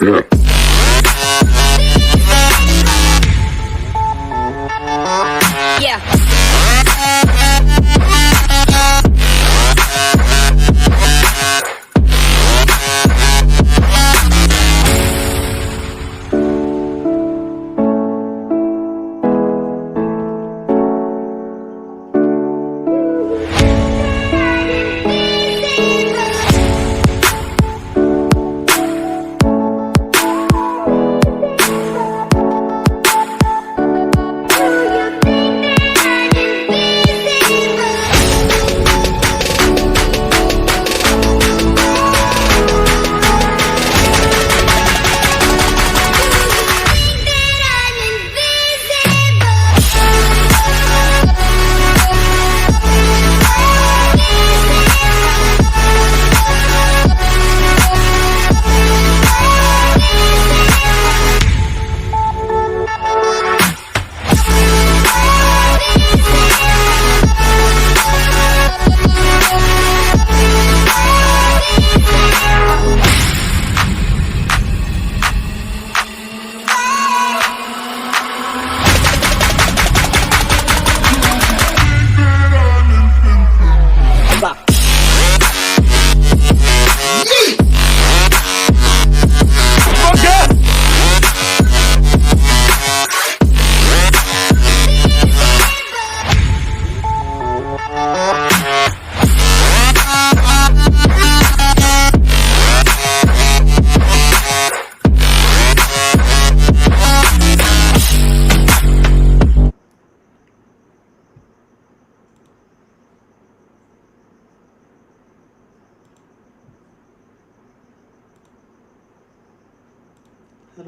Hello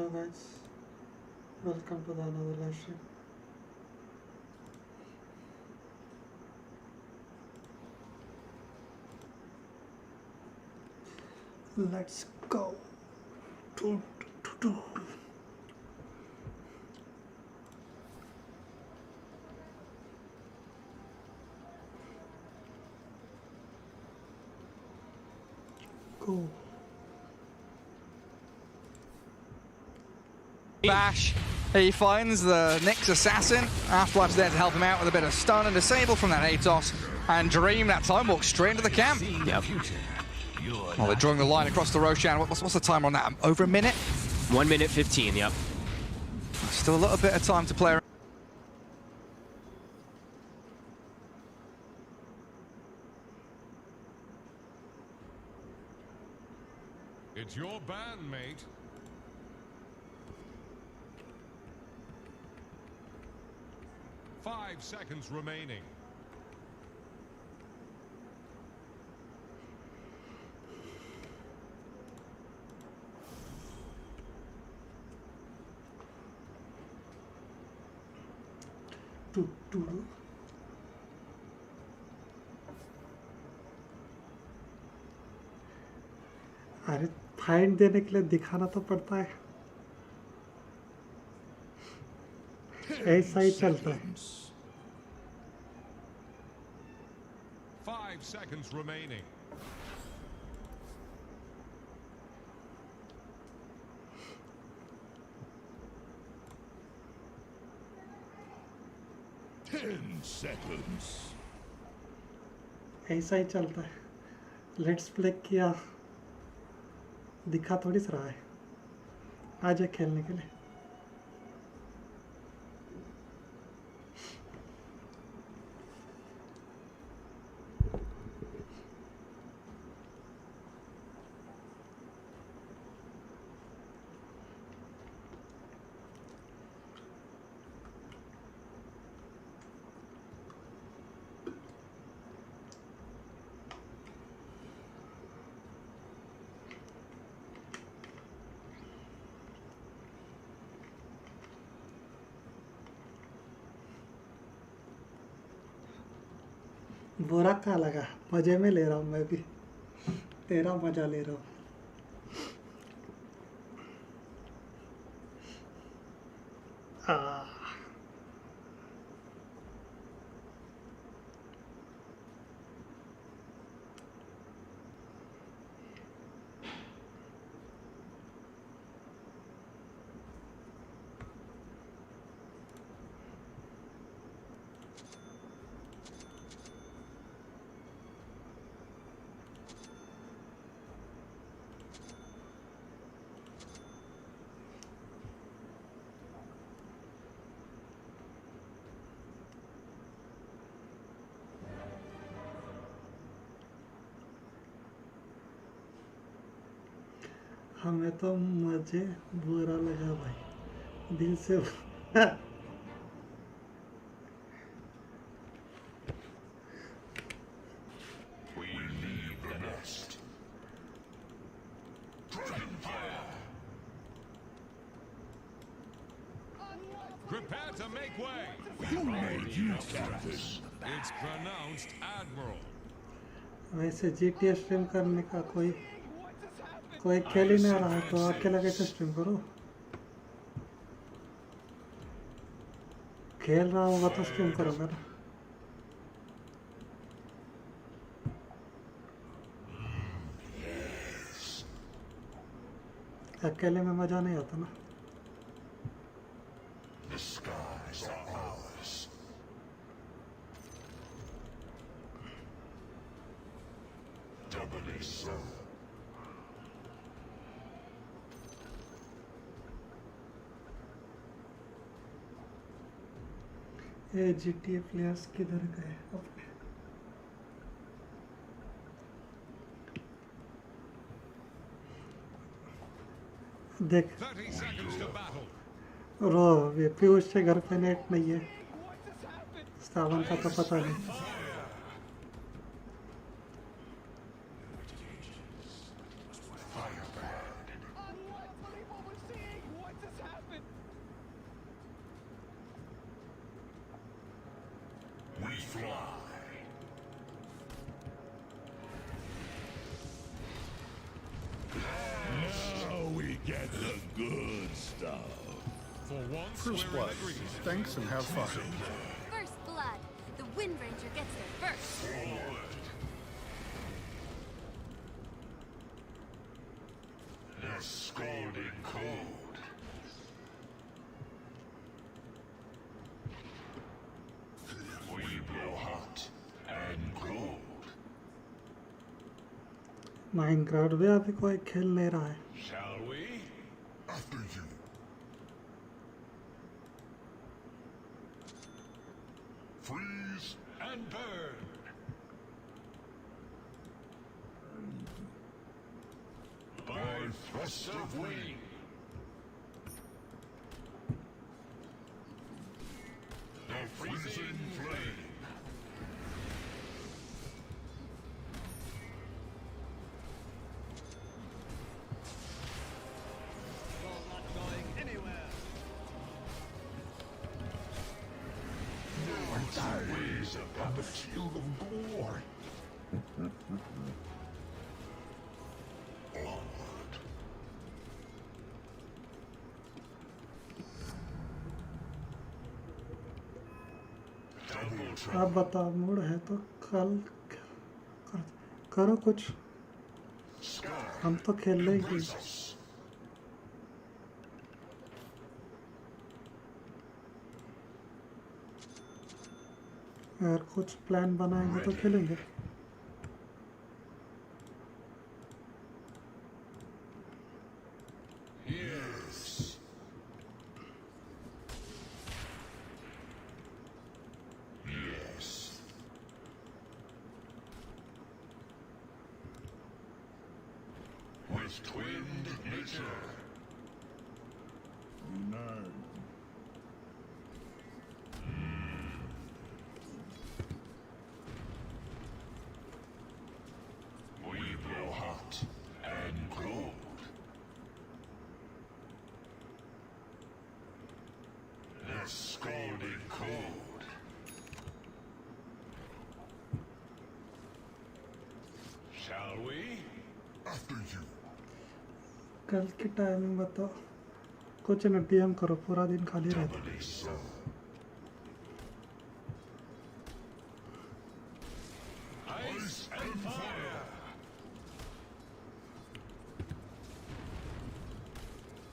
guys, welcome to the another live stream. Let's go. Go. Bash, he finds the next assassin. Afterlife's there to help him out with a bit of stun and disable from that ATOS. And Dream that time walks straight into the camp. Yep. Well, they're drawing the line across the Roshan. What's the timer on that? Over a minute? 1 minute 15, yep. Still a little bit of time to play. It's your band, mate. Five seconds remaining. अरे fight देने के लिए दिखाना तो पड़ता है, ऐसा ही चलता है. 5 seconds remaining. ऐसा ही चलता है. लेट्स प्ले किया, दिखा थोड़ी सा रहा है. आ जाए खेलने के लिए. बुरा क्या लगा, मजे में ले रहा हूँ मैं भी, तेरा मजा ले रहा हूँ. हमें तो मुझे बुरा लगा भाई दिल से We leave the nest. Dragon fire. Prepare to make way. Who made you for this? It's pronounced Admiral. वैसे GTA स्ट्रीम करने का कोई खेल ही नहीं रहा है तो अकेला कैसे स्ट्रीम करो खेल रहा होगा तो स्ट्रीम करोगे ना अकेले में मजा नहीं आता ना The skies are ours. Doubly so. ये GTA प्लेयर्स किधर गए अपने देख 30 seconds to battle. रो ये पीयूष के घर पे नेट नहीं है सावन का तो पता नहीं We fly. Now we get the good stuff. For once, First we're blood. in agreement. Thanks and have fun. First blood. The Wind Ranger gets there first. The scalding cold. We blow hot and cold. Minecraft भी अभी कोई खेल नहीं रहा है Shall we? After you. Freeze and burn. By thrust of wing. The freezing flame. Ways upon the field of glory. Onward. Double आप trouble. बताओ mood है तो कल करो कुछ Sky हम तो खेल लेंगे embrace us. अगर कुछ प्लान बनाएंगे तो खेलेंगे Yes. Yes. With twinned nature. Unite. We blow hot and cold. The scalding cold. Shall we? After you. कल की टाइमिंग बताओ कुछ न डीएम करो पूरा दिन खाली रहता Doubly so. Ice and fire.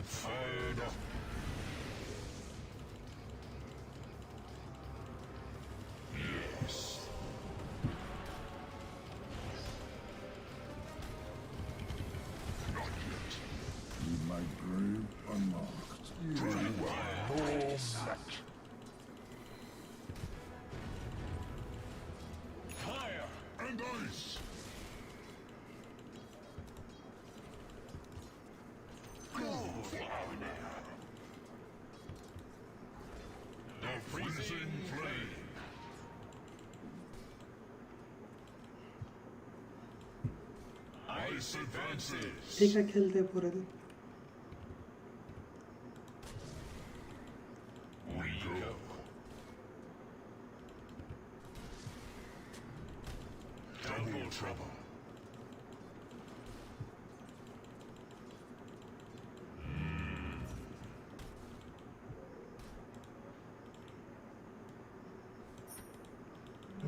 Fired up. Yes. Not yet. Need my grave unlocked. Very well. No match. Fire and ice. freezing flame. Ice advances. ठीक है खेलते हैं पूरे दिन We go. Double trouble.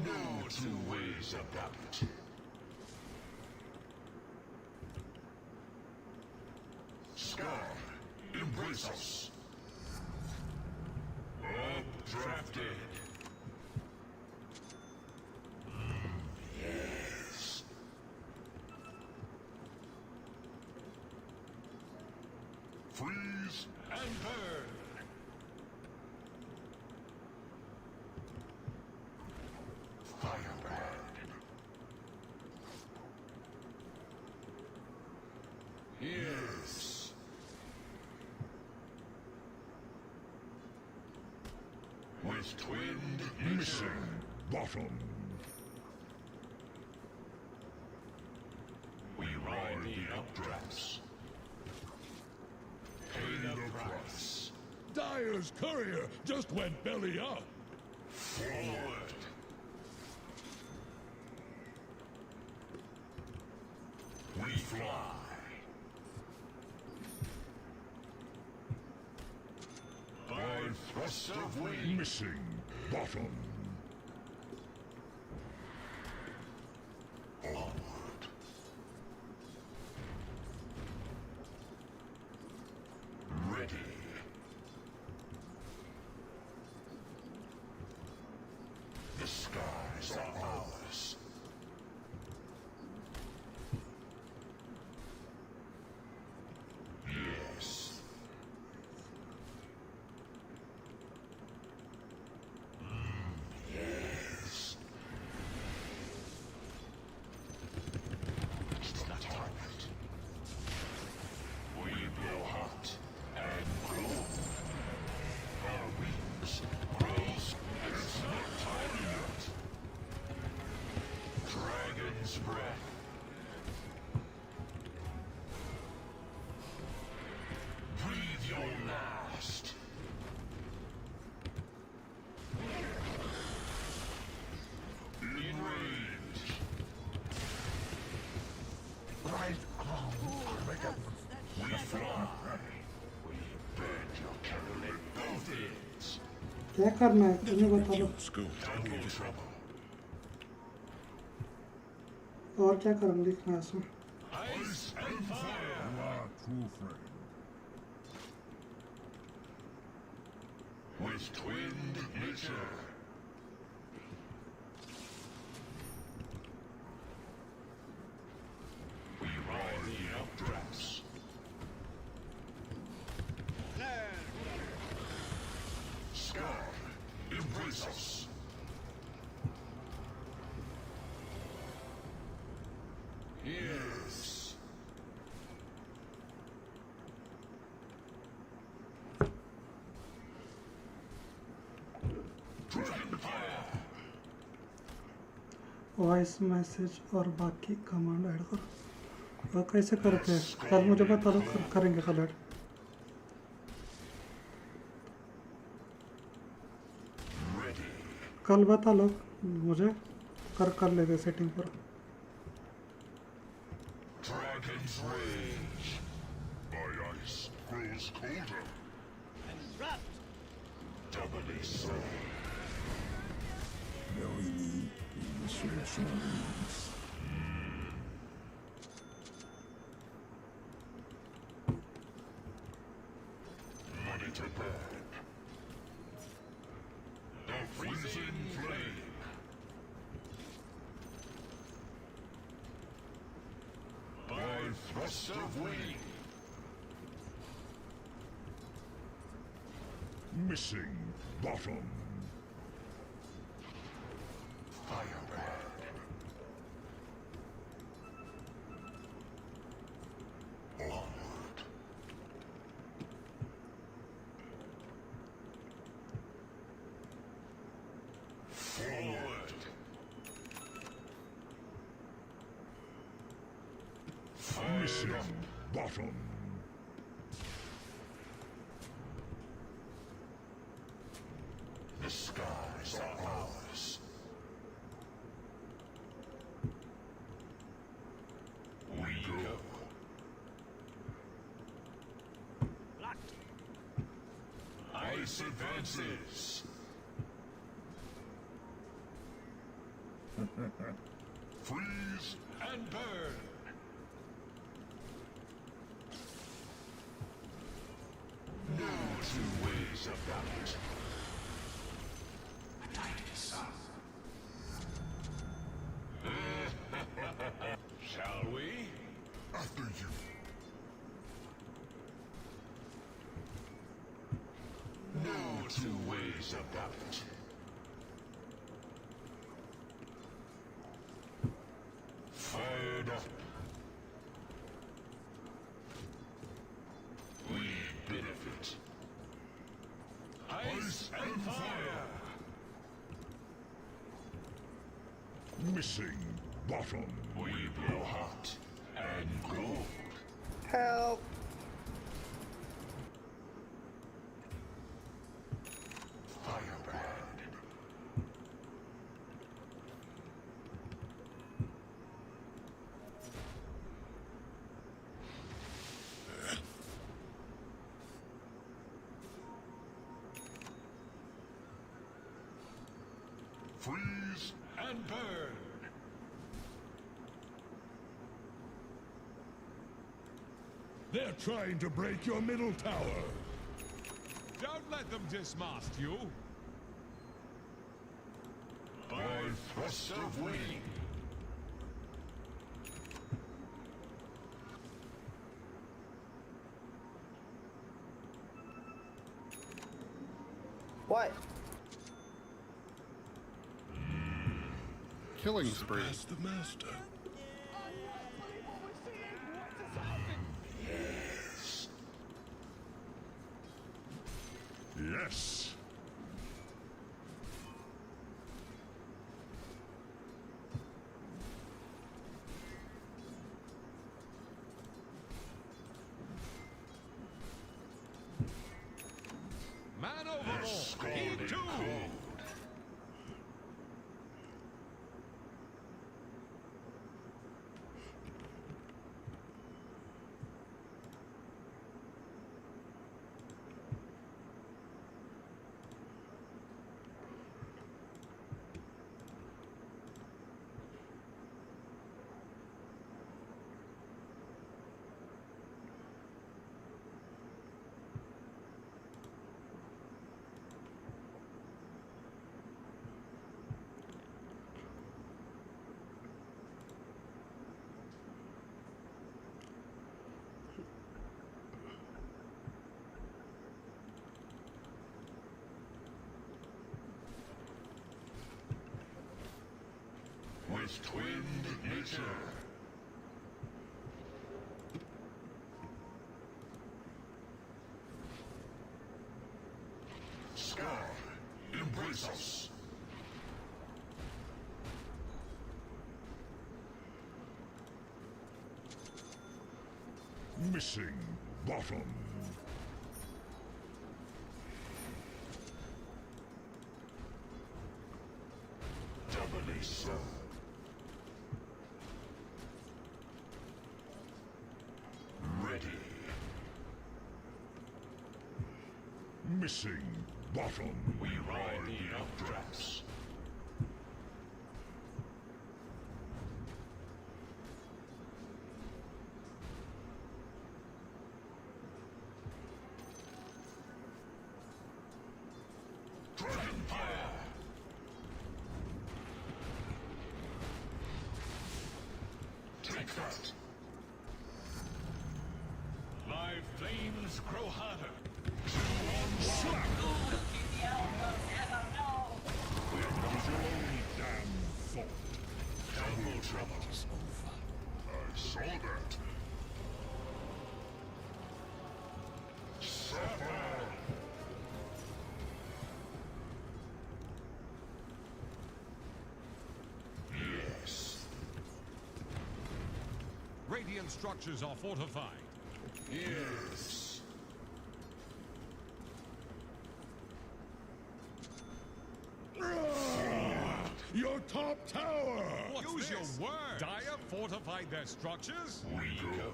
No two ways about it. Scar, embrace us. Updrafted. Yes. Freeze and burn. Firebrand. Yes. With twinned Missing bottom. we ride the updrafts. Pay the price. Dyer's courier just went belly up. Forward. We fly. By thrust of wing. Missing bottom. Onward. Ready. The skies are ours. Yes. Yes. It's the target. We blow hot and grow. Our wings grows. It's not time yet. Dragon's breath. Breathe your last. In range. Right on. We fly. We bend your carol at both ends. क्या करना है तुम्हें बता लो Double trouble. और क्या करना लिखना है इसमें Ice and fire. You are true friend. With twinned nature. We ride the updrafts. Scar, embrace us. Yes. Dragon fire. Voice message और बाकी कमांड ऐड करो और कैसे करते हैं कल मुझे बता दो करेंगे कल ऐड Ready. कल बता लो मुझे कर लेते सेटिंग पर Dragon's rage. My ice grows colder. And wrapped. Doubly so. Knowing in the surroundings. Money to burn. The freezing flame. By thrust of wing. Missing bottom. Firebrand. Onward. Missing bottom. The skies are ours. We go. Ice advances. Freeze and burn. No two ways about it. Shall we? After you. No two ways about it. Fired up. We benefit. Ice and fire. Missing bottom. We blow hot and cold. Help! Firebrand. Freeze and burn. They're trying to break your middle tower. Don't let them dismast you. By thrust of wing. What? Killing spree. That's the master. Yes. Man overlord. Scalding E2. cold. With twinned nature. Sky, embrace us. Missing bottom. Doubly so. Ready. Missing bottom. We ride the updrafts. Dragon fire. Take that. Live flames grow hotter. Slap! We're not Your own damn fault. double trouble. I saw that. Suffer. Yes. Radiant Radiant structures are fortified. Yes. Your top tower! Use your word. Dire fortified their structures? We go.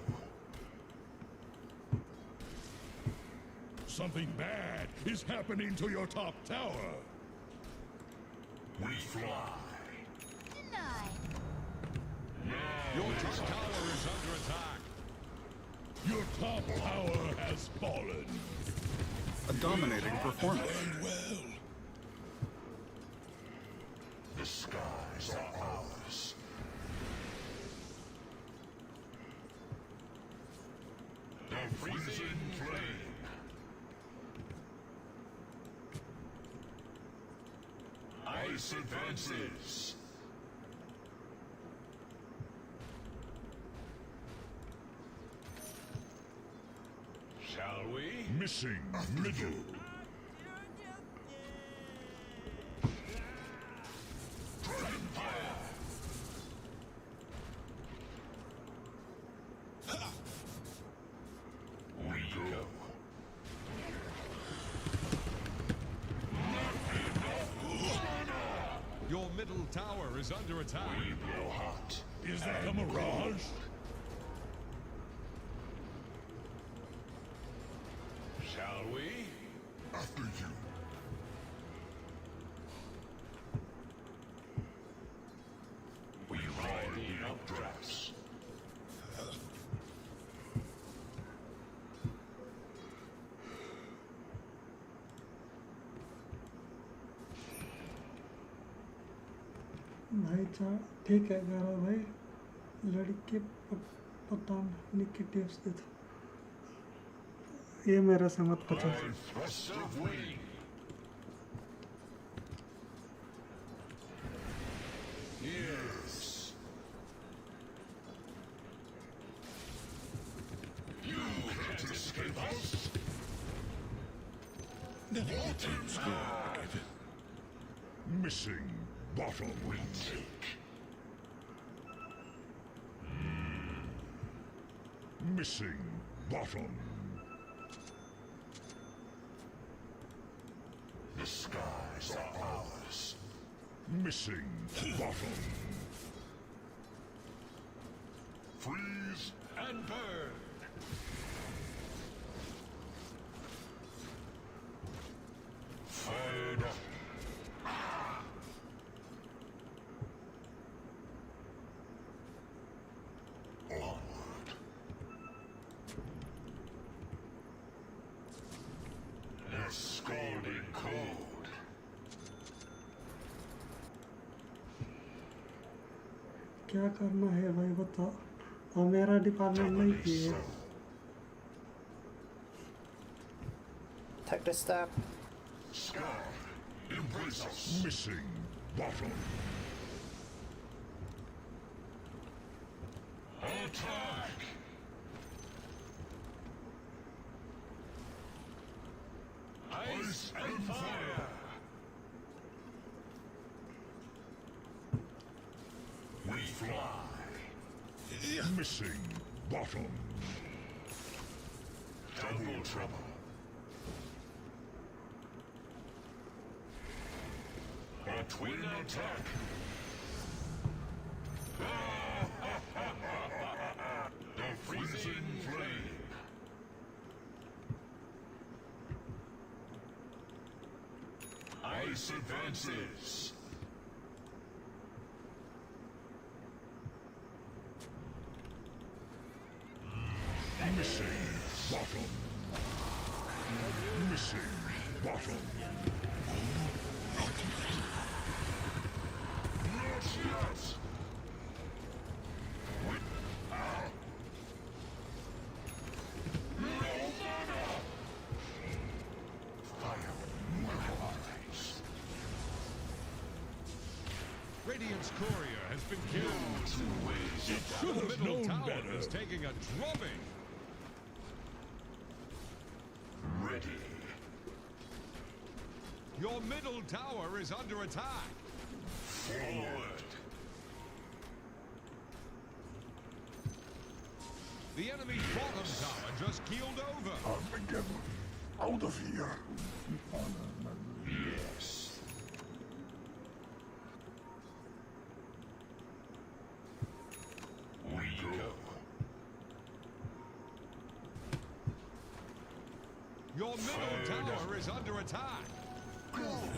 Something bad is happening to your top tower. We fly. Denied. Your top tower is under attack. Your top tower has fallen. A dominating performance. And well. The skies are ours. The freezing flame. Ice advances. Shall we? Missing middle. We go. Your middle tower is under attack. We blow hot. Is that a mirage? Shall we? After you. We ride the updrafts. भाई ठीक है गारा भाई लड़के पता नहीं की tips दे दो ये मेरे से मत पूछो Thrust of wing. Yes. You can't escape us. All teams good. Missing bottom. We take. Missing bottom. The skies are ours. Missing bottom. Freeze and burn. Fired up. Onward. The scalding cold. क्या करना है भाई बताओ और मेरा department नहीं Doubly किए so. Tech to step. Sky, embrace us. Missing bottom. Attack! Ice and fire! We fly. Missing bottom. Double trouble. A twin attack. The freezing flame. Ice advances. Missing bottom. Missing bottom. Not yet. Fire neutralized. Radiant's courier has been killed. Two ways. Should The have middle known tower better. is taking a drubbing. Ready. Your middle tower is under attack. Forward. The enemy's bottom tower just keeled over. Get out of here. Yes. We go. Your middle tower is under attack.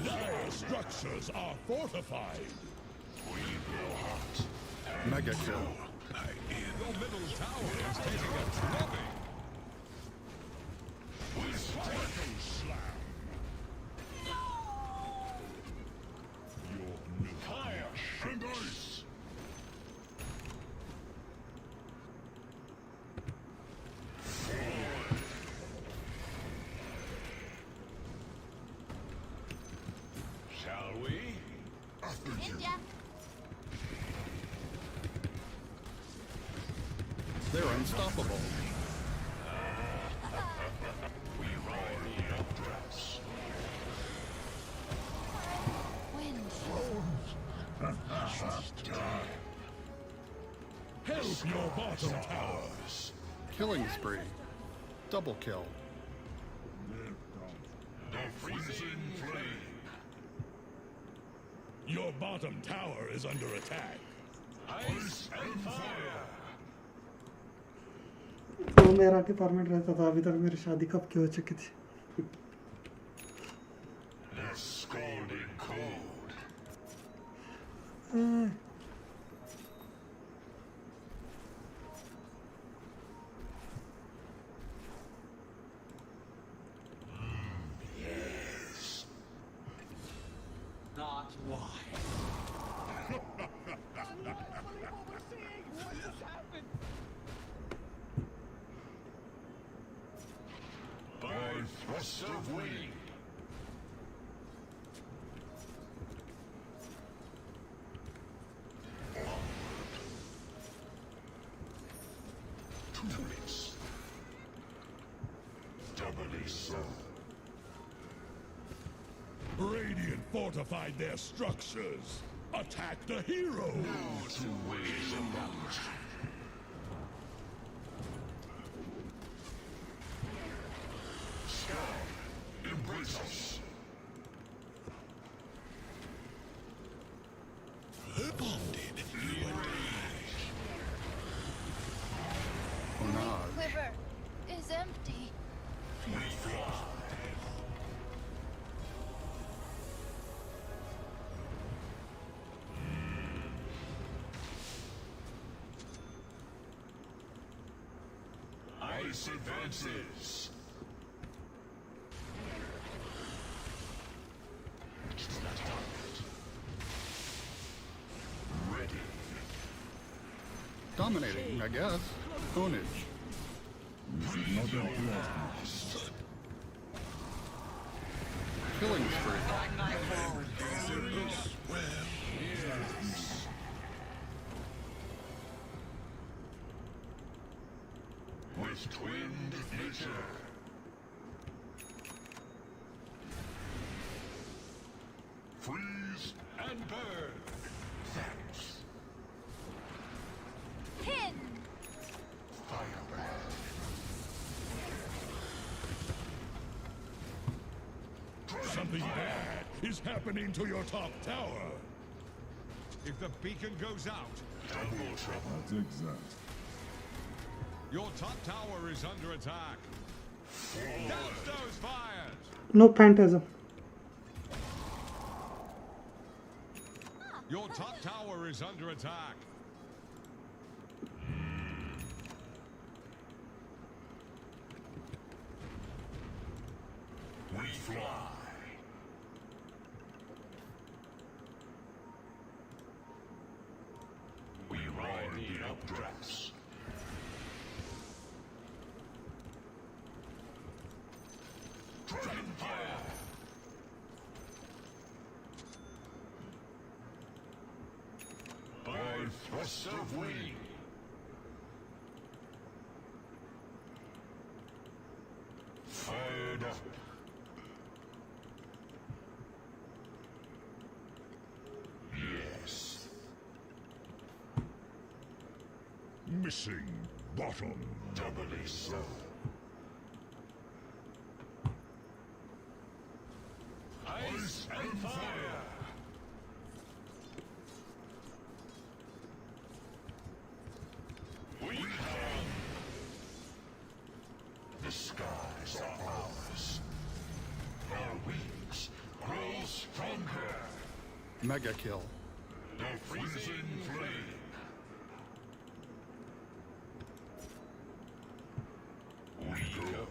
Their structures are fortified. We go hot. Mega kill. Your middle tower is taking a drubbing. Dragon slam. Your fire And ice. Shall we? After you. India. They're unstoppable. We ride the updrafts. Wind. Help your bottom tower. Killing spree. Double kill. The freezing flame. Your bottom tower is under attack. Ice and fire. तो मेरा के permit रहता था अभी तक मेरी शादी कब की हो चुकी थी The scalding cold. Yes. Not why. By thrust of wing. Turrets. Doubly so. Radiant fortified their structures. Attack the heroes. No two ways about. Sky, embrace us. Onage. Quiver is empty. We fly. Ice advances. Ready. Dominating, I guess. Ownage. Killing spree. With twinned nature. Freeze and burn. Thanks. Pin. Firebrand. Something bad is happening to your top tower. If the beacon goes out, Double trouble. That's exact. your top tower is under attack. Douse those fires! No phantasm Your top tower is under attack. We fly. We ride the updrafts. Dragon fire. By thrust of wing. Fired up. Yes. Missing. Bottom. Doubly so. Ice and fire. We come. The skies are ours. Our wings grow stronger. Mega kill. The freezing flame. We go.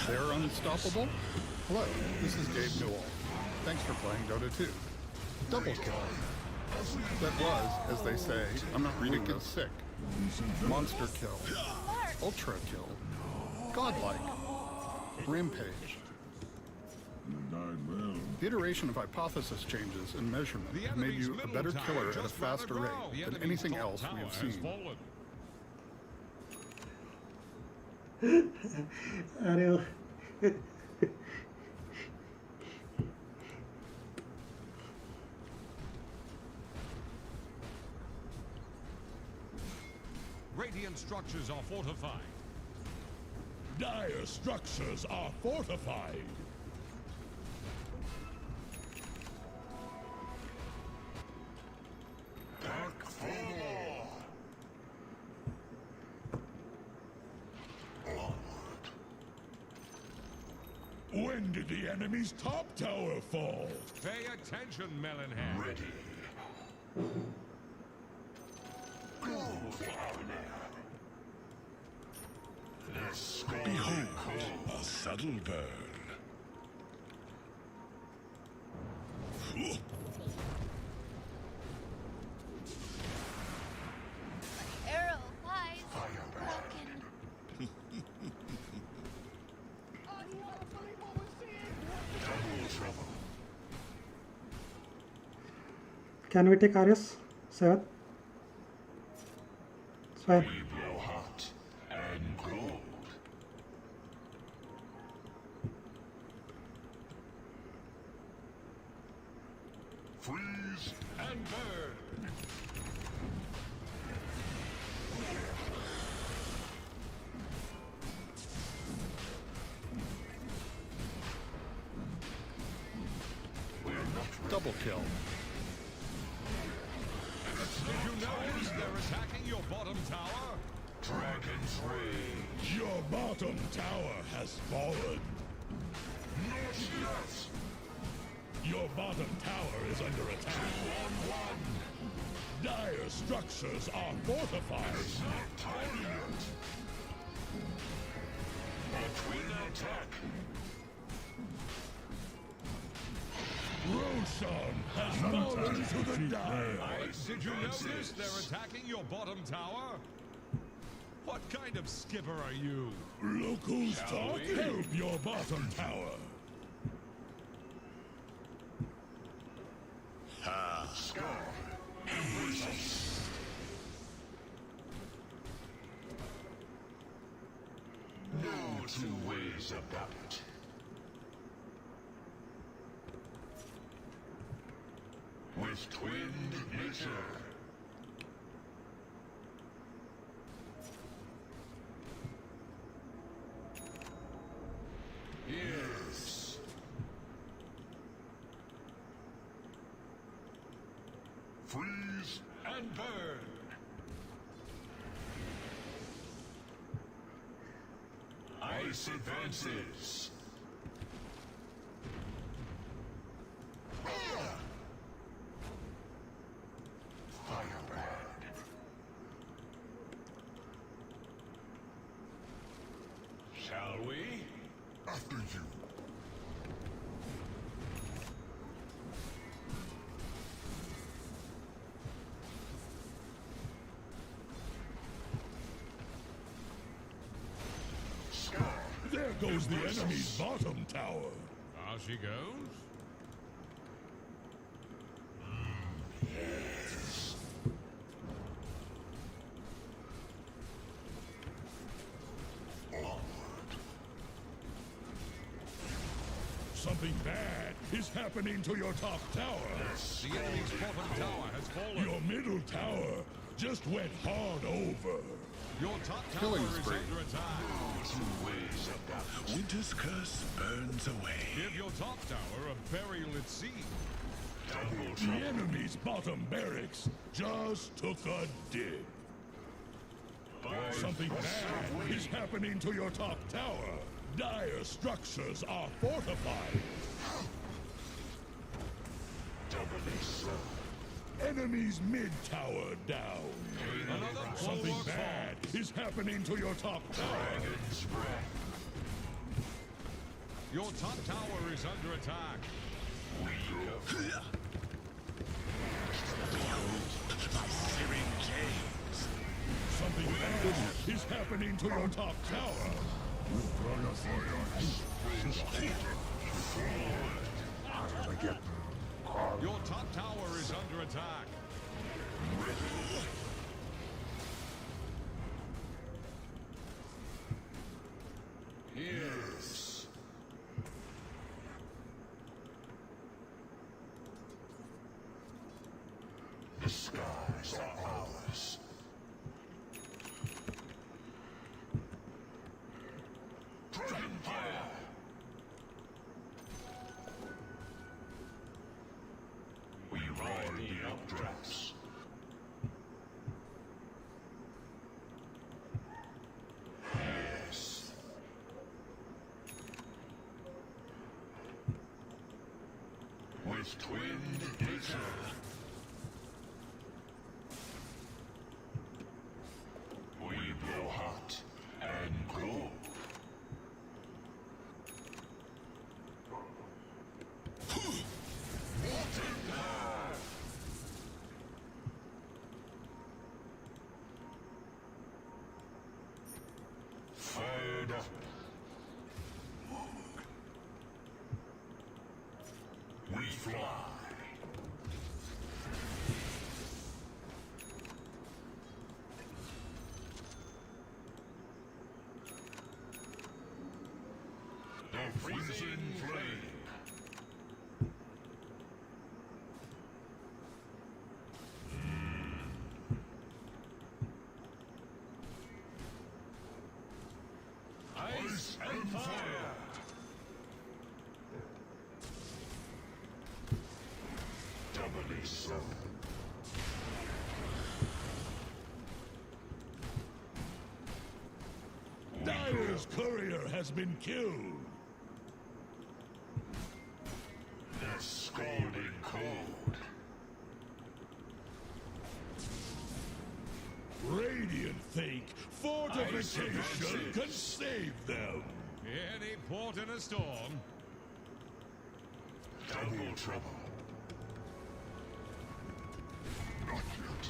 They're unstoppable? Hello, this is Gabe Newell. Thanks for playing Dota 2. Double kill. That was, as they say, I'm not reading this, sick. Monster kill. Ultra kill. Godlike. Rampage. The iteration of hypothesis changes and measurement have made you a better killer at a faster rate than anything else we have seen. अरे Radiant structures are fortified. Dire structures are fortified. Back for more. Onward. When did the enemy's top tower fall? Pay attention, Melonhead. Ready. Go, Fowler. Let's go. Behold, a subtle burn. Arrow lies broken. Double trouble. Can we take AORUS 7? It's fine. We blow hot and cold. Freeze and burn. We're not Double kill. Did you notice they're attacking your bottom tower? Dragon's Rage. Your bottom tower has fallen. Not yet. Your bottom tower is under attack. 2-on-1. Dire structures are fortified. It's not time yet. A twin attack. Roshan has fallen to the dire. Did you notice they're attacking your bottom tower? What kind of skipper are you? Look who's talking. Help your bottom tower. Scar. Embrace us. No two ways about it. With twinned nature. Yes. Freeze and burn. Ice advances. Firebrand. Shall we? After you. There goes the enemy's bottom tower. There she goes. Something bad is happening to your top tower? The enemy's bottom tower has fallen. Your middle tower just went hard over. Your top tower Killing is spree. under attack. Winter's curse burns away. Give your top tower a burial at sea. The enemy's bottom barracks just took a dip. Something bad is happening to your top tower. Dire structures are fortified. Enemy's mid tower down. Another Something bulwark bad is happening to your top tower. Your top tower is under attack. Something bad is happening to your top tower. Your top tower is under attack. Yes. The skies are ours. Dragonfire! We ride the updrafts. Yes. With twinned nature. We blow hot and cold. Fired up. We fly. The freezing flame. Ice and fire. Doubly so. Dire's courier has been killed. The scalding cold. Radiant think fortification can save them. Any port in a storm. Double trouble. Not yet.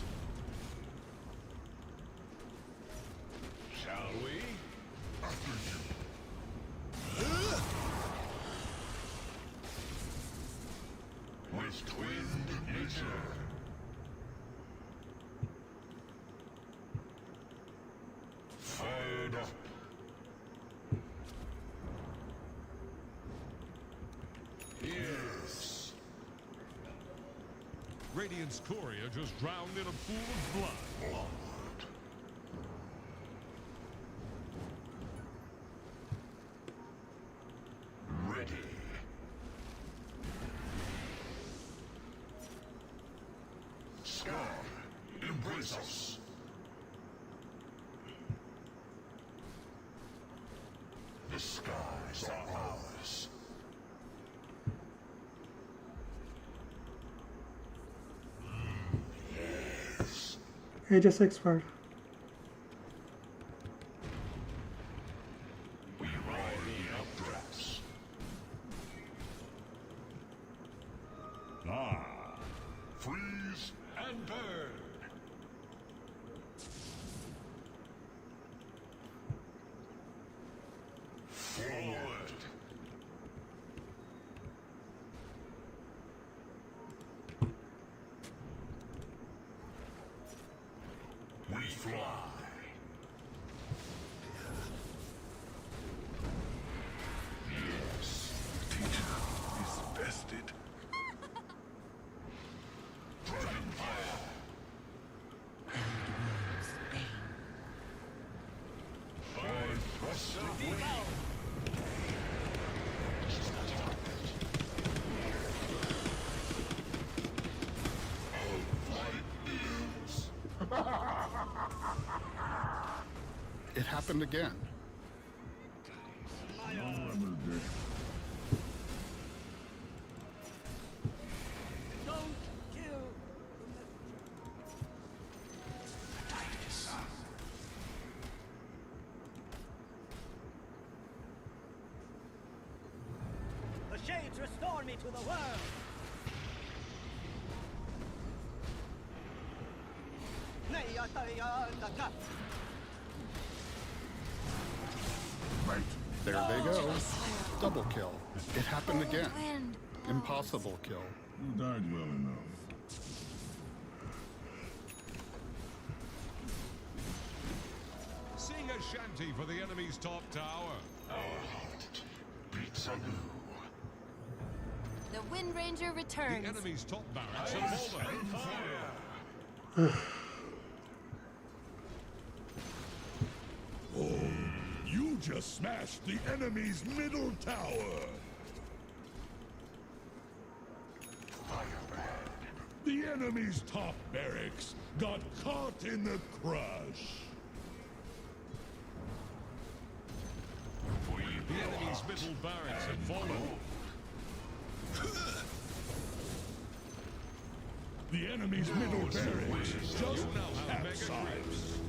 Shall we? After you. With twinned nature. Fired up. Yes. Radiant's courier just drowned in a pool of blood. Onward. Ready. Sky, embrace us. The skies are ours. Yes. Aegis expired. We ride the updrafts. Freeze and burn. Forward. We fly. Yes. Teacher is best It happened again. The shades restore me to the world. There they go. Double kill. It happened again. Wind. Impossible kill. You died well enough. Sing a shanty for the enemy's top tower. Our heart beats anew. The Wind Ranger The returns. enemy's top barracks have fallen. Oh, you just smashed the enemy's middle tower. The enemy's top barracks got caught in the crush. The enemy's middle barracks have fallen. The enemy's middle barracks just now have mega capsized.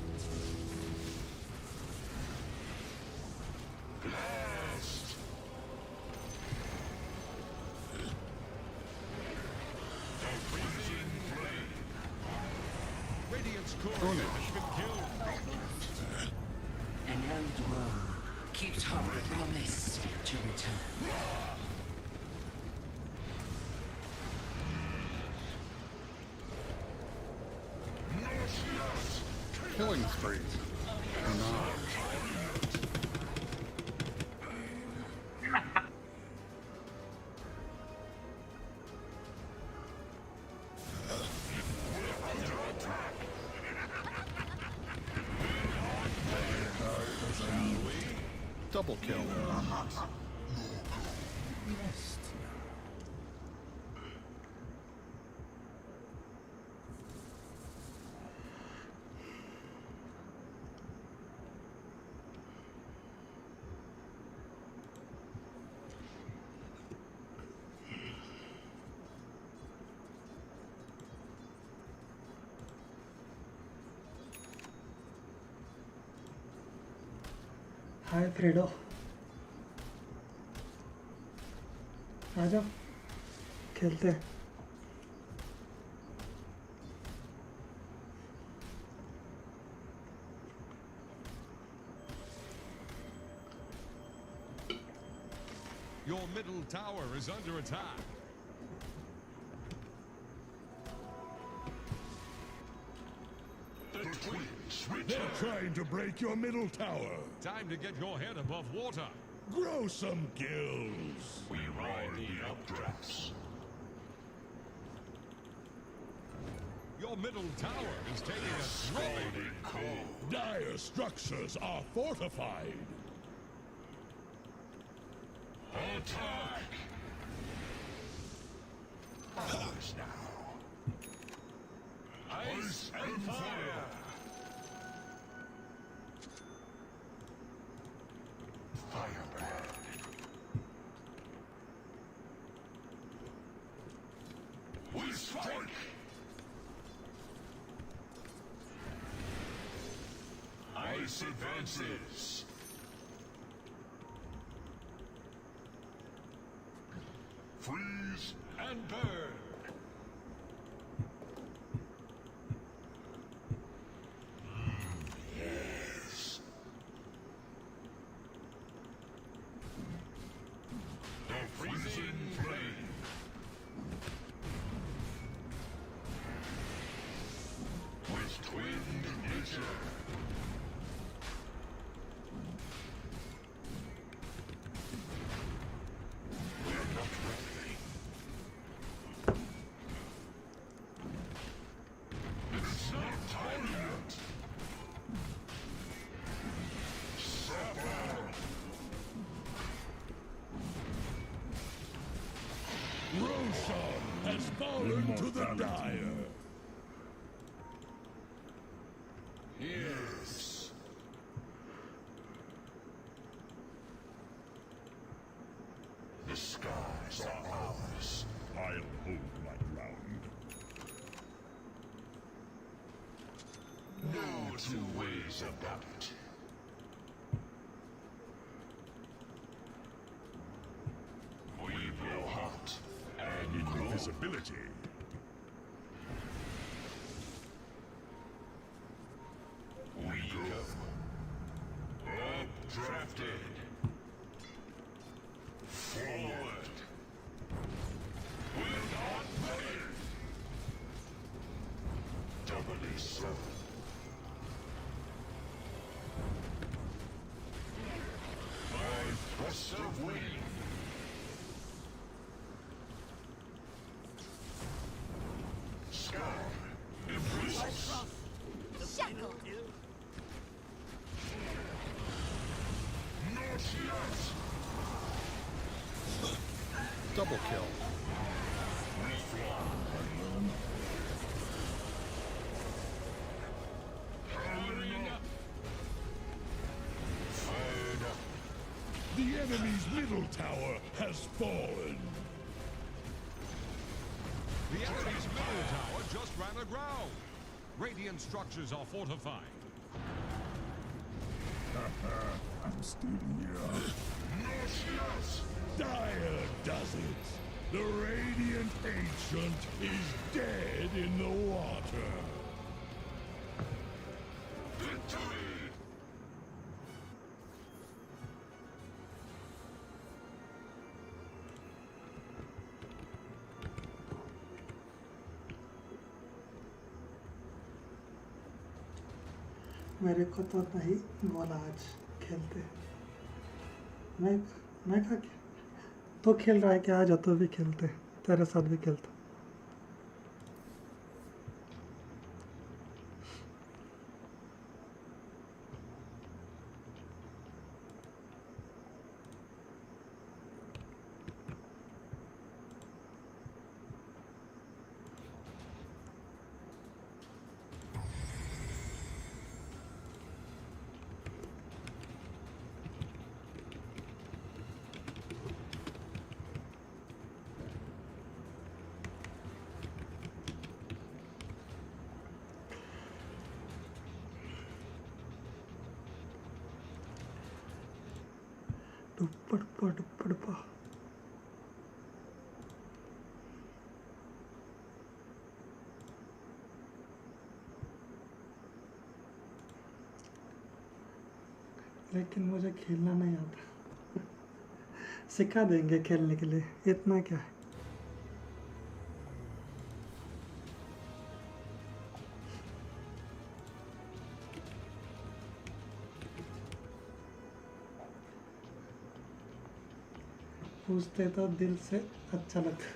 Radiant's courier has been killed. An old world keeps her promise to return. Killing spree. Or not. Double kill. Hi Fredo आ जाओ खेलते हैं Your middle tower is under attack. They're trying to break your middle tower. Time to get your head above water. Grow some gills. We ride the updrafts. Your middle tower is taking a throw. Dire structures are fortified. Attack! Ours now. Ice and fire! Firebird. We strike! Ice advances. Freeze and burn. Yes. The freezing flame. With twinned nature. We're not ready. It's not time yet. Sapper. Roshan has fallen to the dire. Stars are ours. I'll hold my ground. No two ways about it. We blow hot and cool. Invisibility. We go. Updrafted. Forward. We're not ready. Doubly so. By thrust of wind. Sky. Embraces. Shackled. Not yet. Double kill. We fly. Powering up. Fired up. The enemy's middle tower has fallen. The enemy's middle tower just ran aground. Radiant structures are fortified. I'm still here. Not yet. Dire does it. The Radiant Ancient is dead in the water. Victory. मेरे को तो नहीं बोला आज खेलते। मैं कहा क्या तो खेल रहा है कि आ जा तो भी खेलते, तेरे साथ भी खेलता। डुप्पा लेकिन मुझे खेलना नहीं आता। सिखा देंगे खेलने के लिए, इतना क्या है। पूछते तो दिल से अच्छा लगता।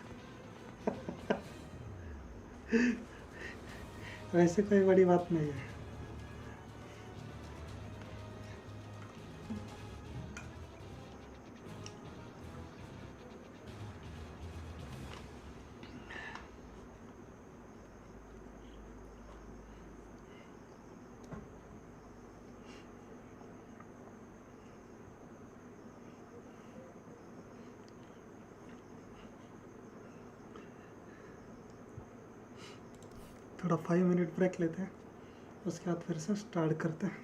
वैसे कोई बड़ी बात नहीं है। थोड़ा 5 मिनट ब्रेक लेते हैं, उसके बाद फिर से स्टार्ट करते हैं।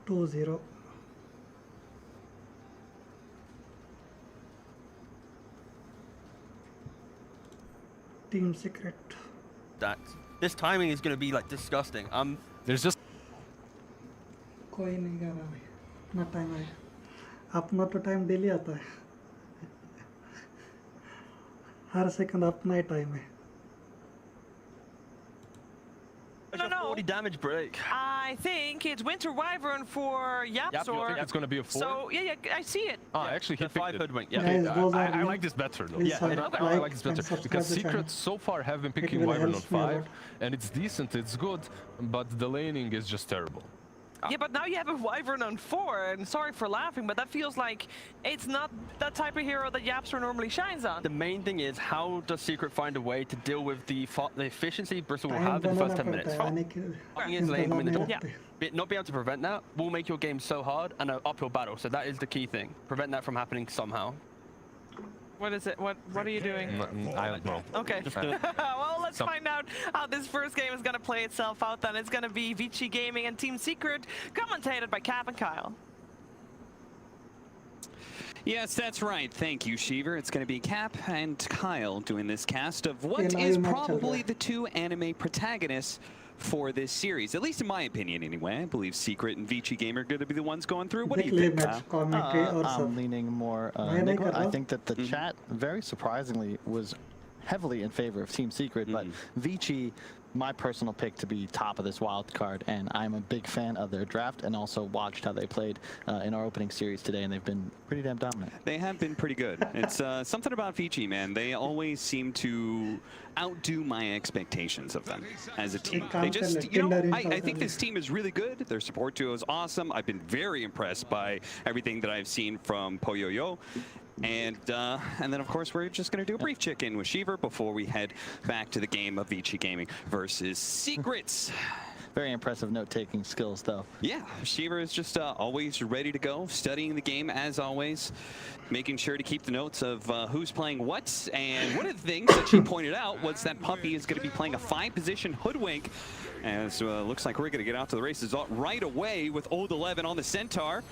Two 0 Team Secret. This timing is going to be like disgusting. There's just कोई नहीं कर रहा भाई, अपना टाइम आएगा। अपना तो टाइम डेली आता है। हर सेकंड अपना ही टाइम है। a 40 damage break. I think it's Winter Wyvern for Yaps, I or think it's going to be a 4. so yeah, I see it. Ah, actually, he The 5 picked it. hoodwink. Yeah. Guys, those are I like this better though. Please I like this and better subscribe because to the channel. Secrets so far have been It picking really Wyvern on helps me a 5, lot. and it's decent, it's good, but the laning is just terrible. Yeah, but now you have a Wyvern on 4, and sorry for laughing, but that feels like it's not that type of hero that YapzOr normally shines on. The main thing is, how does Secret find a way to deal with the efficiency Bristle will have in the first 10 minutes? Not be able to prevent that will make your game so hard and an uphill battle, so that is the key thing. Prevent that from happening somehow. What is it? What are you doing? I don't know. Okay. Well, let's find out how this first game is going to play itself out then. It's going to be Vici Gaming and Team Secret, commentated by Cap and Kyle. Yes, that's right. Thank you, Shiver. It's going to be Cap and Kyle doing this cast of what is probably the two anime protagonists for this series, at least in my opinion anyway. I believe Secret and Vici Gamer are going to be the ones going through. What do you think? I'm leaning more Nico. I think that the chat, very surprisingly, was heavily in favor of Team Secret, but Vici, my personal pick to be top of this wild card, and I'm a big fan of their draft and also watched how they played in our opening series today, and they've been pretty damn dominant. They have been pretty good. It's something about Vici, man. They always seem to outdo my expectations of them as a team. They just, you know, I think this team is really good. Their support duo is awesome. I've been very impressed by everything that I've seen from Poyoyo. And then, of course, we're just going to do a brief check-in with Shiver before we head back to the game of Vici Gaming versus Secrets. Very impressive note-taking skills, though. Yeah, Shiver is just always ready to go, studying the game as always, making sure to keep the notes of who's playing what. And one of the things that she pointed out was that Puppy is going to be playing a 5-position Hoodwink. And so looks like we're going to get out to the races right away with Old 11 on the Centaur,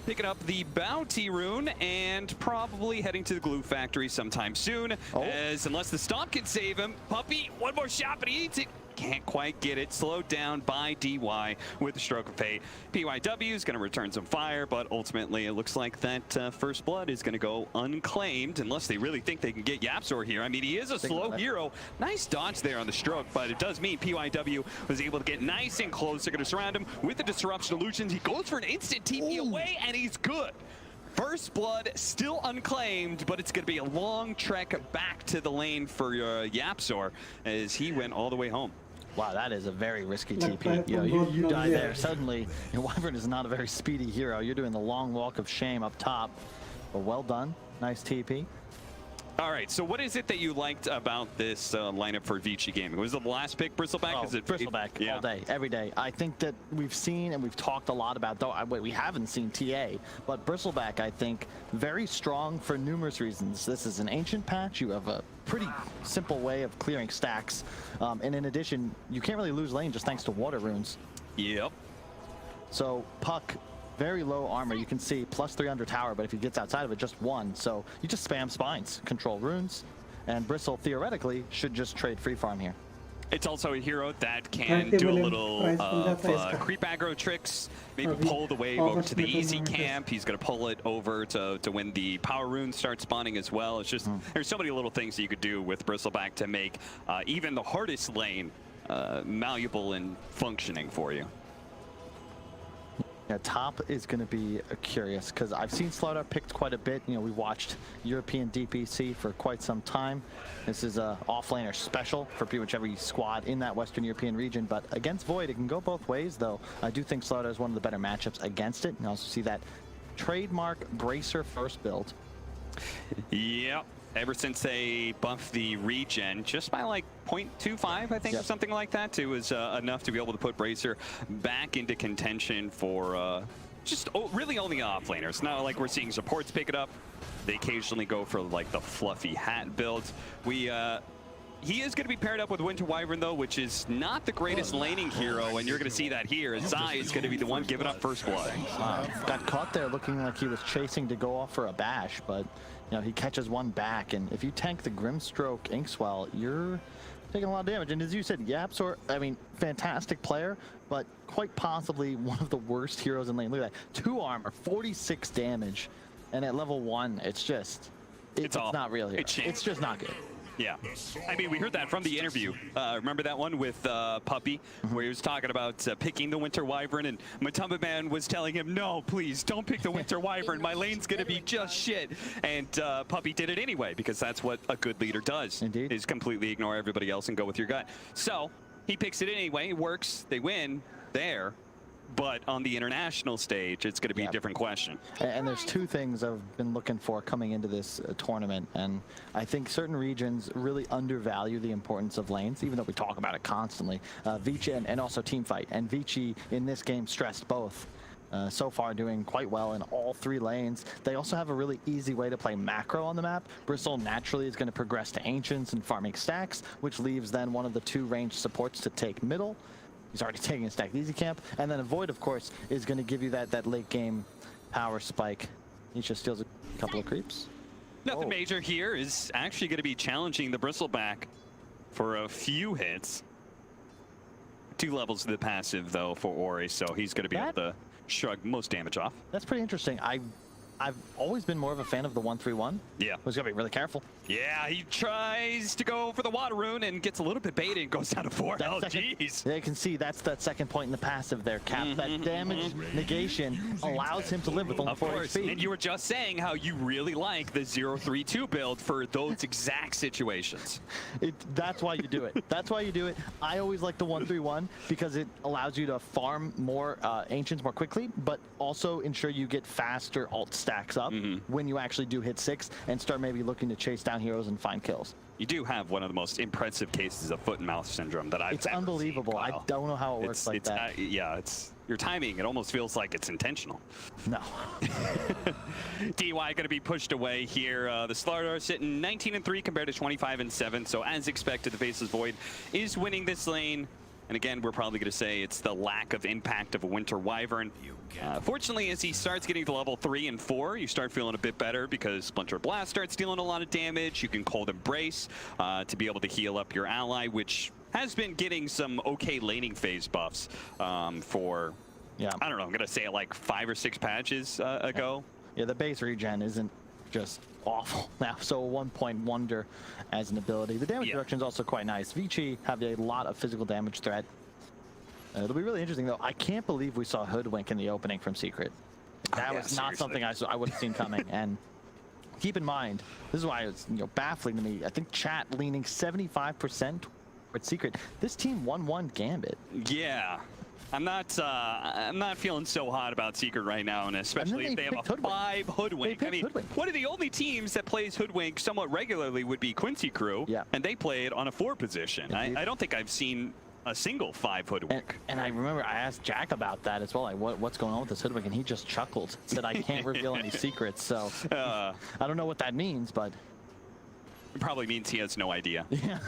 picking up the Bounty Rune and probably heading to the Glue Factory sometime soon. As unless the Stomp can save him, Puppy, one more shot, but he eats it. Can't quite get it. Slowed down by DY with the Stroke of Fate. PYW is going to return some fire, but ultimately it looks like that First Blood is going to go unclaimed unless they really think they can get YapzOr here. I mean, he is a slow hero. Nice dodge there on the Stroke, but it does mean PYW was able to get nice and close. They're going to surround him with the Disruption Illusions. He goes for an instant TP away, and he's good. First Blood still unclaimed, but it's going to be a long trek back to the lane for YapzOr as he went all the way home. Wow, that is a very risky TP. You know, you die there. Suddenly, Wyvern is not a very speedy hero. You're doing the long walk of shame up top. But well done. Nice TP. All right, so what is it that you liked about this lineup for Vici Gaming? Was it the last pick, Bristleback? Oh, Bristleback all day, every day. I think that we've seen and we've talked a lot about, though we haven't seen TA, but Bristleback, I think, very strong for numerous reasons. This is an ancient patch. You have a pretty simple way of clearing stacks. And in addition, you can't really lose lane just thanks to water runes. Yep. So Puck, very low armor. You can see +3 under tower, but if he gets outside of it, just 1. So you just spam spines, control runes, and Bristle theoretically should just trade free farm here. It's also a hero that can do a little creep aggro tricks, maybe pull the wave over to the easy camp. He's going to pull it over to when the power runes start spawning as well. It's just, there's so many little things that you could do with Bristleback to make even the hardest lane malleable and functioning for you. Yeah, top is going to be curious because I've seen Slaughter picked quite a bit. You know, we watched European DPC for quite some time. This is a offlaner special for pretty much every squad in that Western European region. But against Void, it can go both ways, though. I do think Slaughter is one of the better matchups against it. You also see that trademark Bracer first build. Yep. Ever since they buffed the regen just by like 0.25, I think, or something like that, it was enough to be able to put Bracer back into contention for just really only offlaners. Not like we're seeing supports pick it up. They occasionally go for like the fluffy hat builds. He is going to be paired up with Winter Wyvern, though, which is not the greatest laning hero, and you're going to see that here. Zai is going to be the one giving up First Blood. Got caught there looking like he was chasing to go off for a bash, but you know, he catches one back, and if you tank the Grimstroke Inkswell, you're taking a lot of damage. And as you said, YapzOr, I mean, fantastic player, but quite possibly one of the worst heroes in lane. Look at that, 2 armor, 46 damage, and at level 1, it's just, it's not really, it's just not good. Yeah, I mean, we heard that from the interview. Remember that one with Puppy, where he was talking about picking the Winter Wyvern, and Matumba Man was telling him, no, please, don't pick the Winter Wyvern. My lane's going to be just shit. And Puppy did it anyway, because that's what a good leader does. Indeed. Is completely ignore everybody else and go with your gut. So he picks it anyway. It works. They win there. but on the international stage, it's going to be a different question. And there's two things I've been looking for coming into this tournament, and I think certain regions really undervalue the importance of lanes, even though we talk about it constantly. Vici and also team fight, and Vici in this game stressed both. So far doing quite well in all 3 lanes. They also have a really easy way to play macro on the map. Bristle naturally is going to progress to Ancients and farming stacks, which leaves then one of the 2 ranged supports to take middle. He's already taking a stack easy camp. And then a Void, of course, is going to give you that late game power spike. Nisha steals a couple of creeps. Nothing major here. Is actually going to be challenging the Bristleback for a few hits. 2 levels of the passive, though, for Ori, so he's going to be able to shrug most damage off. That's pretty interesting. I've always been more of a fan of the 1-3-1. Yeah. He's got to be really careful. Yeah, he tries to go for the water rune and gets a little bit baited and goes down to 4. Oh, jeez. Yeah, you can see that's that second point in the passive there, Cap. That damage negation allows him to live with only 4 HP. And you were just saying how you really like the 0-3-2 build for those exact situations. That's why you do it. That's why you do it. I always like the 1-3-1 because it allows you to farm more Ancients more quickly, but also ensure you get faster ult stacks up when you actually do hit 6 and start maybe looking to chase down heroes and find kills. You do have one of the most impressive cases of foot and mouth syndrome that I've ever unbelievable. seen, I don't know how it works like that. Yeah, it's your timing. It almost feels like it's intentional. No. DY going to be pushed away here. The Slardar sitting 19-3 compared to 25-7. So as expected, the Faceless Void is winning this lane. And again, we're probably going to say it's the lack of impact of a Winter Wyvern. Fortunately, as he starts getting to level 3 and 4, you start feeling a bit better because Splinter Blast starts dealing a lot of damage. You can Cold Embrace to be able to heal up your ally, which has been getting some okay laning phase buffs for, I don't know, I'm going to say it like 5 or 6 patches ago. Yeah, the base regen isn't just awful now, so a 1-point wonder as an ability. The damage reduction is also quite nice. Vici have a lot of physical damage threat. It'll be really interesting, though. I can't believe we saw Hoodwink in the opening from Secret. That was not something I would have seen coming. And keep in mind, this is why it's baffling to me. I think chat leaning 75% towards Secret. This team 1-1 Gambit. Yeah. I'm not feeling so hot about Secret right now, and especially if they have a 5 Hoodwink. I mean, one of the only teams that plays Hoodwink somewhat regularly would be Quincy Crew, and they play it on a 4 position. I don't think I've seen a single 5 Hoodwink. And I remember I asked Jack about that as well, like what's going on with this Hoodwink, and he just chuckled, said I can't reveal any secrets, so I don't know what that means, but... It probably means he has no idea. Yeah.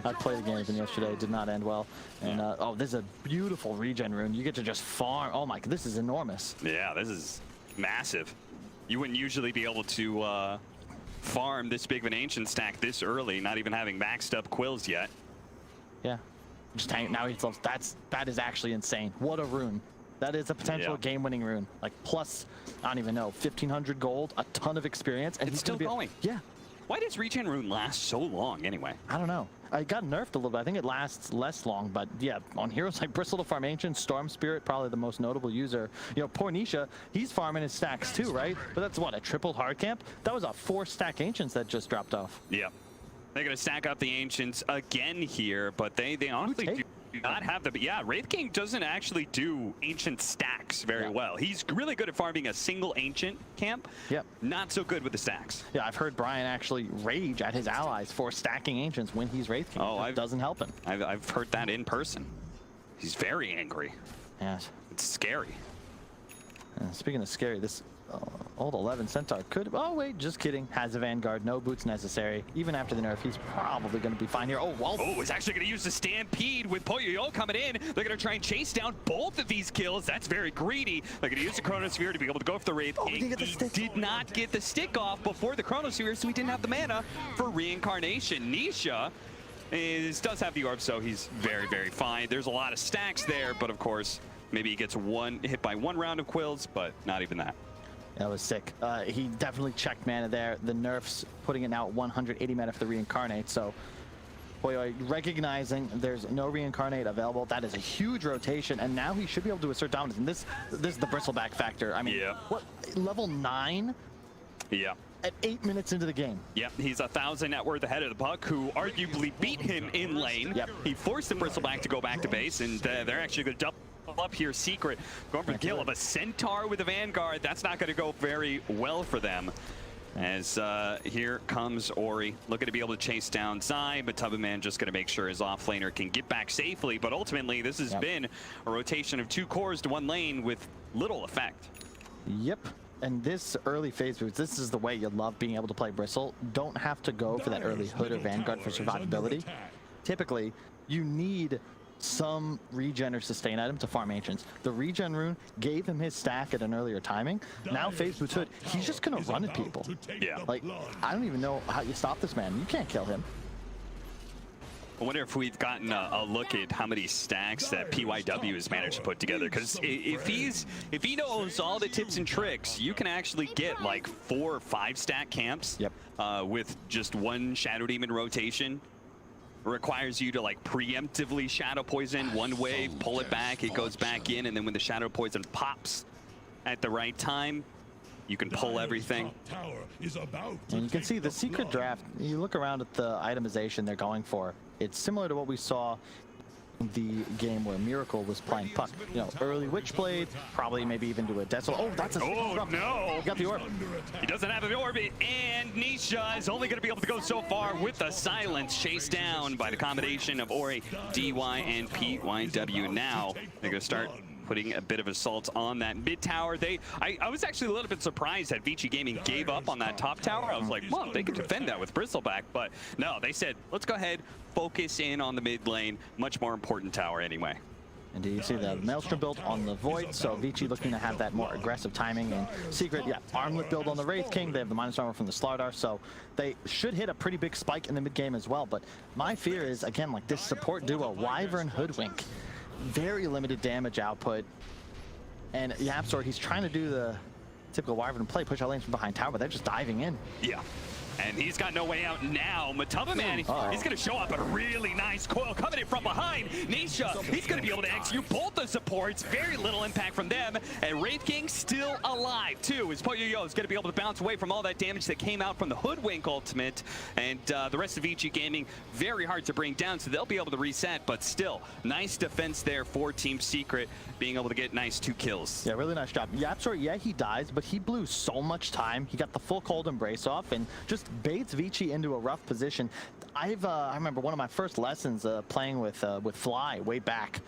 I played a game with him yesterday. It did not end well. And oh, this is a beautiful regen rune. You get to just farm. Oh my, this is enormous. Yeah, this is massive. You wouldn't usually be able to farm this big of an ancient stack this early, not even having maxed up quills yet. Yeah. Just hang, now he's that is actually insane. What a rune. That is a potential game-winning rune. Like plus, I don't even know, 1,500 gold, a ton of experience, and it's still going. Yeah. Why does regen rune last so long anyway? I don't know. It got nerfed a little bit. I think it lasts less long, but yeah, on heroes like Bristle to farm Ancient, Storm Spirit, probably the most notable user. Poor Nisha, he's farming his stacks too, right? But that's what, a triple hard camp? That was a 4-stack Ancients that just dropped off. Yeah. They're going to stack up the Ancients again here, but they honestly do not have the... Yeah, Wraith King doesn't actually do Ancient stacks very well. He's really good at farming a single Ancient camp. Yep. Not so good with the stacks. Yeah, I've heard Brian actually rage at his allies for stacking Ancients when he's Wraith King. Oh, it doesn't help him. I've heard that in person. He's very angry. Yes. It's scary. Speaking of scary, this old 11 Centaur could... Oh, wait, just kidding. Has a Vanguard. No boots necessary. Even after the nerf, he's probably going to be fine here. Oh, well. Oh, he's actually going to use the Stampede with Poyoyo coming in. They're going to try and chase down both of these kills. That's very greedy. They're going to use the Chronosphere to be able to go for the Wraith King. He did not get the stick off before the Chronosphere, so he didn't have the mana for Reincarnation. Nisha does have the orb, so he's very, very fine. There's a lot of stacks there, but of course, maybe he gets hit by 1 round of quills, but not even that. That was sick. He definitely checked mana there. The nerfs putting it now at 180 mana for the Reincarnate. So, boy, recognizing there's no Reincarnate available, that is a huge rotation. And now he should be able to assert dominance. And this is the Bristleback factor. I mean, what, level 9? Yeah. At 8 minutes into the game. Yep, he's 1,000 net worth ahead of the puck, who arguably beat him in lane. Yep. He forced the Bristleback to go back to base, and they're actually going to double up here. Secret going for the kill of a Centaur with a Vanguard. That's not going to go very well for them. As here comes Ori, looking to be able to chase down Zai, but Tubman just going to make sure his offlaner can get back safely. But ultimately, this has been a rotation of 2 cores to 1 lane with little effect. Yep. And this early phase boost, this is the way you love being able to play Bristle. Don't have to go for that early Hood or Vanguard for survivability. Typically, you need some regen or sustain item to farm Ancients. The regen rune gave him his stack at an earlier timing. Now phase boost Hood, he's just gonna run at people. Yeah. Like, I don't even know how you stop this man. You can't kill him. I wonder if we've gotten a look at how many stacks that PYW has managed to put together. Because if he knows all the tips and tricks, you can actually get like 4 or 5 stack camps. Yep. With just 1 Shadow Demon rotation. Requires you to like preemptively Shadow Poison 1 wave, pull it back, it goes back in, and then when the Shadow Poison pops at the right time, you can pull everything. And you can see the secret draft, you look around at the itemization they're going for, it's similar to what we saw in the game where Miracle was playing Puck. You know, early Witchblade, probably maybe even do a Desolate. Oh, that's a... Oh, no! He got the orb. He doesn't have the orbit, and Nisha is only going to be able to go so far with the silence, chased down by the combination of Ori, DY, and PYW. Now, they're going to start putting a bit of assault on that mid tower. I was actually a little bit surprised that Vici Gaming gave up on that top tower. I was like, well, they could defend that with Bristleback, but no, they said, let's go ahead, focus in on the mid lane, much more important tower anyway. And you see the Maelstrom build on the Void, so Vici looking to have that more aggressive timing. And Secret, Armlet build on the Wraith King. They have the minus armor from the Slardar, so they should hit a pretty big spike in the mid game as well. But my fear is, again, like this support duo, Wyvern Hoodwink, very limited damage output. And YapzOr, he's trying to do the typical Wyvern play, push out lanes from behind tower, but they're just diving in. Yeah. And he's got no way out now. Matubman, he's going to show up a really nice coil coming in from behind. Nisha, he's going to be able to execute both the supports. Very little impact from them. And Wraith King still alive, too. His Poyo-Yo is going to be able to bounce away from all that damage that came out from the Hoodwink ultimate. And the rest of Vici Gaming, very hard to bring down, so they'll be able to reset. But still, nice defense there for Team Secret, being able to get nice 2 kills. Yeah, really nice job. YapzOr, yeah, he dies, but he blew so much time. He got the full cold embrace off and just baits Vici into a rough position. I remember one of my first lessons playing with Fly way back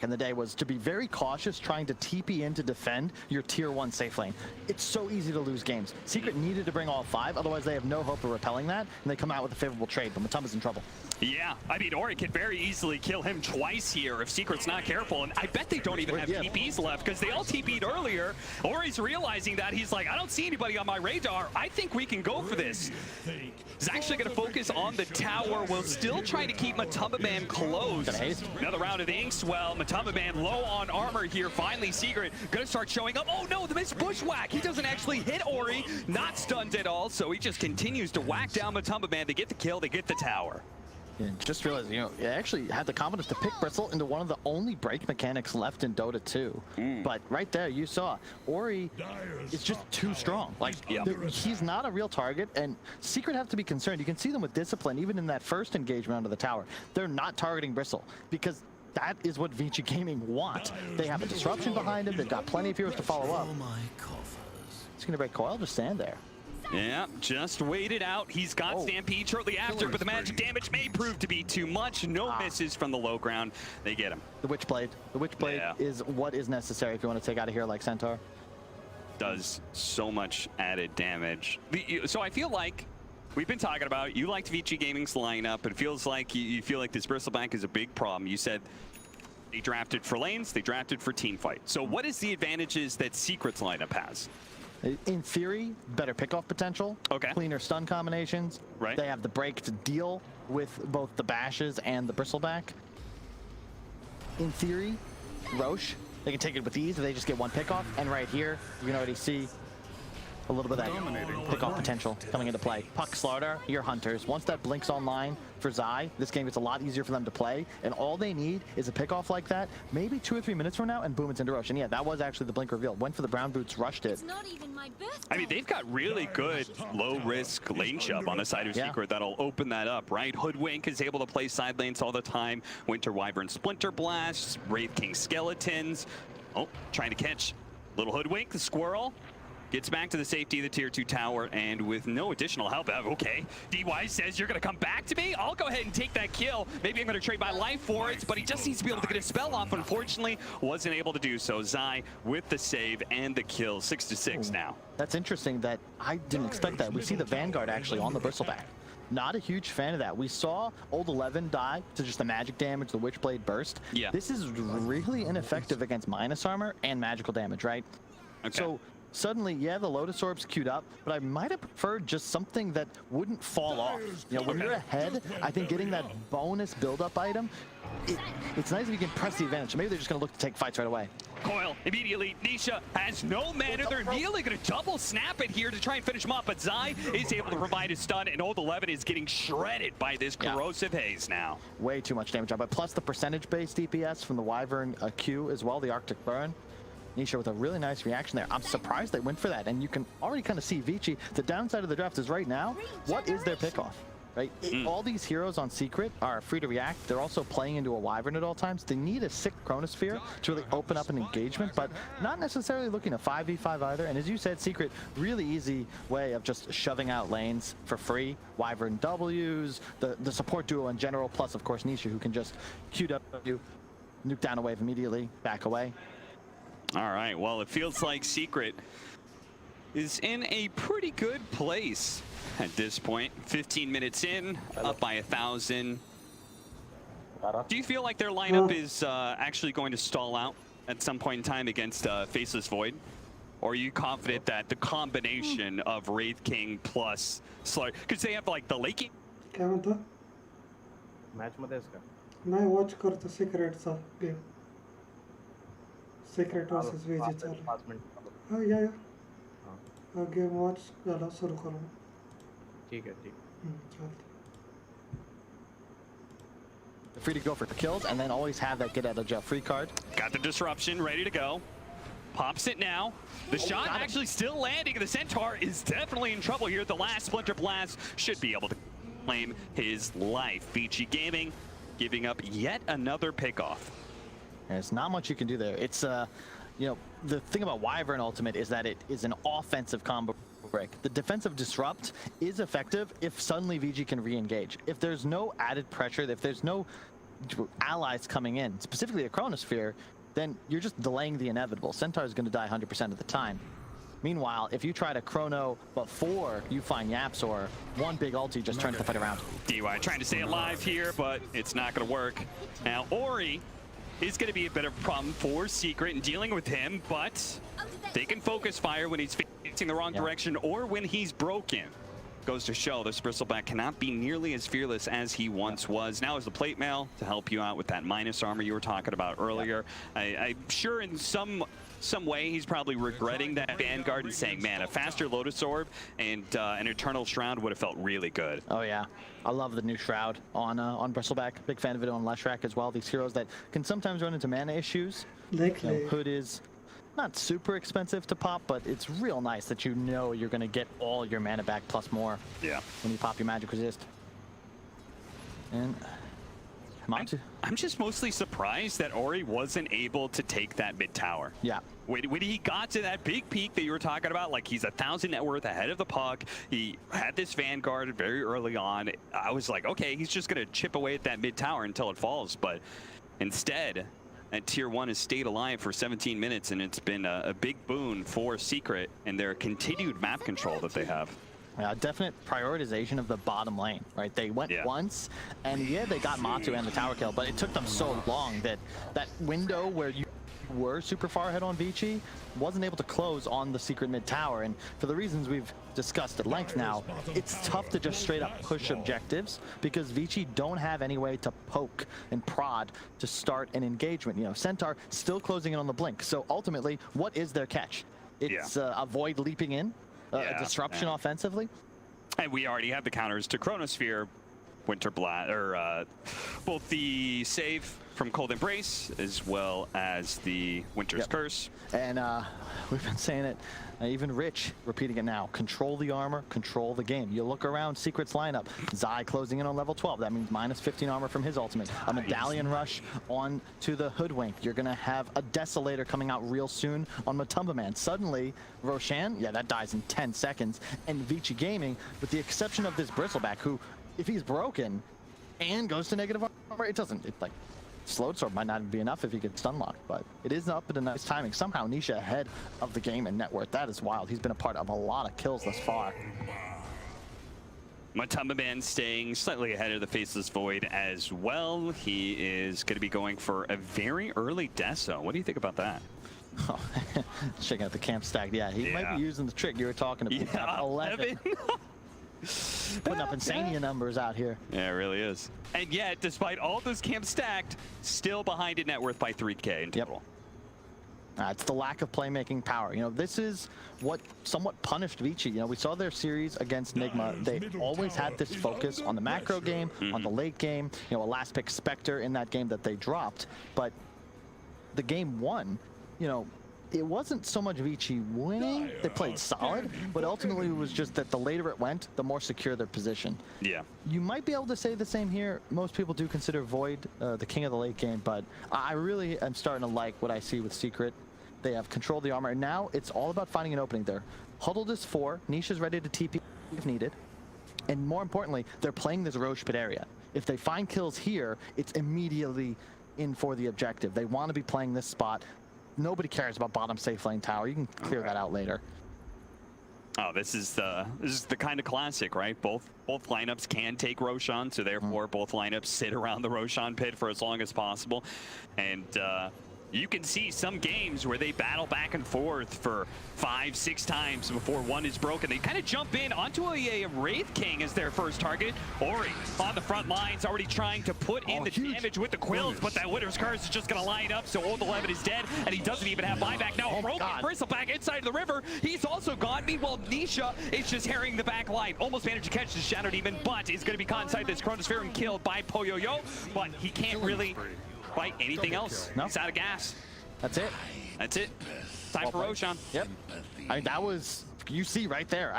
in the day was to be very cautious trying to TP in to defend your tier 1 safe lane. It's so easy to lose games. Secret needed to bring all 5, otherwise they have no hope of repelling that, and they come out with a favorable trade, but Matumba's in trouble. Yeah, I mean, Ori could very easily kill him twice here if Secret's not careful, and I bet they don't even have TPs left, because they all TP'd earlier. Ori's realizing that. He's like, I don't see anybody on my radar. I think we can go for this. He's actually going to focus on the tower while still trying to keep Matumbaman close. Another round of the Inkswell. Matumbaman low on armor here. Finally, Secret going to start showing up. Oh no, the missed bushwhack. He doesn't actually hit Ori. Not stunned at all, so he just continues to whack down Matumbaman. They get the kill, they get the tower. And just realized, you know, it actually had the confidence to pick Bristle into one of the only break mechanics left in Dota 2. But right there, you saw Ori is just too strong. Like, he's not a real target, and Secret have to be concerned. You can see them with discipline, even in that first engagement under the tower. They're not targeting Bristle because that is what Vici Gaming want. They have a disruption behind him. They've got plenty of heroes to follow up. He's going to break coil, just stand there. Yeah, just wait it out. He's got Stampede shortly after, but the magic damage may prove to be too much. No misses from the low ground. They get him. The Witchblade. The Witchblade is what is necessary if you want to take out a hero like Centaur. Does so much added damage. So I feel like we've been talking about, you liked Vici Gaming's lineup. It feels like you feel like this Bristleback is a big problem. You said they drafted for lanes, they drafted for teamfight. So what is the advantages that Secret's lineup has? In theory, better pickoff potential, cleaner stun combinations. Right. They have the break to deal with both the bashes and the Bristleback. In theory, Roche, they can take it with ease if they just get 1 pickoff. And right here, you can already see a little bit of that pick-off potential coming into play. Puck Slaughter, your Hunters. Once that blinks online for Zai, this game gets a lot easier for them to play, and all they need is a pick-off like that, maybe 2 or 3 minutes from now, and boom, it's into Rosh. And yeah, that was actually the blink reveal. Went for the brown boots, rushed it. It's not even my birthday. I mean, they've got really good low-risk lane shove on the side of Secret that'll open that up, right? Hoodwink is able to play side lanes all the time. Winter Wyvern Splinter Blasts, Wraith King Skeletons. Oh, trying to catch little Hoodwink, the squirrel. Gets back to the safety of the tier 2 tower, and with no additional help, okay. DY says, you're gonna come back to me? I'll go ahead and take that kill. Maybe I'm gonna trade my life for it, but he just needs to be able to get his spell off. Unfortunately, wasn't able to do so. Zai with the save and the kill, 6-6 now. That's interesting that I didn't expect that. We see the Vanguard actually on the Bristleback. Not a huge fan of that. We saw Old 11 die to just the magic damage, the Witchblade burst. Yeah. This is really ineffective against minus armor and magical damage, right? Okay. So suddenly, yeah, the Lotus Orb's queued up, but I might have preferred just something that wouldn't fall off. You know, when you're ahead, I think getting that bonus build-up item, it's nice if you can press the advantage. So maybe they're just going to look to take fights right away. Coil immediately. Nisha has no mana. They're nearly going to double snap it here to try and finish him off, but Zai is able to provide a stun, and Old 11 is getting shredded by this corrosive haze now. Way too much damage on, but plus the percentage-based DPS from the Wyvern Q as well, the Arctic Burn. Nisha with a really nice reaction there. I'm surprised they went for that, and you can already kind of see Vici. The downside of the draft is right now, what is their pickoff? Right? All these heroes on Secret are free to react. They're also playing into a Wyvern at all times. They need a sick Chronosphere to really open up an engagement, but not necessarily looking to 5v5 either. And as you said, Secret, really easy way of just shoving out lanes for free. Wyvern Ws, the support duo in general, plus of course Nisha, who can just QW, nuke down a wave immediately, back away. All right, well, it feels like Secret is in a pretty good place at this point. 15 minutes in, up by 1,000. Do you feel like their lineup is actually going to stall out at some point in time against Faceless Void? Or are you confident that the combination of Wraith King plus Slaughter, because they have like the Lakey? काय म्हणतो? Match मध्ये आहेस का? नाही watch करतो सिक्रेटचा game. Secrete versus veggie चालू. 5 minute. हां या गेम वॉच झाला सुरू करू. ठीक आहे ठीक. चालतं. Free to go for kills, and then always have that get out of jail free card. Got the disruption ready to go. Pops it now. The shot actually still landing. The Centaur is definitely in trouble here. The last Splinter Blast should be able to claim his life. Vici Gaming giving up yet another pickoff. There's not much you can do there. It's, you know, the thing about Wyvern Ultimate is that it is an offensive combo break. The defensive disrupt is effective if suddenly VG can re-engage. If there's no added pressure, if there's no allies coming in, specifically a Chronosphere, then you're just delaying the inevitable. Centaur is going to die 100% of the time. Meanwhile, if you try to chrono before you find Yapsor, one big ulti just turns the fight around. DY trying to stay alive here, but it's not going to work. Now, Ori is going to be a bit of a problem for Secret in dealing with him, but they can focus fire when he's facing the wrong direction or when he's broken. Goes to show this Bristleback cannot be nearly as fearless as he once was. Now is the plate mail to help you out with that minus armor you were talking about earlier. I'm sure in some way he's probably regretting that Vanguard and saying, man, a faster Lotus Orb and an Eternal Shroud would have felt really good. Oh yeah, I love the new Shroud on Bristleback. Big fan of it on Leshrac as well. These heroes that can sometimes run into mana issues. Hood is not super expensive to pop, but it's real nice that you know you're going to get all your mana back plus more when you pop your Magic Resist. And I'm just mostly surprised that Ori wasn't able to take that mid tower. Yeah. When he got to that big peak that you were talking about, like he's 1,000 net worth ahead of the puck, he had this Vanguard very early on. I was like, okay, he's just going to chip away at that mid tower until it falls. But instead, that tier 1 has stayed alive for 17 minutes, and it's been a big boon for Secret and their continued map control that they have. Definite prioritization of the bottom lane, right? They went once, and they got Matu and the tower kill, but it took them so long that that window where you were super far ahead on Vici wasn't able to close on the Secret mid tower. And for the reasons we've discussed at length now, it's tough to just straight up push objectives because Vici don't have any way to poke and prod to start an engagement. You know, Centaur still closing in on the blink. So ultimately, what is their catch? It's avoid leaping in, a disruption offensively. And we already have the counters to Chronosphere, Winter Blast, or both the save from Cold Embrace as well as the Winter's Curse. And we've been saying it, even Rich repeating it now. Control the armor, control the game. You look around Secret's lineup. Zai closing in on level 12. That means minus 15 armor from his ultimate. A Medallion Rush on to the Hoodwink. You're going to have a Desolator coming out real soon on Matumba Man. Suddenly, Roshan, that dies in 10 seconds. And Vici Gaming, with the exception of this Bristleback, who, if he's broken and goes to negative armor, it like, Slowed Sword might not be enough if he gets stun locked, but it is up at a nice timing. Somehow Nisha ahead of the game in net worth. That is wild. He's been a part of a lot of kills thus far. Matumba Man staying slightly ahead of the Faceless Void as well. He is going to be going for a very early Deso. What do you think about that? Oh, checking out the camp stack. Yeah, he might be using the trick you were talking about. Yeah, 11. Putting up insania numbers out here. Yeah, it really is. And yet, despite all those camps stacked, still behind in net worth by 3K in total. It's the lack of playmaking power. This is what somewhat punished Vici. We saw their series against Nigma. They always had this focus on the macro game, on the late game. A last pick Spectre in that game that they dropped. But the game one, it wasn't so much Vici winning. They played solid, but ultimately it was just that the later it went, the more secure their position. Yeah. You might be able to say the same here. Most people do consider Void the king of the late game, but I really am starting to like what I see with Secret. They have controlled the armor, and now it's all about finding an opening there. Huddled is 4. Nisha's ready to TP if needed. And more importantly, they're playing this Roche pit area. If they find kills here, it's immediately in for the objective. They want to be playing this spot. Nobody cares about bottom safe lane tower. You can clear that out later. Oh, this is the kind of classic, right? Both lineups can take Roshan, so therefore both lineups sit around the Roshan pit for as long as possible. And you can see some games where they battle back and forth for 5-6 times before one is broken. They kind of jump in onto a Wraith King as their first target. Ori on the front lines, already trying to put in the damage with the Quills, but that Winter's Curse is just going to line up, so Old 11 is dead, and he doesn't even have buyback. Now broken, Bristleback inside of the river. He's also gone. Meanwhile, Nisha is just harrying the back line. Almost managed to catch the Shadow Demon, but is going to be caught inside this Chronosphere and killed by Poyoyo, but he can't really fight anything else. He's out of gas. That's it. That's it. Time for Roshan. Yep. That was, you see right there.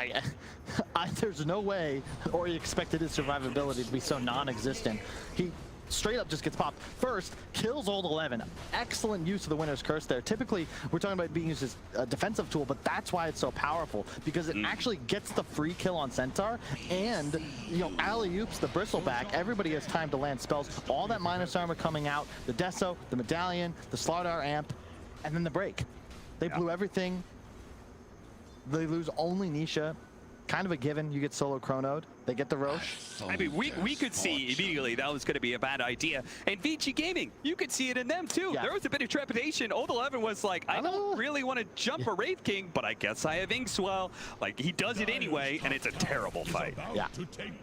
There's no way Ori expected his survivability to be so non-existent. He straight up just gets popped. First, kills Old 11. Excellent use of the Winter's Curse there. Typically, we're talking about being used as a defensive tool, but that's why it's so powerful, because it actually gets the free kill on Centaur, and, alley-oops the Bristleback. Everybody has time to land spells. All that minus armor coming out, the Deso, the Medallion, the Slardar Amp, and then the break. They blew everything. They lose only Nisha. Kind of a given. You get solo chronoed. They get the Roche. I mean, we could see immediately that was going to be a bad idea. And Vici Gaming, you could see it in them too. There was a bit of trepidation. Old 11 was like, I don't really want to jump a Wraith King, but I guess I have Inkswell. Like, he does it anyway, and it's a terrible fight. Yeah.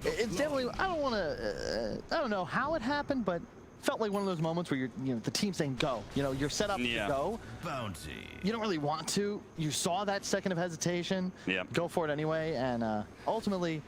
It's definitely, I don't know how it happened, but felt like one of those moments where the team saying go. You're set up to go. Bounty. You don't really want to. You saw that second of hesitation. Go for it anyway, and ultimately,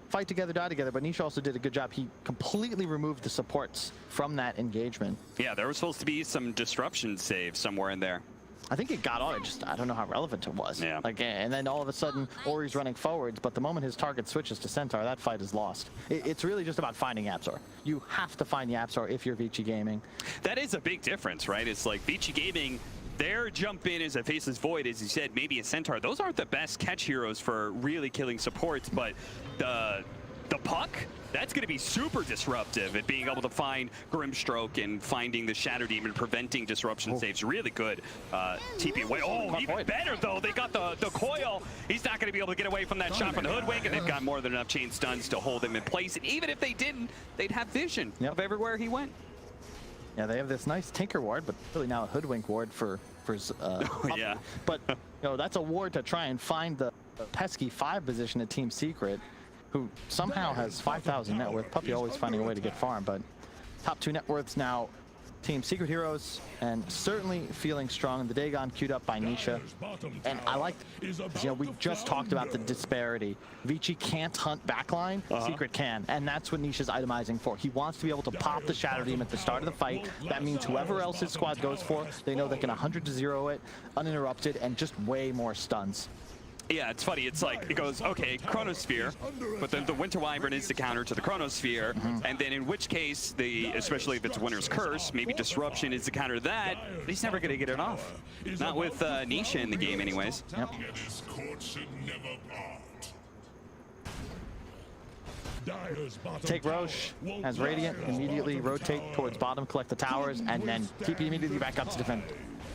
fight together, die together. But Nisha also did a good job. He completely removed the supports from that engagement. Yeah, there was supposed to be some disruption save somewhere in there. I think it got on it, I don't know how relevant it was. Yeah. And then all of a sudden, Ori's running forwards, but the moment his target switches to Centaur, that fight is lost. It's really just about finding Yapzor. You have to find Yapzor if you're Vici Gaming. That is a big difference, right? It's like Vici Gaming, their jump in as a Faceless Void, as you said, maybe a Centaur. Those aren't the best catch heroes for really killing supports, but the puck, that's going to be super disruptive at being able to find Grimstroke and finding the Shadow Demon, preventing disruption saves. Really good. TP away. Oh, even better, though. They got the coil. He's not going to be able to get away from that shot from the Hoodwink, and they've got more than enough chain stuns to hold him in place. And even if they didn't, they'd have vision of everywhere he went. Yeah, they have this nice Tinker ward, but really now a Hoodwink ward for yeah. But, that's a ward to try and find the pesky 5 position at Team Secret, who somehow has 5,000 net worth. Puppy always finding a way to get farm, but top 2 net worths now Team Secret Heroes, and certainly feeling strong. The Dagon queued up by Nisha. And I like, we just talked about the disparity. Vici can't hunt backline, Secret can. And that's what Nisha's itemizing for. He wants to be able to pop the Shadow Demon at the start of the fight. That means whoever else his squad goes for, they know they can 100-0 it, uninterrupted, and just way more stuns. Yeah, it's funny. It's like, it goes, okay, Chronosphere, but then the Winter Wyvern is the counter to the Chronosphere, and then in which case, especially if it's Winter's Curse, maybe Disruption is the counter to that, but he's never going to get it off. Not with Nisha in the game anyways. Yep. Take Roche as Radiant, immediately rotate towards bottom, collect the towers, and then TP immediately back up to defend.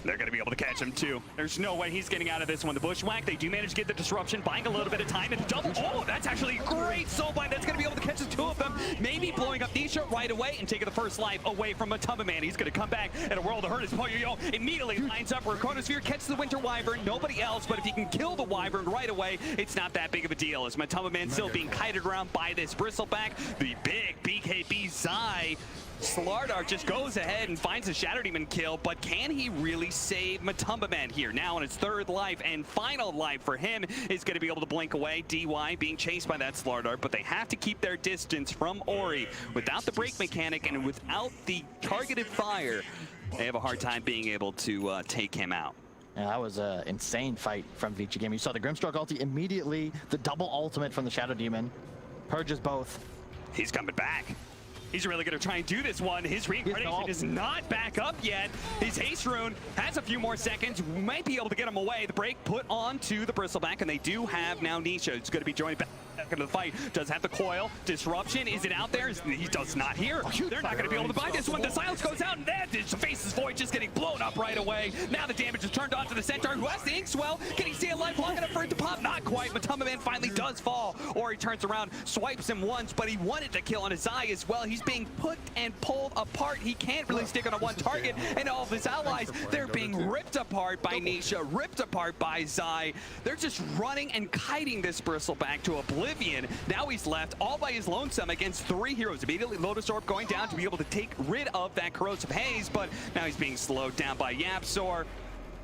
They're going to be able to catch him too. There's no way he's getting out of this one. The Bushwhack, they do manage to get the disruption, buying a little bit of time, and double. Oh, that's actually great soulbind. That's going to be able to catch the two of them. Maybe blowing up Nisha right away and taking the first life away from Matumbaman. He's going to come back in a world of hurt. His Poyo immediately lines up for a Chronosphere, catches the Winter Wyvern, nobody else, but if he can kill the Wyvern right away, it's not that big of a deal. As Matumbaman still being kited around by this Bristleback, the big BKB Zai. Slardar just goes ahead and finds a Shadow Demon kill, but can he really save Matumbaman here? Now in his third life and final life for him is going to be able to blink away. DY being chased by that Slardar, but they have to keep their distance from Ori. Without the break mechanic and without the targeted fire, they have a hard time being able to take him out. Yeah, that was an insane fight from Vici Gaming. You saw the Grimstroke ulti immediately, the double ultimate from the Shadow Demon. Purges both. He's coming back. He's really going to try and do this one. His reincarnation is not back up yet. His haste rune has a few more seconds. We might be able to get him away. The break put onto the Bristleback, and they do have now Nisha. It's going to be joined back into the fight. Does have the coil. Disruption. Is it out there? He does not hear. They're not going to be able to buy this one. The silence goes out, and then the Face's Void just getting blown up right away. Now the damage is turned on to the Centaur, who has the Inkswell. Can he stay alive long enough for it to pop? Not quite. Matumbaman finally does fall, or he turns around, swipes him once, but he wanted to kill on his eye as well. He's being put and pulled apart. He can't really stick on a one target, and all of his allies, they're being ripped apart by Nisha, ripped apart by Zai. They're just running and kiting this Bristleback to oblivion. Now he's left all by his lonesome against three heroes. Immediately Lotus Orb going down to be able to take rid of that corrosive haze, but now he's being slowed down by Yapzor.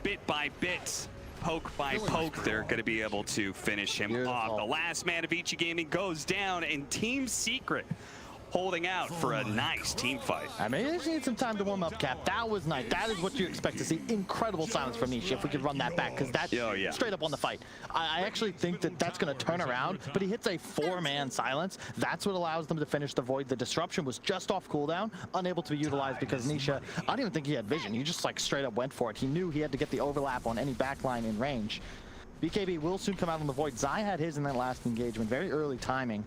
Bit by bit, poke by poke, they're going to be able to finish him off. The last man of Vici Gaming goes down, and Team Secret holding out for a nice team fight. I mean, they just need some time to warm up, Cap. That was nice. That is what you expect to see. Incredible silence from Nisha if we could run that back, because that's straight up on the fight. I actually think that that's going to turn around, but he hits a 4-man silence. That's what allows them to finish the Void. The disruption was just off cooldown, unable to be utilized because Nisha, I don't even think he had vision. He just like straight up went for it. He knew he had to get the overlap on any backline in range. BKB will soon come out on the Void. Zai had his in that last engagement. Very early timing.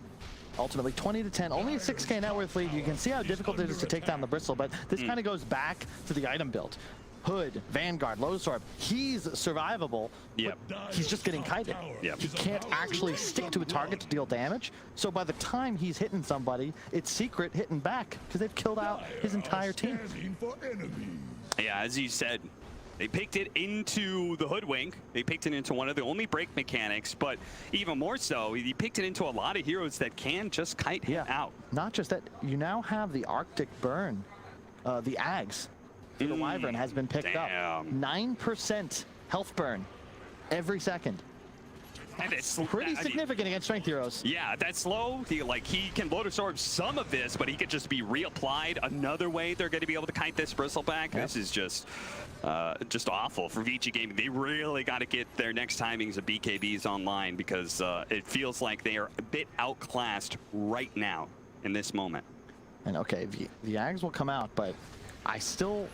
Ultimately 20-10, only a 6k net worth lead. You can see how difficult it is to take down the Bristle, but this kind of goes back to the item build. Hood, Vanguard, Lotus Orb, he's survivable. Yep. He's just getting kited. Yep. He can't actually stick to a target to deal damage. So by the time he's hitting somebody, it's Secret hitting back because they've killed out his entire team. Yeah, as you said, they picked it into the Hoodwink. They picked it into one of the only break mechanics, but even more so, he picked it into a lot of heroes that can just kite him out. Not just that, you now have the Arctic Burn, the Ags. The Wyvern has been picked up. 9% health burn every second. And it's pretty significant against strength heroes. Yeah, that's slow. He can Lotus Orb some of this, but he could just be reapplied. Another way they're going to be able to kite this Bristleback. Yep. This is just awful for Vici Gaming. They really got to get their next timings of BKBs online because it feels like they are a bit outclassed right now in this moment. And okay, the Ags will come out, but I still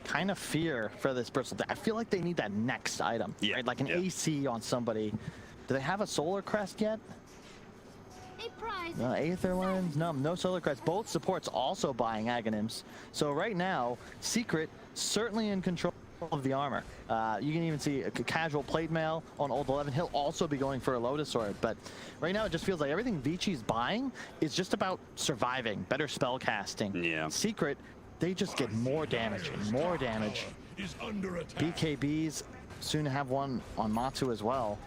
kind of fear for this Bristle. I feel like they need that next item, right? Like an AC on somebody. Do they have a Solar Crest yet? Hey, Prize. Aether Lens? No Solar Crest. Both supports also buying Aghanims. So right now, Secret certainly in control of the armor. You can even see a casual plate mail on Old 11. He'll also be going for a Lotus Orb, but right now it just feels like everything Vici's buying is just about surviving, better spell casting. Yeah. Secret, they just get more damage and more damage. BKBs soon have one on Matu as well.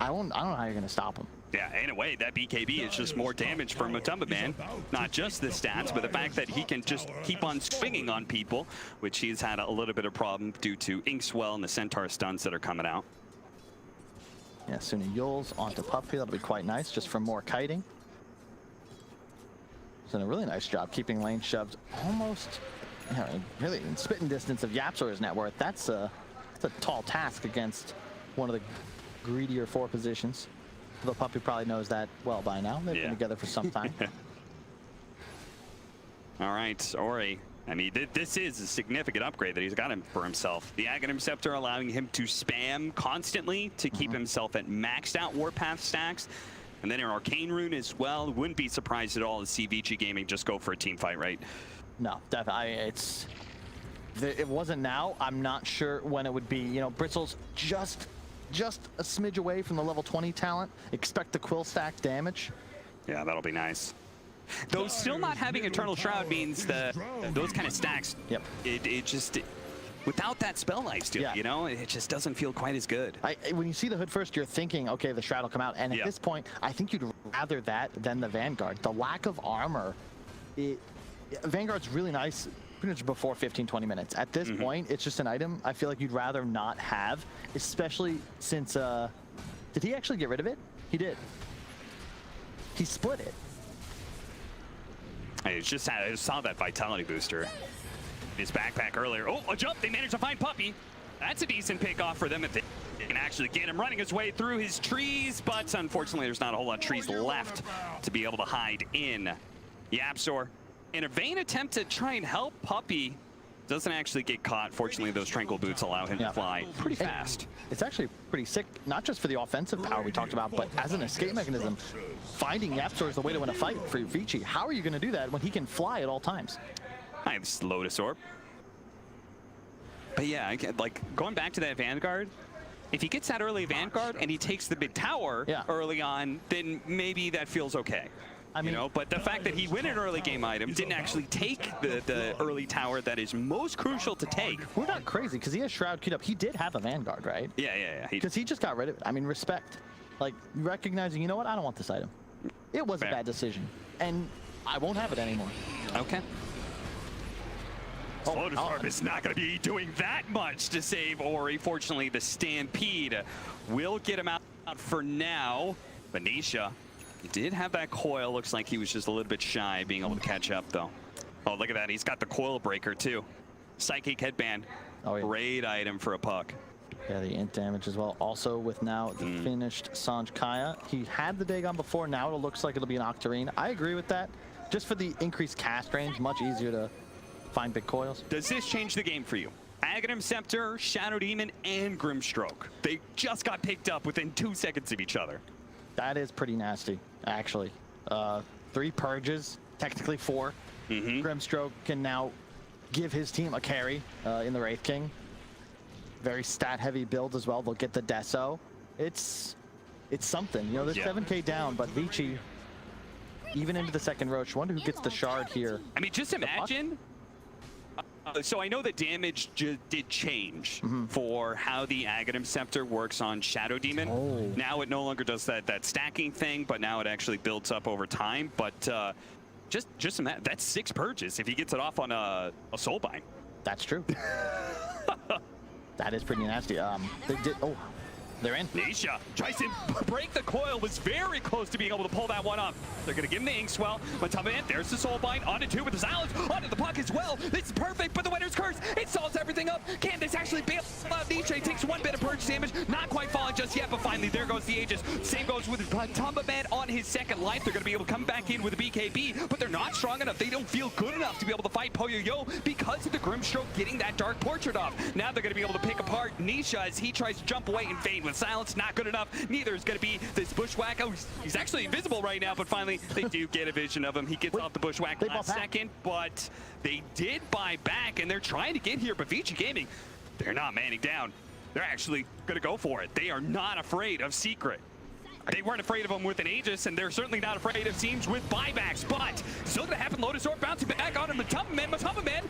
I don't know how you're going to stop him. Yeah, in a way, that BKB is just more damage for Motherboard. Not just the stats, but the fact that he can just keep on swinging on people, which he's had a little bit of problem due to Inkswell and the Centaur stuns that are coming out. Yeah, Suna Yules onto Puppy. That'll be quite nice, just for more kiting. He's done a really nice job keeping lane shoved almost, you know, really in spitting distance of YapzOr's net worth. That's a tall task against one of the greedier 4 positions. Though Puppy probably knows that well by now. They've been together for some time. All right, Ori. I mean, this is a significant upgrade that he's got him for himself. The Aghanim Scepter allowing him to spam constantly to keep himself at maxed out Warpath stacks. And then an Arcane Rune as well. Wouldn't be surprised at all to see Vici Gaming just go for a team fight, right? No, definitely. It wasn't now. I'm not sure when it would be. You know, Bristle's just a smidge away from the level 20 talent. Expect the Quill stack damage. Yeah, that'll be nice. Though still not having Eternal Shroud means that those kind of stacks, it just, without that spell lifesteal, you know, it just doesn't feel quite as good. When you see the hood first, you're thinking, okay, the Shroud will come out. And at this point, I think you'd rather that than the Vanguard. The lack of armor, Vanguard's really nice pretty much before 15-20 minutes. At this point, it's just an item I feel like you'd rather not have, especially since, did he actually get rid of it? He did. He split it. I just saw that vitality booster. His backpack earlier. Oh, a jump. They managed to find Puppy. That's a decent pick off for them if they can actually get him running his way through his trees, but unfortunately there's not a whole lot of trees left to be able to hide in. YapzOr, in a vain attempt to try and help Puppy, doesn't actually get caught. Fortunately, those tranquil boots allow him to fly pretty fast. It's actually pretty sick, not just for the offensive power we talked about, but as an escape mechanism. Finding YapzOr is the way to win a fight for Vici. How are you going to do that when he can fly at all times? I have this Lotus Orb. But yeah, like going back to that Vanguard, if he gets that early Vanguard and he takes the big tower early on, then maybe that feels okay. I mean, you know, but the fact that he win an early game item, didn't actually take the early tower that is most crucial to take. We're not crazy because he has Shroud queued up. He did have a Vanguard, right? Yeah. Because he just got rid of it. I mean, respect. Like, recognizing, you know what, I don't want this item. It was a bad decision, and I won't have it anymore. Okay. Lotus Orb is not going to be doing that much to save Ori. Fortunately, the Stampede will get him out for now. Venetia, he did have that coil. Looks like he was just a little bit shy being able to catch up, though. Oh, look at that. He's got the coil breaker, too. Psychic Headband. Great item for a puck. Yeah, the int damage as well. Also with now the finished Sanj Kaya. He had the Dagon before. Now it looks like it'll be an Octarine. I agree with that. Just for the increased cast range, much easier to find big coils. Does this change the game for you? Aghanim Scepter, Shadow Demon, and Grimstroke. They just got picked up within 2 seconds of each other. That is pretty nasty, actually. 3 purges, technically 4. Grimstroke can now give his team a carry in the Wraith King. Very stat-heavy build as well. They'll get the Deso. It's something. You know, they're 7K down, but Vici, even into the second Roach, wonder who gets the shard here. I mean, just imagine. So I know the damage did change for how the Aghanim Scepter works on Shadow Demon. Now it no longer does that stacking thing, but now it actually builds up over time. But just imagine, that's 6 purges if he gets it off on a Soulbind. That's true. That is pretty nasty. They did. Oh, they're in. Nisha tries to break the coil. Was very close to being able to pull that one up. They're going to give him the Inkswell. On top of it, there's the Soulbind. Onto 2 with the Silence. Onto the puck as well. This is perfect, but the Winter's Curse, it solves everything up. Can this actually bail out Nisha? Takes 1 bit of purge damage. Not quite falling just yet, but finally there goes the Aegis. Same goes with Tombaman on his second life. They're going to be able to come back in with a BKB, but they're not strong enough. They don't feel good enough to be able to fight Poyo-Yo because of the Grimstroke getting that Dark Portrait off. Now they're going to be able to pick apart Nisha as he tries to jump away and fade with Silence. Not good enough. Neither is going to be this Bushwhack. Oh, he's actually invisible right now, but finally they do get a vision of him. He gets off the Bushwhack last second, but they did buy back, and they're trying to get here. But Vici Gaming, they're not manning down. They're actually going to go for it. They are not afraid of Secret. They weren't afraid of him with an Aegis, and they're certainly not afraid of teams with buybacks, but still gonna happen. Lotus Orb bouncing back on him. Matamba Man,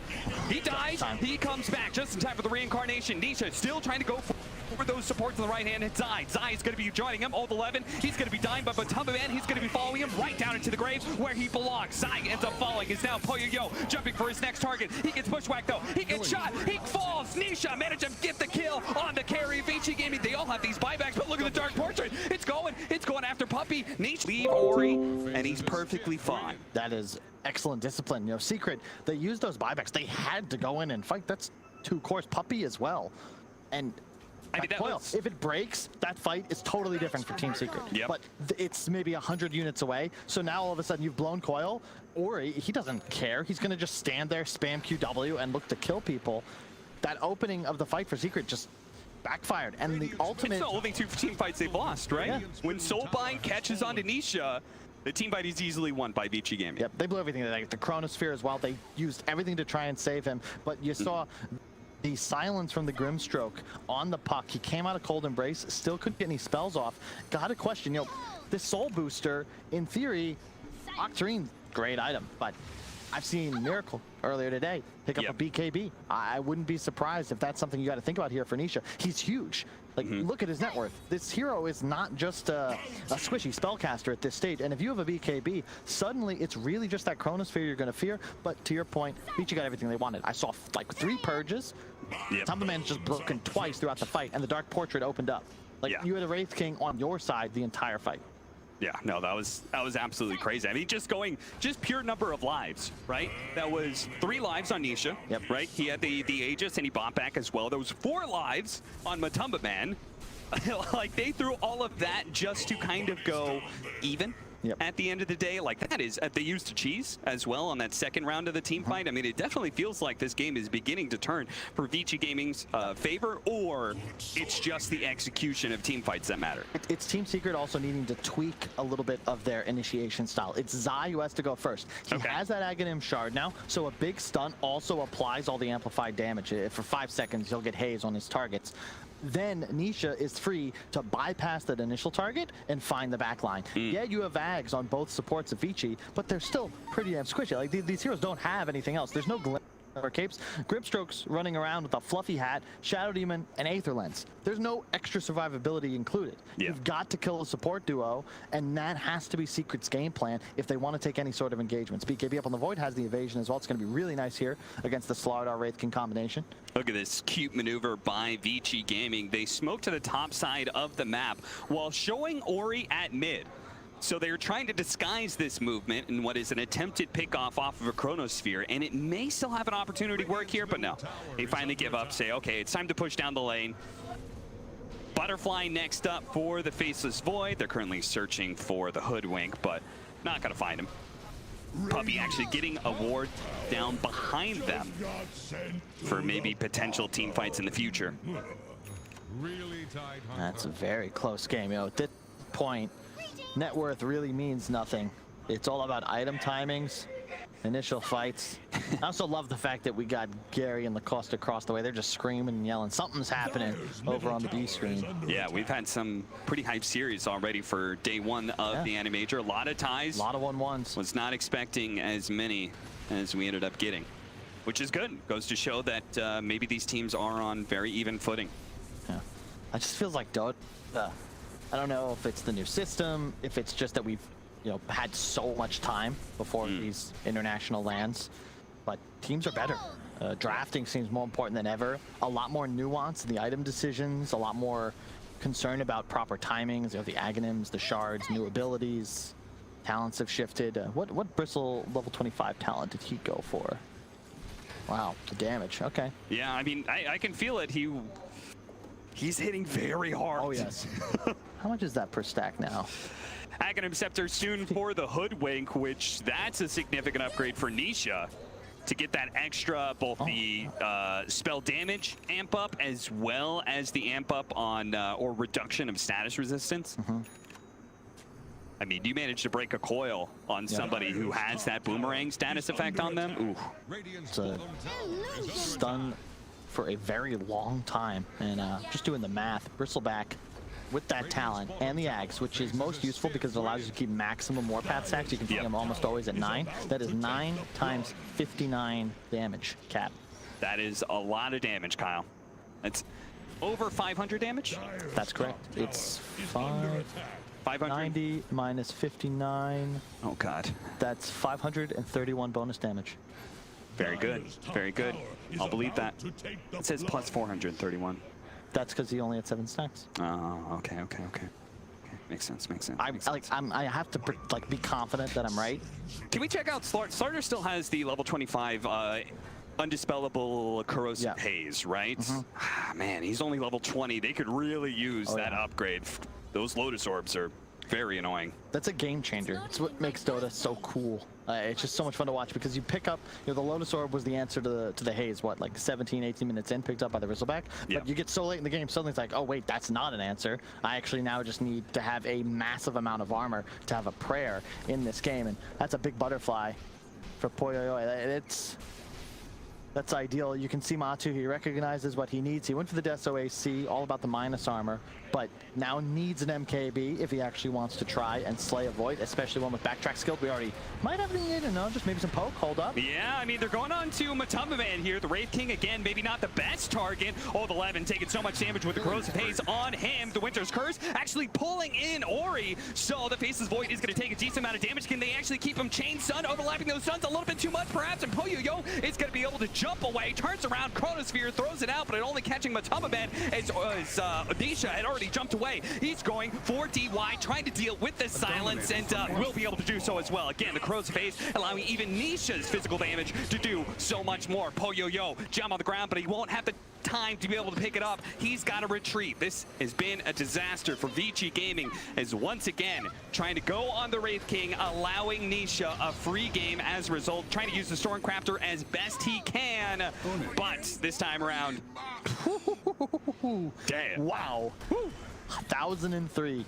he dies, he comes back just in time for the reincarnation. Nisha still trying to go for those supports on the right hand. It's Zai. Zai is going to be joining him. Old 11. He's going to be dying, but Matamba Man, he's going to be following him right down into the grave where he belongs. Zai ends up falling. Is now Poyo jumping for his next target. He gets bushwhacked though. He gets shot. He falls. Nisha managed to get the kill on the carry. Vici Gaming, they all have these buybacks, but look at the Dark Portrait. It's going after Puppy. Nisha leave Ori, and he's perfectly fine. That is excellent discipline. You know, Secret, they used those buybacks. They had to go in and fight. That's 2 cores. Puppy as well. And I mean, if it breaks, that fight is totally different for Team Secret. Yep. But it's maybe 100 units away. So now all of a sudden you've blown Coil. Ori, he doesn't care. He's going to just stand there, spam QW, and look to kill people. That opening of the fight for Secret just backfired. And the ultimate... It's the only 2 team fights they've lost, right? Yeah. When Soulbind catches on to Nisha, the team fight is easily won by Vici Gaming. Yep, they blew everything. Like the Chronosphere as well. They used everything to try and save him. But you saw... the silence from the Grimstroke on the puck. He came out of Cold Embrace, still couldn't get any spells off. Got a question, you know, this Soul Booster, in theory, Octarine, great item, but I've seen Miracle earlier today pick up a BKB. I wouldn't be surprised if that's something you got to think about here for Nisha. He's huge. Like, look at his net worth. This hero is not just a squishy spellcaster at this stage. And if you have a BKB, suddenly it's really just that Chronosphere you're going to fear. But to your point, Vici got everything they wanted. I saw like 3 purges. Matamba Man's just broken twice throughout the fight, and the Dark Portrait opened up. Like, you had a Wraith King on your side the entire fight. Yeah, no, that was absolutely crazy. I mean, just pure number of lives, right? That was 3 lives on Nisha, right? He had the Aegis and he bought back as well. There was 4 lives on Matamba Man. Like, they threw all of that just to kind of go even. At the end of the day, like that is, they used cheese as well on that second round of the team fight. I mean, it definitely feels like this game is beginning to turn for Vici Gaming's favor, or it's just the execution of team fights that matter. It's Team Secret also needing to tweak a little bit of their initiation style. It's Zai who has to go first. He has that Aghanim Shard now, so a big stun also applies all the amplified damage. For 5 seconds, he'll get haze on his targets. Then Nisha is free to bypass that initial target and find the back line. Yeah, you have Ags on both supports of Vici, but they're still pretty damn squishy. Like, these heroes don't have anything else. There's no glimmer capes. Grimstroke's running around with a fluffy hat, Shadow Demon, and Aether Lens. There's no extra survivability included. You've got to kill a support duo, and that has to be Secret's game plan if they want to take any sort of engagements. BKB up on the Void has the evasion as well. It's going to be really nice here against the Slardar Wraith King combination. Look at this cute maneuver by Vici Gaming. They smoke to the top side of the map while showing Ori at mid. So they're trying to disguise this movement in what is an attempted pickoff off of a Chronosphere, and it may still have an opportunity to work here, but no. They finally give up, say, okay, it's time to push down the lane. Butterfly next up for the Faceless Void. They're currently searching for the Hoodwink, but not gonna find him. Puppy actually getting a ward down behind them for maybe potential team fights in the future. That's a very close game. You know, at this point, net worth really means nothing. It's all about item timings, initial fights. I also love the fact that we got Gary and Lacoste across the way. They're just screaming and yelling. Something's happening over on the B screen. Yeah, we've had some pretty hype series already for day 1 of the Animajor. A lot of ties. A lot of 1-1s. Was not expecting as many as we ended up getting, which is good. Goes to show that maybe these teams are on very even footing. Yeah, it just feels like Dota. I don't know if it's the new system, if it's just that we've, you know, had so much time before these international lands, but teams are better. Drafting seems more important than ever. A lot more nuance in the item decisions, a lot more concern about proper timings. You know, the Aghanims, the shards, new abilities, talents have shifted. What Bristle level 25 talent did he go for? Wow, the damage, okay. Yeah, I mean, I can feel it. He's hitting very hard. Oh, yes. How much is that per stack now? Aghanim Scepter soon for the Hoodwink, which that's a significant upgrade for Nisha to get that extra, both the spell damage amp up as well as the amp up on, or reduction of status resistance. I mean, you managed to break a coil on somebody who has that boomerang status effect on them. Ooh. It's a stun for a very long time. And just doing the math, Bristleback with that talent and the Ags, which is most useful because it allows you to keep maximum warpath stacks. You can see them almost always at 9. That is 9 times 59 damage, Cap. That is a lot of damage, Kyle. That's over 500 damage? That's correct. It's 590 minus 59. Oh, God. That's 531 bonus damage. Very good. Very good. I'll believe that. It says plus 431. That's because he only had 7 stacks. Oh, okay. Makes sense. Makes sense. I have to be confident that I'm right. Can we check out Slaughter? Slaughter still has the level 25 undispellable corrosive haze, right? Man, he's only level 20. They could really use that upgrade. Those Lotus Orbs are very annoying. That's a game changer. It's what makes Dota so cool. It's just so much fun to watch because you pick up, the Lotus Orb was the answer to the haze, what, like 17, 18 minutes in, picked up by the Bristleback? But you get so late in the game, suddenly it's like, oh wait, that's not an answer. I actually now just need to have a massive amount of armor to have a prayer in this game, and that's a big butterfly for Poyoyo. That's ideal. You can see Matu, he recognizes what he needs. He went for the Deso AC, all about the minus armor, but now needs an MKB if he actually wants to try and slay a Void, especially one with backtrack skill. We already might have it in, no, just maybe some poke, hold up. Yeah, I mean, they're going on to Matumbaman here. The Wraith King, again, maybe not the best target. Old 11 taking so much damage with the Corrosive Haze on him. The Winter's Curse actually pulling in Ori, so the Faceless Void is going to take a decent amount of damage. Can they actually keep him chain stun, overlapping those stuns a little bit too much, perhaps? And Poyoyo is going to be able to jump away, turns around, Chronosphere, throws it out, but it only catching Matumbaman as Nisha had already jumped away. He's going for DY, trying to deal with this silence, and will be able to do so as well. Again, the Corrosive Haze allowing even Nisha's physical damage to do so much more. Poyoyo jump on the ground, but he won't have the time to be able to pick it up. He's got to retreat. This has been a disaster for Vici Gaming, as once again trying to go on the Wraith King, allowing Nisha a free game as a result, trying to use the Stormcrafter as best he can, but this time around, damn. Wow. 1,003.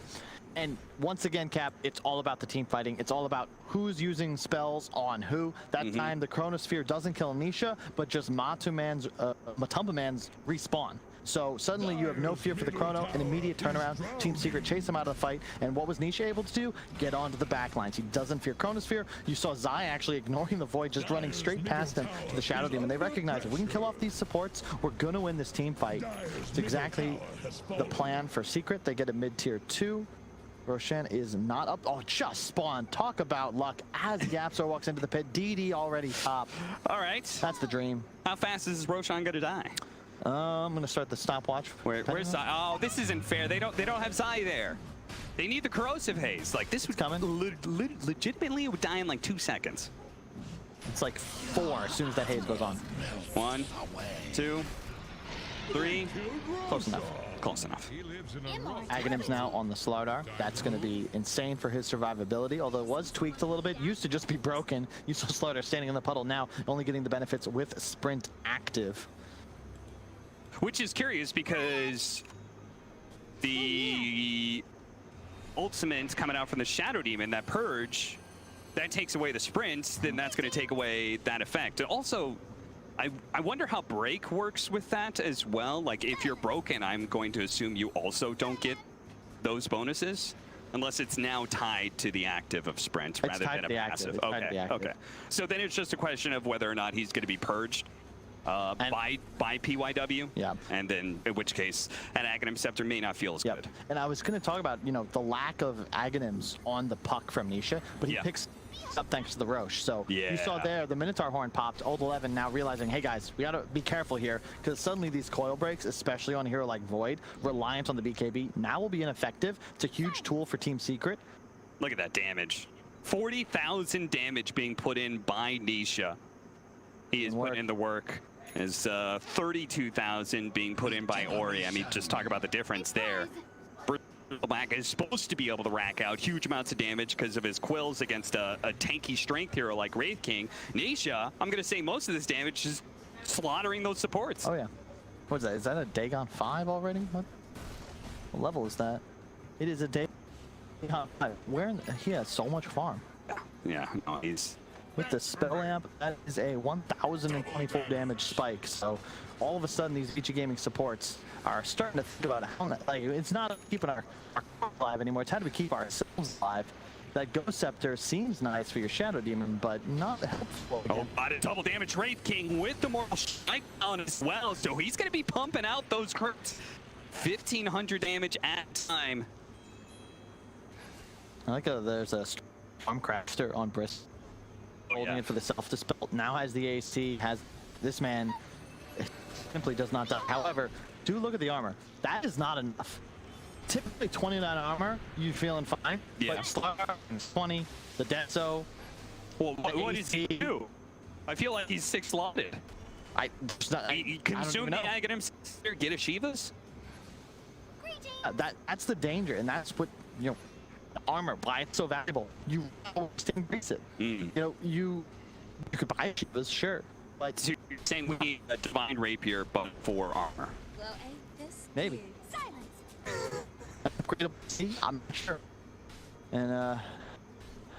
And once again, Cap, it's all about the team fighting. It's all about who's using spells on who. That time, the Chronosphere doesn't kill Nisha, but just Matumbaman's respawn. So suddenly you have no fear for the Chrono, an immediate turnaround. Team Secret chase him out of the fight. And what was Nisha able to do? Get onto the backlines. He doesn't fear Chronosphere. You saw Zai actually ignoring the Void, just running straight past him to the Shadow Demon. They recognize if we can kill off these supports, we're going to win this team fight. It's exactly the plan for Secret. They get a mid-tier 2. Roshan is not up. Oh, just spawned. Talk about luck as Yapsor walks into the pit. DD already top. All right. That's the dream. How fast is Roshan going to die? I'm going to start the stopwatch. Where's Zai? Oh, this isn't fair. They don't have Zai there. They need the Corrosive Haze. Like, this was legitimately would die in like 2 seconds. It's like 4 as soon as that haze goes on. 1, 2, 3. Close enough. Close enough. Aghanim's now on the Slardar. That's going to be insane for his survivability, although it was tweaked a little bit. Used to just be broken. You saw Slardar standing in the puddle, now only getting the benefits with Sprint active. Which is curious because the ultimate coming out from the Shadow Demon, that Purge, that takes away the sprint, then that's going to take away that effect. And also, I wonder how break works with that as well. Like, if you're broken, I'm going to assume you also don't get those bonuses, unless it's now tied to the active of sprint rather than a passive. Okay. So then it's just a question of whether or not he's going to be purged by PYW. Yeah. And then, in which case, an Aghanim Scepter may not feel as good. And I was going to talk about, the lack of Aghanims on the puck from Nisha, but he picks up thanks to the Roche. So you saw there, the Minotaur horn popped. Old 11 now realizing, hey guys, we got to be careful here, because suddenly these coil breaks, especially on a hero like Void, reliant on the BKB, now will be ineffective. It's a huge tool for Team Secret. Look at that damage. 40,000 damage being put in by Nisha. He is putting in the work. Is 32,000 being put in by Ori. I mean, just talk about the difference there. Black is supposed to be able to rack out huge amounts of damage because of his quills against a tanky strength hero like Wraith King. Nisha, I'm going to say most of this damage is slaughtering those supports. Oh, yeah. What is that? Is that a Dagon 5 already? What level is that? It is a Dagon 5. He has so much farm. Yeah, no, he's with the spell amp, that is a 1,024 damage spike. So all of a sudden, these VG Gaming supports are starting to think about how, like, it's not keeping our alive anymore. It's how do we keep ourselves alive? That Ghost Scepter seems nice for your Shadow Demon, but not helpful. Oh, a double damage Wraith King with the Mortal Strike down as well, so he's going to be pumping out those crits. 1,500 damage at a time. I like there's a Stormcrafter on Briss. Holding it for the self-dispel. Now has the AC, has this man simply does not die. However, do look at the armor. That is not enough. Typically 29 armor, you feeling fine. Yeah. But Slar, 20, the Denso. Well, what does he do? I feel like he's 6-slotted. He consume the Aghanims, get a Shivas? That's the danger, and that's what, you know, the armor, why it's so valuable. You always increase it. You know, you could buy Shivas, sure. But so you're saying we need a Divine Rapier, but for armor? Well, ain't this maybe. Upgradable, I'm not sure. And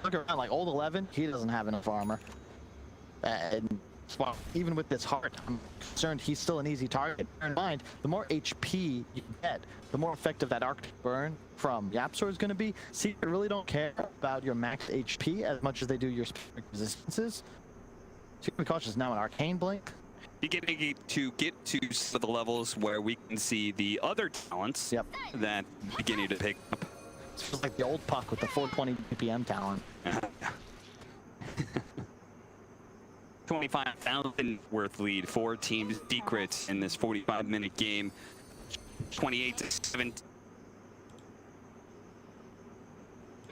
look around, like old 11, he doesn't have enough armor. And well, even with this heart, I'm concerned he's still an easy target. Bear in mind, the more HP you get, the more effective that Arctic Burn from YapzOr is going to be. Secret really don't care about your max HP as much as they do your specific resistances. So you can be cautious now in Arcane Blink. Beginning to get to some of the levels where we can see the other talents that beginning to pick up. It's just like the old puck with the 420 BPM talent. 25,000 worth lead for Team Secret in this 45-minute game. 28-17.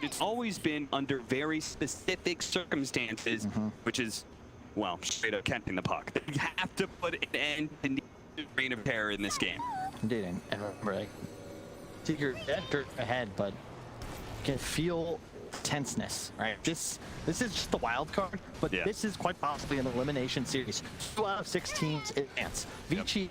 It's always been under very specific circumstances, which is, well, straight up catching the puck. You have to put an end to the reign of terror in this game. Indeed, and remember, like, you're ahead, but you can feel tenseness, right? This is just the wild card, but this is quite possibly an elimination series. 2 out of 6 teams advance. Vici,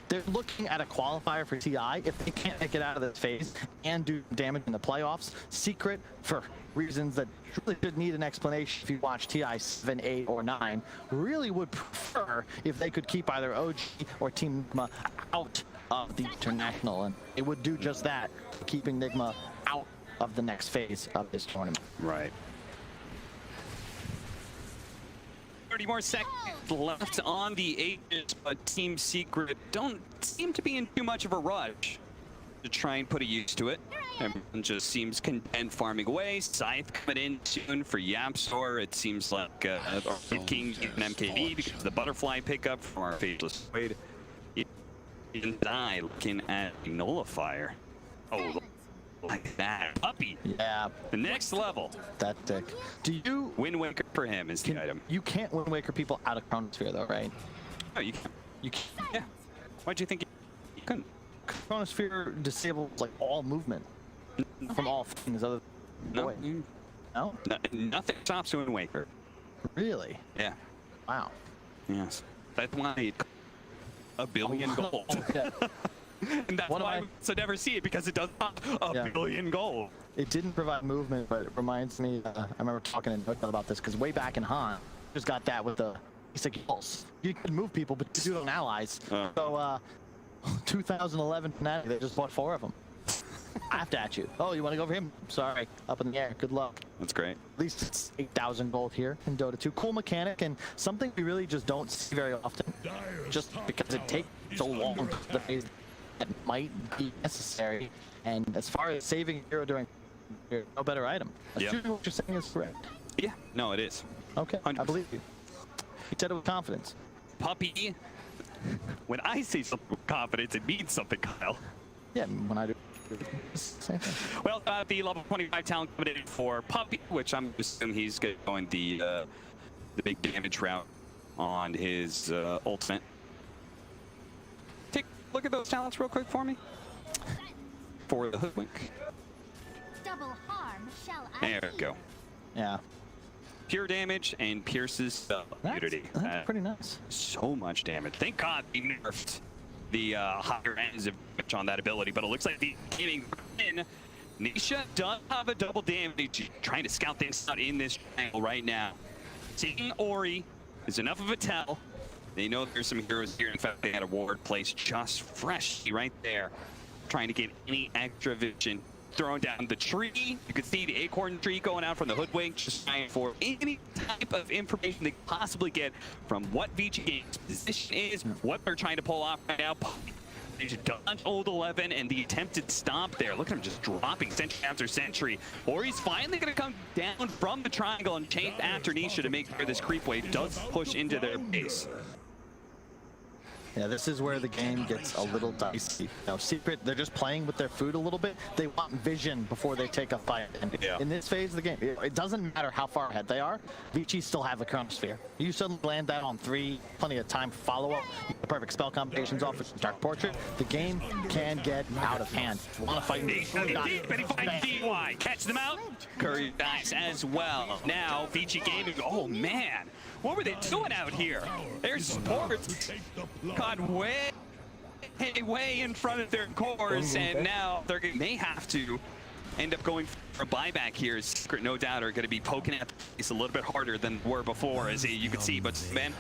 they're looking at a qualifier for TI. If they can't make it out of this phase and do damage in the playoffs, Secret, for reasons that really should need an explanation if you watch TI 7, 8, or 9, really would prefer if they could keep either OG or Team Nigma out of the international, and it would do just that, keeping Nigma out of the next phase of this tournament. Right. 30 more seconds left on the Aegis, but Team Secret don't seem to be in too much of a rush to try and put a use to it. Everyone just seems content farming away. Scythe coming in soon for YapzOr. It seems like King and MKB because of the butterfly pickup from our Faceless Void. And I looking at a Nullifier. Oh, like that. Puppy. Yeah. The next level. That dick. Do you... Wind Waker for him is the item. You can't Wind Waker people out of Chronosphere though, right? No, you can't. You can't. Yeah. Why'd you think you couldn't? Chronosphere disables like all movement from all things other than No. No? Nothing stops Wind Waker. Really? Yeah. Wow. Yes. That's why it's $1 billion gold. And that's why we never see it, because it does not $1 billion gold. It didn't provide movement, but it reminds me, I remember talking in Dota about this, because way back in Han, just got that with the basic pulse. You can move people, but you do it on allies. So, 2011 Fnatic, they just bought 4 of them. After at you. Oh, you want to go for him? Sorry. Up in the air. Good luck. That's great. At least it's 8,000 gold here in Dota 2. Cool mechanic, and something we really just don't see very often. Just because it takes so long to the phase that might be necessary. And as far as saving hero during, no better item. Assuming what you're saying is correct. Yeah. No, it is. Okay. 100%. I believe you. You said it with confidence. Puppy. When I say something with confidence, it means something, Kyle. Yeah, when I do. Same thing. Well, the level 25 talent coming in for Puppy, which I'm assuming he's going the big damage route on his ultimate. Take a look at those talents real quick for me. For the Hoodwink. Double harm shall I There we go. Yeah. Pure damage and pierces immunity. That's pretty nice. So much damage. Thank God he nerfed the higher ends of damage on that ability, but it looks like the gaming in. Nisha does have a double damage. Trying to scout things out in this triangle right now. Seeing Ori is enough of a tell. They know there's some heroes here. In fact, they had a ward placed just freshly right there, trying to get any extra vision. Throwing down the tree. You can see the acorn tree going out from the hoodwink, just trying for any type of information they can possibly get from what VG Games' position is, what they're trying to pull off right now. They just dodge old 11 and the attempted stomp there. Look at him just dropping century after century. Or he's finally going to come down from the triangle and chase after Nisha to make sure this creep wave does push into their base. Yeah, this is where the game gets a little dicey. Now, Secret, they're just playing with their food a little bit. They want vision before they take a fight. And in this phase of the game, it doesn't matter how far ahead they are. Vici still have the Chronosphere. You suddenly land that on 3, plenty of time for follow-up. The perfect spell combinations off with Dark Portrait. The game can get out of hand. Want to fight deep, and he finds DY. Catch them out. Curry dies as well. Now, Vici Gaming, oh man. What were they doing out here? Their supports got way in front of their cores, and now they may have to end up going for a buyback here. Secret, no doubt, are going to be poking at the face a little bit harder than were before, as you can see, but Ben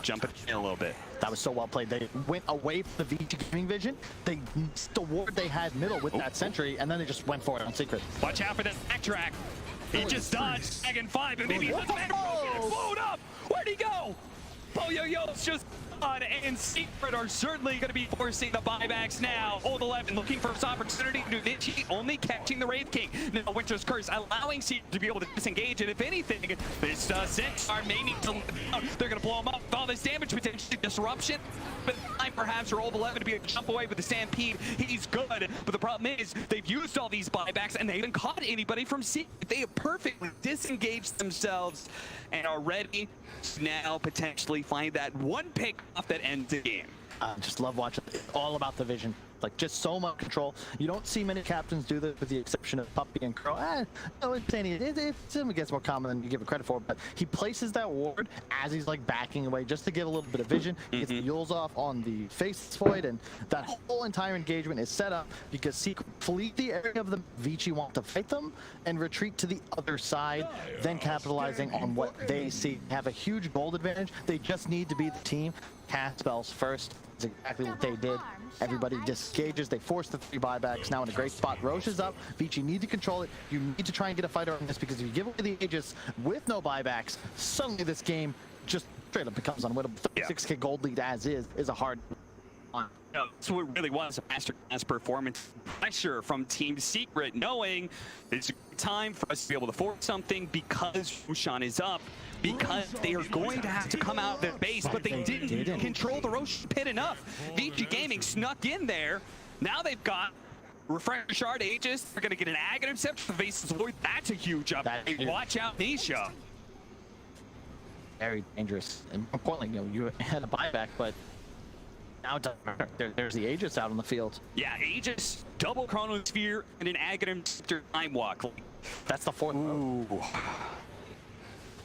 jumping in a little bit. That was so well played. They went away from the VG Gaming vision. They missed the ward they had middle with that sentry, and then they just went for it on Secret. Watch out for this backtrack. He just dodged Dragon 5, and maybe he's blown up. Where'd he go? Yo-Yo's just on, and Secret are certainly going to be forcing the buybacks now. Old 11 looking for his opportunity. Nuvici only catching the Wraith King. Now Winter's Curse allowing Secret to be able to disengage, and if anything, this Zensar may need to live out. They're going to blow him up with all this damage, potentially disruption. But time perhaps for Old 11 to be able to jump away with the Stampede. He's good, but the problem is they've used all these buybacks, and they haven't caught anybody from Secret. They have perfectly disengaged themselves and are ready to now potentially find that one pick off that ends the game. I just love watching. It's all about the vision. Like, just so much control. You don't see many captains do this, with the exception of Puppy and Crow. No, it gets more common than you give it credit for, but he places that ward as he's like backing away just to get a little bit of vision. He gets the Yules off on the face void, and that whole entire engagement is set up because Secret flee the area of the Vici want to fight them and retreat to the other side, then capitalizing on what they see. Have a huge gold advantage. They just need to be the team. Cast spells first. That's exactly what they did. Everybody disengages. They force the 3 buybacks. Now in a great spot. Roche is up. Vici need to control it. You need to try and get a fighter on this, because if you give away the Aegis with no buybacks, suddenly this game just straight up becomes unwinnable. 36k gold lead as is a hard one. No, so it really was a masterclass performance. Pressure from Team Secret, knowing it's a good time for us to be able to force something because Roshan is up, because they are going to have to come out of their base, but they didn't control the Rosh pit enough. VG Gaming snuck in there. Now they've got Refresh Shard Aegis. They're going to get an Aghanim Scepter to the Vase's Void. That's a huge upgrade. Watch out, Nisha. Very dangerous. And importantly, you had a buyback, but now it doesn't matter. There's the Aegis out on the field. Yeah, Aegis, double Chronosphere, and an Aghanim Scepter Time Walk. That's the 4th. Ooh.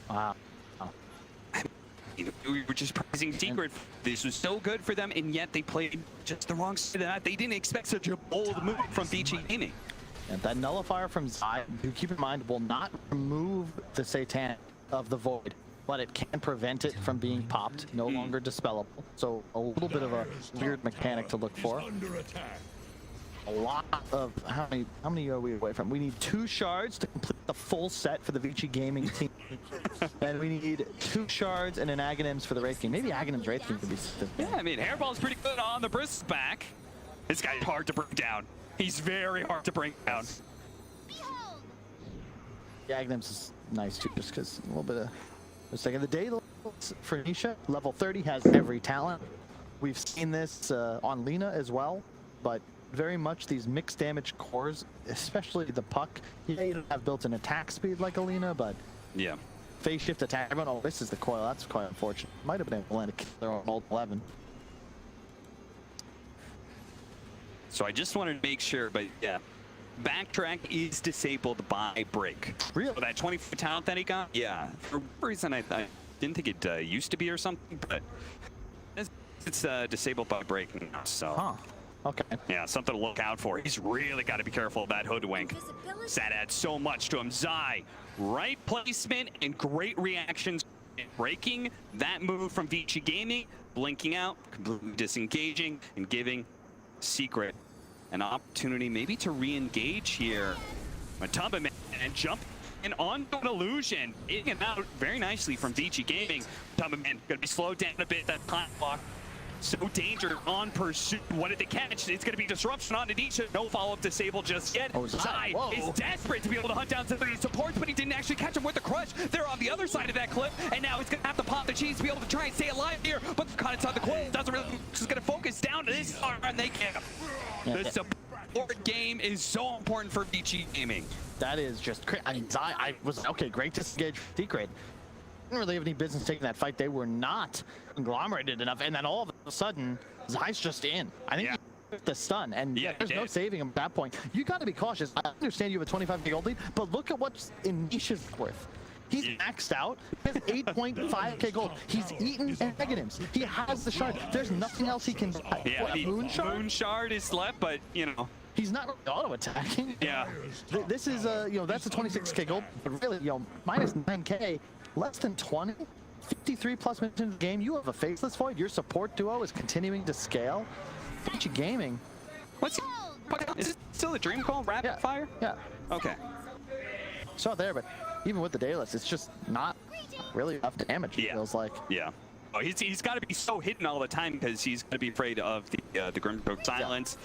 Wow. We were just praising Secret. This was so good for them, and yet they played just the wrong side of that. They didn't expect such a bold move from VG Gaming. And that nullifier from Zai, do keep in mind, will not remove the Satanic of the Void, but it can prevent it from being popped, no longer dispellable. So a little bit of a weird mechanic to look for. A lot of, how many are we away from? We need 2 shards to complete the full set for the Vici Gaming team. And we need 2 shards and an Aghanims for the Wraith King. Maybe Aghanim's Wraith King could be... Yeah, I mean, Hairball's pretty good on the Brist's back. This guy's hard to bring down. He's very hard to bring down. The Aghanims is nice too, just because a little bit of... The second of the day for Nisha, level 30 has every talent. We've seen this on Lina as well, but very much these mixed damage cores, especially the puck. Yeah, you don't have built-in attack speed like Alina, but yeah, phase shift attack. Everyone, oh, this is the coil. That's quite unfortunate. Might have been able to kill their own old 11. So I just wanted to make sure, but yeah, backtrack is disabled by break. Really? So that 24 talent that he got? Yeah. For some reason, I didn't think it used to be or something, but it's disabled by break now, so. Huh. Okay. Yeah, something to look out for. He's really got to be careful of that hoodwink. That adds so much to him. Zai, right placement and great reactions. breaking that move from Vici Gaming, blinking out, completely disengaging, and giving Secret an opportunity maybe to re-engage here. Motherboard and jump in on an illusion, in and out very nicely from Vici Gaming. Motherboard gonna be slowed down a bit. That clock block, so danger on pursuit. What did they catch? It's gonna be disruption on Anisha. No follow-up disable just yet. Zai is desperate to be able to hunt down some of these supports, but he didn't actually catch him with the crush. They're on the other side of that cliff, and now he's gonna have to pop the cheese to be able to try and stay alive here. But caught inside the cliff, doesn't really. Just gonna focus down to this star, and they can't. The support game is so important for Vici Gaming. That is just crazy. I mean, Zai, I was okay. Great disengage for Secret. Didn't really have any business taking that fight. They were not conglomerated enough, and then all of a sudden, Zai's just in. I think he took the stun, and there's no saving him at that point. You got to be cautious. I understand you have a 25k gold lead, but look at what's in Nisha's worth. He's maxed out. He has 8.5k gold. He's eaten negatives. He has the shard. There's nothing else he can do. Yeah, Moon shard? Moon shard is left, but you know. He's not really auto-attacking. Yeah. This is, you know, that's a 26k gold, but really, you know, minus 9k, less than 20, 53 plus minutes in the game. You have a faceless void. Your support duo is continuing to scale. Vici Gaming. Is it still a dream call? Rapid fire? Yeah. Okay. Saw it there, but even with the dayless, it's just not really enough damage, it feels like. Yeah. Oh, he's got to be so hidden all the time because he's going to be afraid of the Grimstroke silence.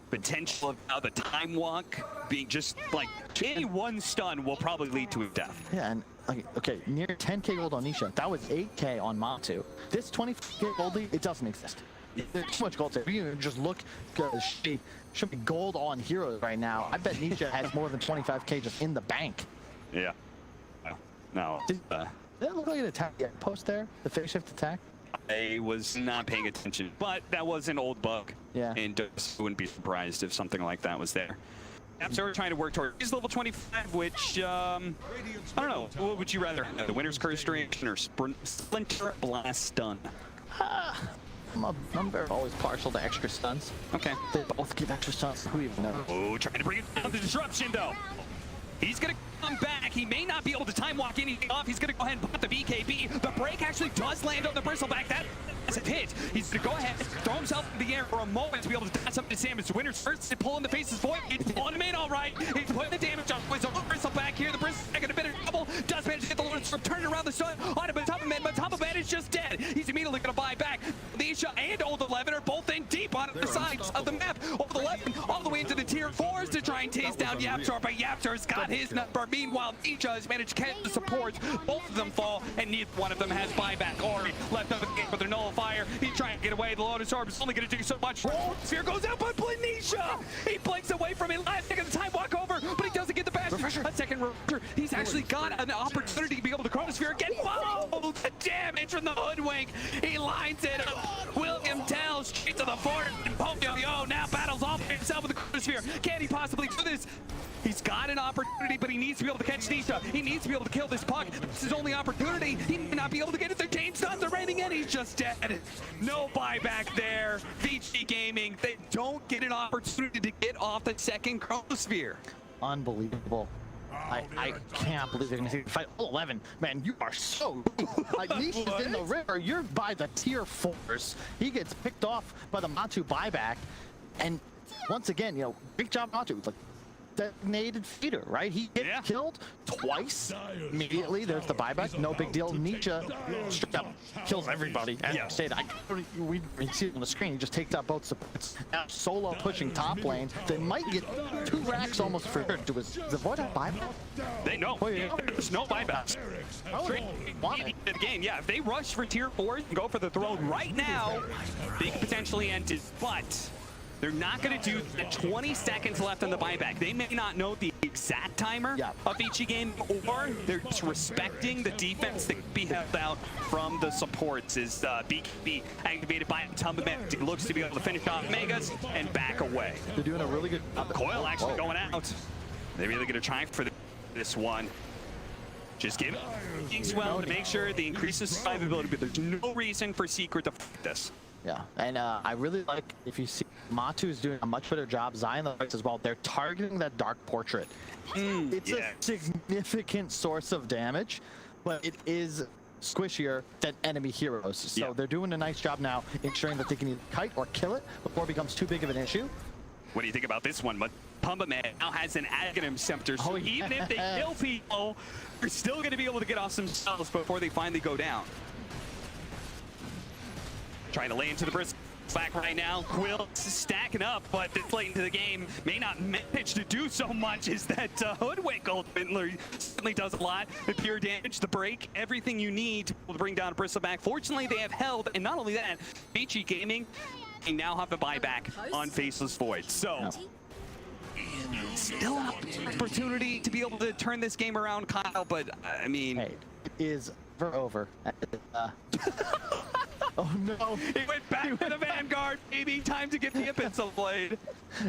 Potential of the time walk being just like any one stun will probably lead to his death. Yeah, and okay, near 10k gold on Nisha. That was 8k on Matu. This 20k gold lead, it doesn't exist. There's too much gold. If you just look, should be gold on heroes right now. I bet Nisha has more than 25k just in the bank. Yeah. No. Did it look like an attack post there? The phase shift attack? I was not paying attention, but that was an old bug. Yeah. And just wouldn't be surprised if something like that was there. So we're trying to work towards he's level 25, which I don't know. What would you rather have, the Winter's Curse Duration or Splinter Blast Stun? I'm always partial to extra stuns. Okay. They both give extra stuns. Who even knows? Oh, trying to bring it down the disruption though. He's gonna come back. He may not be able to time walk anything off. He's gonna go ahead and put the BKB. The break actually does land on the bristleback. That is a hit. He's gonna go ahead, throw himself in the air for a moment to be able to dash up to Samus. Winner's first to pull in the face's void. He's pulling him in all right. He's putting the damage on his own bristleback here. The bristleback in a bit of trouble. Does manage to get the Lord Storm turned around the sun on him, but Motherboard is just dead. He's immediately gonna buy back. Nisha and Old 11 are both in deep on the sides of the map. Old 11 all the way into the tier 4s to try and chase down Yapzor, but Yapzor's got his number. Meanwhile, Nisha has managed to catch the supports. Both of them fall, and neither one of them has buyback. Ori left up again with their nullifier. He's trying to get away. The Lotus Orb is only going to do so much. Sphere goes out, but Nisha! He blinks away from it. Last second, the time walk over, but he doesn't get the bash. A second refresher. He's actually got an opportunity to be able to Chronosphere again. Whoa! The damage from the Hoodwink. He lines it up. William tells straight to the fort, and Poyo now battles off himself with the Chronosphere. Can he possibly do this? He's got an opportunity, but he needs to be able to catch Nisha. He needs to be able to kill this puck. This is his only opportunity. He may not be able to get it. The chain stuns are raining in. He's just dead. No buyback there. Vici Gaming, they don't get an opportunity to get off the second Chronosphere. Unbelievable. I can't believe they're going to fight 11. Man, you are so like Nisha's in the river. You're by the tier 4s. He gets picked off by the Matu buyback. And once again, you know, great job Matu. Like, designated feeder, right? He gets killed twice. Immediately, there's the buyback. No big deal. Nisha straight up kills everybody. And we see it on the screen. He just takes out both supports. Now solo pushing top lane. They might get 2 racks almost for sure. Does the Void have buyback? They know. There's no buybacks. The game, yeah. If they rush for tier 4 and go for the throne right now, they could potentially end it. But they're not going to do the 20 seconds left on the buyback. They may not know the exact timer of each game, or they're just respecting the defense that can be held out from the supports. Is BKB activated by Motherboard. He looks to be able to finish off Megas and back away. They're doing a really good job. Coil actually going out. They're really going to try for this one. Just give it Inkswell to make sure the increases survivability, but there's no reason for Secret to fight this. Yeah, and I really like, if you see, Matu is doing a much better job, Zion the rights as well. They're targeting that Dark Portrait. It's a significant source of damage, but it is squishier than enemy heroes. So they're doing a nice job now ensuring that they can either kite or kill it before it becomes too big of an issue. What do you think about this one? But Pumba Man now has an Aghanim Scepter, so even if they kill people, they're still going to be able to get off some spells before they finally go down. Trying to lay into the bristle back right now. Quill stacking up, but this late into the game may not manage to do so much. Is that Hoodwink ultimately certainly does a lot. The pure damage, the break, everything you need to bring down Bristleback. Fortunately, they have held, and not only that, Vici Gaming they now have a buyback on Faceless Void. So still an opportunity to be able to turn this game around, Kyle, but I mean... Hey, it is over. Oh no! He went back to the Vanguard, baby. Time to get the Abyssal Blade.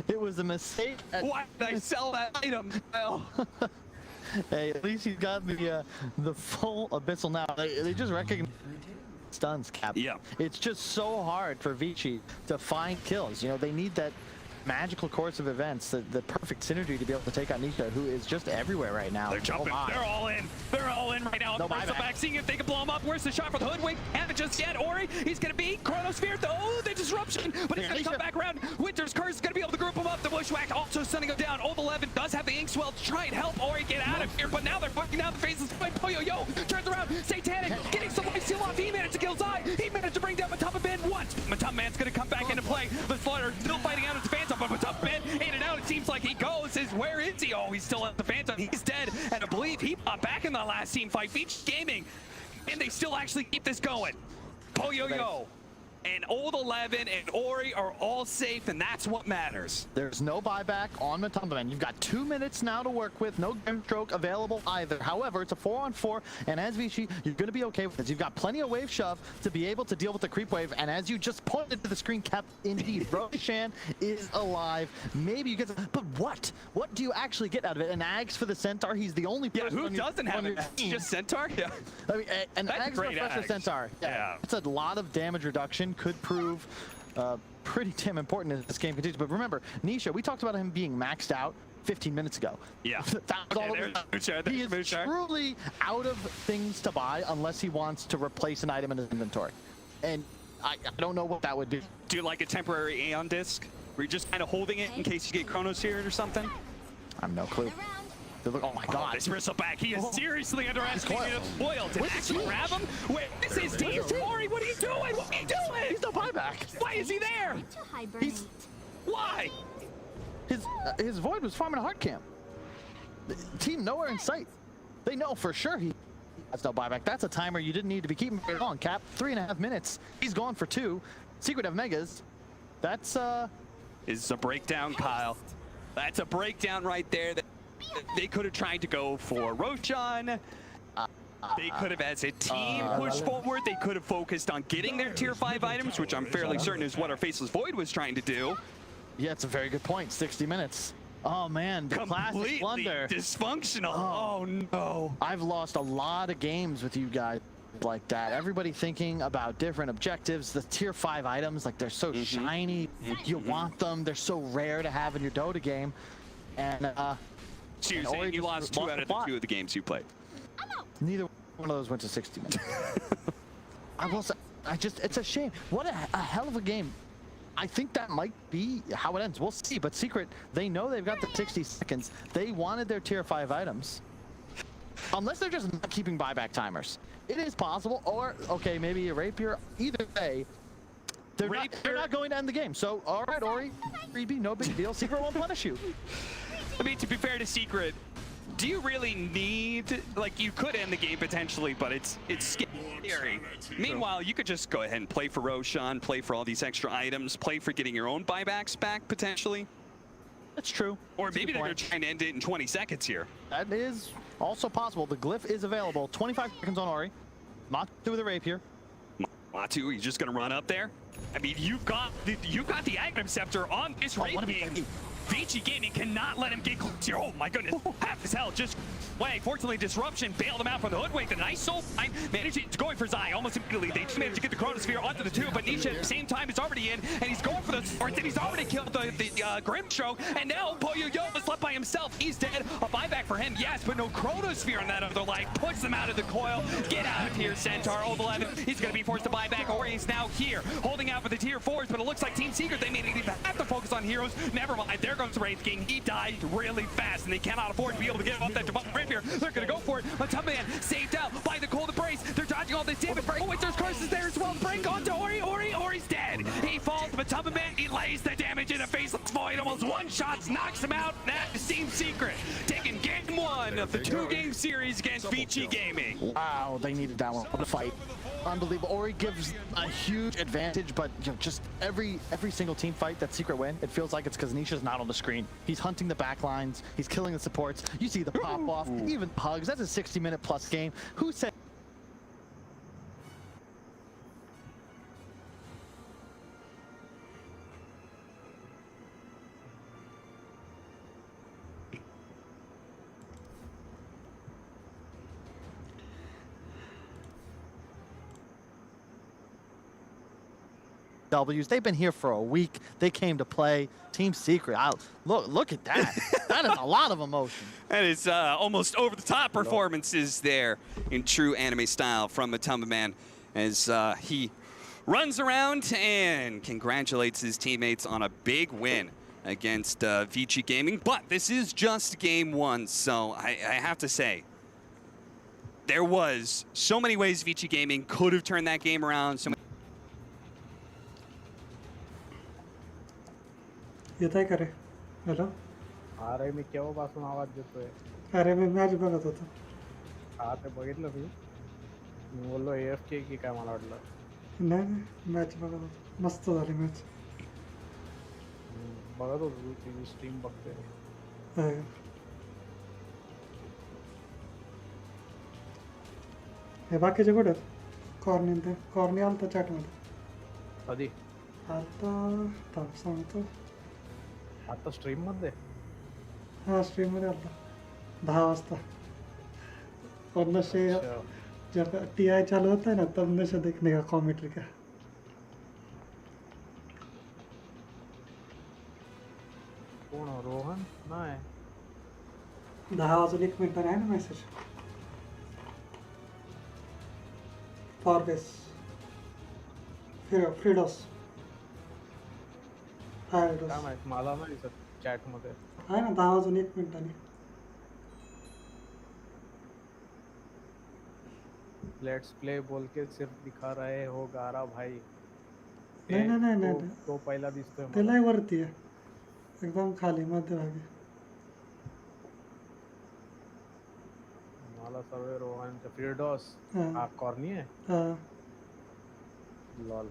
It was a mistake. Why did I sell that item? Well, hey, at least you got the full Abyssal now. They just recognize stuns, Cap. Yeah. It's just so hard for Vici to find kills. You know, they need that magical course of events, the perfect synergy to be able to take on Nisha, who is just everywhere right now. They're jumping. Oh, they're all in. They're all in right now. No back, seeing if they can blow him up. Where's the shot for the Hoodwink? Haven't just yet. Ori, he's going to be Chronosphere. Oh, the disruption. But he's going to come back around. Winter's Curse is going to be able to group him up. The Bushwhack also sending him down. Old 11 does have the Inkswell to try and help Ori get out of here. But now they're fucking down the faces. Yo, turns around. Satanic getting some life steal off. He managed to kill Zai. He managed to bring down Matapa Ben once. Matapa Man's going to come back into play. The Slaughter still fighting out his Phantom, but Matapa Ben in and out. It seems like he goes. Where is he? Oh, he's still at the Phantom. He's dead. And I believe he popped back in the last team fight. Beach Gaming. And they still actually keep this going. Yo. And Old 11 and Ori are all safe, and that's what matters. There's no buyback on Matumbaman. You've got 2 minutes now to work with. No Grimstroke available either. However, it's a 4-on-4, and as Vici, you're going to be okay with this. You've got plenty of wave shove to be able to deal with the creep wave, and as you just pointed to the screen cap, indeed, Roshan is alive. Maybe you get, but what? What do you actually get out of it? An Ags for the Centaur? He's the only person who doesn't have an Ags? Just Centaur? Yeah. I mean, an Ags refresher Centaur. Yeah. It's a lot of damage reduction. Could prove pretty damn important as this game continues. But remember, Nisha, we talked about him being maxed out 15 minutes ago. Yeah. That was all he is truly out of things to buy unless he wants to replace an item in his inventory. And I don't know what that would be. Do you like a temporary Aeon disc? Where you're just kind of holding it in case you get Chronos here or something? I have no clue. Oh my god. This Bristleback, he is seriously underestimated the foil. Did actually grab him? Wait, this is team. Ori, what are you doing? What are you doing? He's no buyback. Why is he there? Why? His Void was farming a hard camp. Team nowhere in sight. They know for sure he has no buyback. That's a timer you didn't need to be keeping on, Cap. 3.5 minutes. He's gone for 2. Secret of Megas. That's is a breakdown, Kyle. That's a breakdown right there. They could have tried to go for Roshan. They could have, as a team, pushed forward. They could have focused on getting their tier 5 items, which I'm fairly certain is what our Faceless Void was trying to do. Yeah, it's a very good point. 60 minutes. Oh man, the classic blunder. Dysfunctional. Oh no. I've lost a lot of games with you guys like that. Everybody thinking about different objectives. The tier 5 items, like they're so shiny. You want them. They're so rare to have in your Dota game. And so you're saying you lost 2 out of the 2 of the games you played? Neither one of those went to 60 minutes. It's a shame. What a hell of a game. I think that might be how it ends. We'll see. But Secret, they know they've got the 60 seconds. They wanted their tier 5 items. Unless they're just not keeping buyback timers. It is possible. Or, okay, maybe a Rapier. Either way, they're not going to end the game. So, all right, Ori, 3B, no big deal. Secret won't punish you. I mean, to be fair to Secret, do you really need, like, you could end the game potentially, but it's scary. Meanwhile, you could just go ahead and play for Roshan, play for all these extra items, play for getting your own buybacks back potentially. That's true. Or maybe they're trying to end it in 20 seconds here. That is also possible. The glyph is available. 25 seconds on Ori. Matu with a Rapier. Matu, he's just gonna run up there. I mean, you've got the Aghanim Scepter on this Rapier. Vici Gaming cannot let him get close here. Oh my goodness. Half his health just way. Fortunately, Disruption bailed him out from the hoodwink. The nice soul line managing to going for Zai almost immediately. They just managed to get the Chronosphere onto the 2, but Nisha at the same time is already in, and he's going for the sword, and he's already killed the Grimstroke, and now Poyo is left by himself. He's dead. A buyback for him, yes, but no Chronosphere on that other leg. Puts them out of the coil. Get out of here, Centaur. Old 11. He's going to be forced to buy back, or he's now here, holding out for the tier 4s, but it looks like Team Secret, they may even have to focus on heroes. Never mind. There goes the Wraith King. He died really fast, and they cannot afford to be able to get off that Divine Rapier. They're going to go for it. Matumbaman saved out by the Cold Embrace. They're dodging all this damage. Oh, wait, there's curses there as well. Break onto Ori's dead. He falls. Matumbaman, he lays the damage in a faceless void. Almost one-shots, knocks him out. That is Team Secret taking game 1 of the 2-game series against Vici Gaming. Wow, they needed that one to fight. Unbelievable. Ori gives a huge advantage, but you know, just every single team fight that Secret win, it feels like it's because Nisha's not on the screen. He's hunting the back lines. He's killing the supports. You see the pop-off, even pugs. That's a 60-minute plus game. Who said... W's. They've been here for a week. They came to play. Team Secret. Look at that. That is a lot of emotion. That is almost over-the-top performances there in true anime style from Matumbaman as he runs around and congratulates his teammates on a big win against Vici Gaming. But this is just game 1, so I have to say, there was so many ways Vici Gaming could have turned that game around. So येत आहे का रे? Hello. अरे मी केव्हापासून आवाज देतोय. अरे मी match बघत होतो. हा ते बघितलं मी बोललो AFK की काय मला वाटलं. नाही मॅच बघत होतो. मस्त झाली मॅच. बघत होतो तू तुझी स्ट्रीम बघतोय. हे बाकीचे कुठे आहेत? कॉर्नी आलता चॅटमध्ये. कधी? आता सांगतो. आता स्ट्रीम मध्ये? हाँ स्ट्रीम मध्ये आलता 10 वाजता. और नशे जब TI चालू होता है ना तब नशे देखने का कॉमेंट्री का. कोण रोहन? नाही 10 वाजून 1 मिनिटाने आहे ना मेसेज. फॉरबेस फ्रीडोस काय माहित मला नाही दिसत चॅट मध्ये. आहे ना 10 वाजून 1 मिनिटाने. लेट्स प्ले बोल के सिर्फ दिखा रहे हो गारा भाई. नाही तो पहिला दिसतोय ते लय वरती आहे एकदम खाली मध्यभागी. मला सर्व रोहनचा फ्रीडोस हा कॉर्नी आहे. हां lol.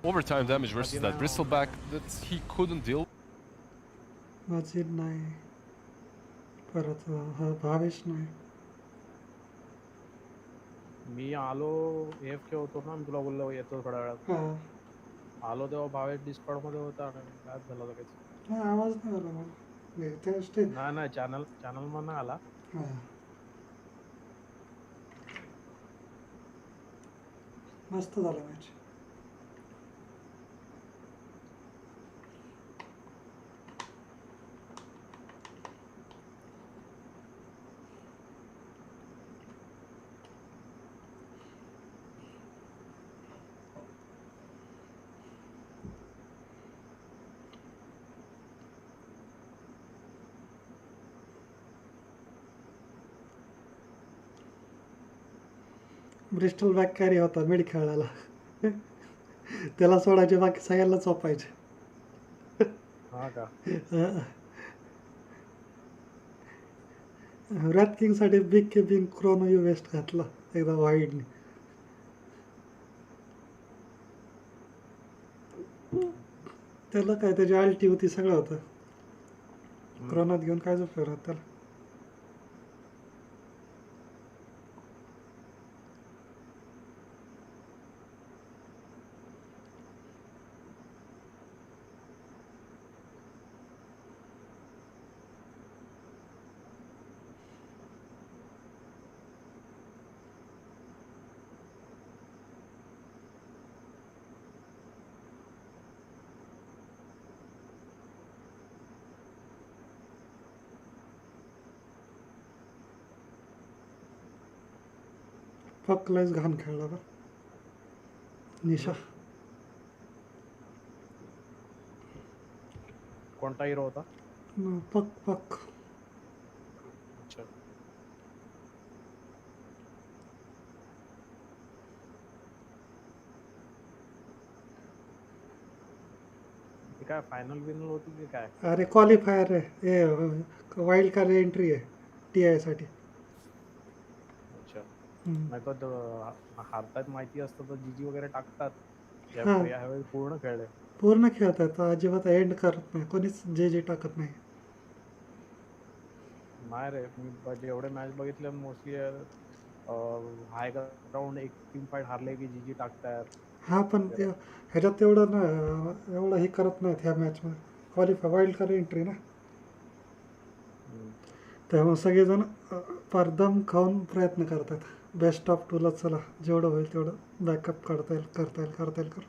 Overtime damage versus that bristleback that he couldn't deal. मजीद नाही परत भावेश नाही. मी आलो AFK होतो ना मी तुला बोललो येतो थोड्या वेळात. आलो तेव्हा भावेश डिस्कॉर्ड मध्ये होता आणि काय झालं लगेच. आवाज नाही आला मला. नाही चॅनल मध्ये आला. मस्त झालं मॅच. ब्रिस्टल बॅक कॅरी होता मिड खेळायला. त्याला सोडायचे बाकी सगळ्यांना चोपायचे. रॅट किंग साठी बिग केबिन क्रोनो यू वेस्ट घातला एकदा वाईडने. त्याला काय त्याची आल्टी होती सगळं होतं. क्रोनात घेऊन काय उपयोग होता त्याला. फक लयच घाण खेळला बा निशा. कोणता हिरो होता? पक पक. अच्छा. काय फायनल बिनल होती की काय? अरे क्वालिफायर आहे, वाईल्ड कार्ड एंट्री आहे TI साठी. अच्छा. नाही तर हारतात माहिती असतं तर जीजी वगैरे टाकतात. हा. यावेळी पूर्ण खेळले. पूर्ण खेळतात, अजिबात एंड करत नाही कोणीच, जे टाकत नाही. नाही रे, मी जेवढे मॅच बघितले मोस्टली हाय ग्राउंड एक टीम फाईट हारले की जीजी टाकतात. हा पण ह्याच्यात एवढं ना, एवढं हे करत नाहीत ह्या मॅचमध्ये. क्वालिफाय वाईल्ड कार्ड एंट्री ना, त्यामुळे सगळेजण परदम खाऊन प्रयत्न करतात. बेस्ट ऑफ 2ला चला, जेवढं होईल तेवढं बॅकअप करता येईल कर.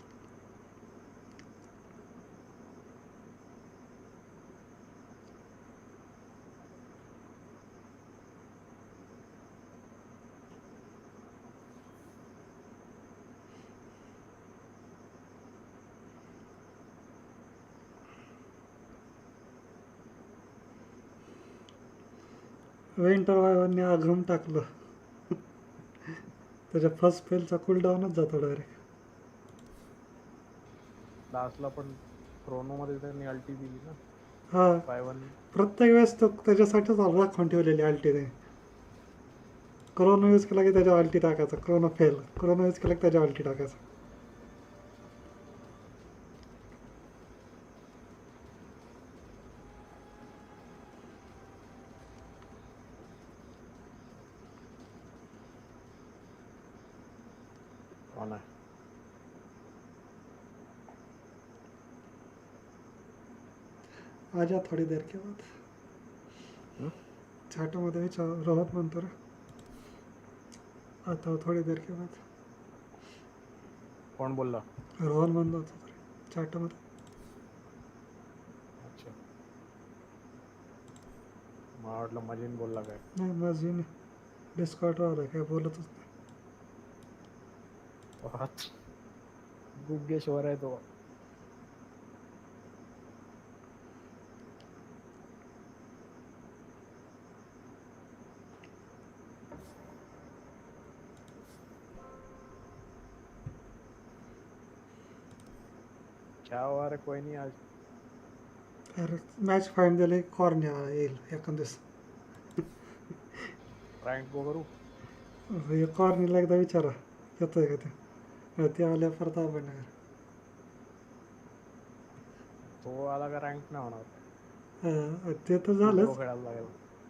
विंटर वायवरने आघम टाकलं. त्याच्या फर्स्ट फेलचा कूलडाऊनच जातो डायरेक्ट. लास्टला पण क्रोनो मध्ये त्यांनी अल्टी दिली ना. हा, 5-1. प्रत्येक वेळेस तो त्याच्यासाठीच राखून ठेवलेली अल्टी ते. क्रोनो यूज केला की त्याच्या अल्टी टाकायचा, क्रोनो फेल. क्रोनो यूज केला की त्याच्या अल्टी टाकायचा. कौन है? आजा थोड़ी देर के बाद. चॅटमध्ये विचार, रोहत म्हणतो रे आता थोडी देर के बाद. कोण बोलला? रोहन म्हणतो होता चॅटमध्ये. अच्छा. मला वाटलं मजीन बोलला काय. नाही मजीन डिस्कॉर्डवर आला, काय बोलतच नाही. गुग्गेश्वर आहे तो. क्या हुआ रे, कोई नहीं आज. अरे मॅच फाईन दिले, कॉर्न येईल एखाद दिवस. रँक गो करू. हे कॉर्नीला एकदा विचारा येतोय का ते आल्या परत आपण. तो आला का रँक नाही होणार. ते तर झालंच, खेळायला लागेल.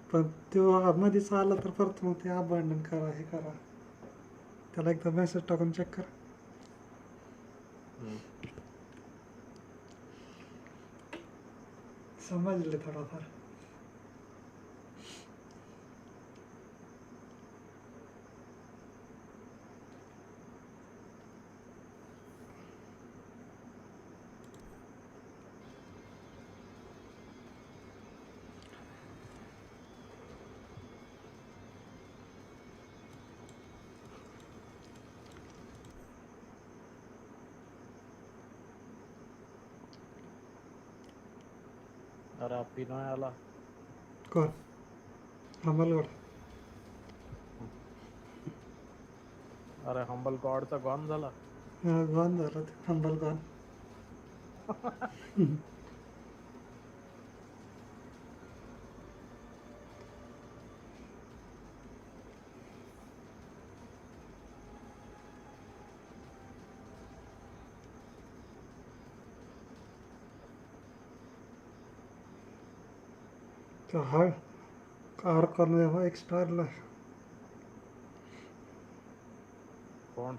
पण तो मध्येच आला तर परत मग ते अबंडन करा, हे करा. त्याला एकदा मेसेज टाकून चेक करा. समजले थोडाफार. अरे आपली नाही आला. कोण? हंबलगड. अरे हंबल गॉडचा गॉन झाला. गॉन झाला ते, हंबल गॉन. तो हर कार करने हुआ एक स्टार ला कोण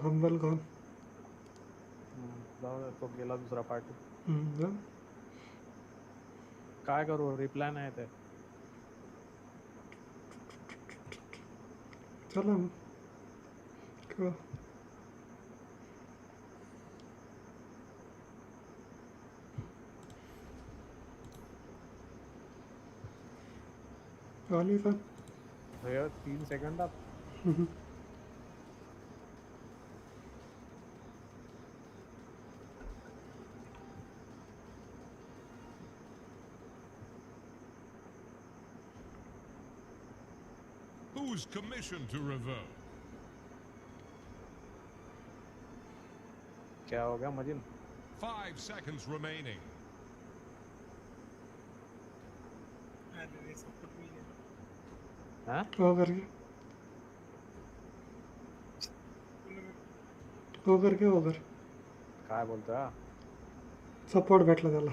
हंबल कौन जाऊ दे, तो गेला दुसरा पार्टी. जाऊ. काय करू रिप्लाय नाही ते. चला मग करू. आली पण 3 सेकंदात. Who's commissioned to revert? क्या हो गया मजिन? 5 seconds remaining. हाँ? वो करके वो कर काय बोलता? सपोर्ट भेटला त्याला.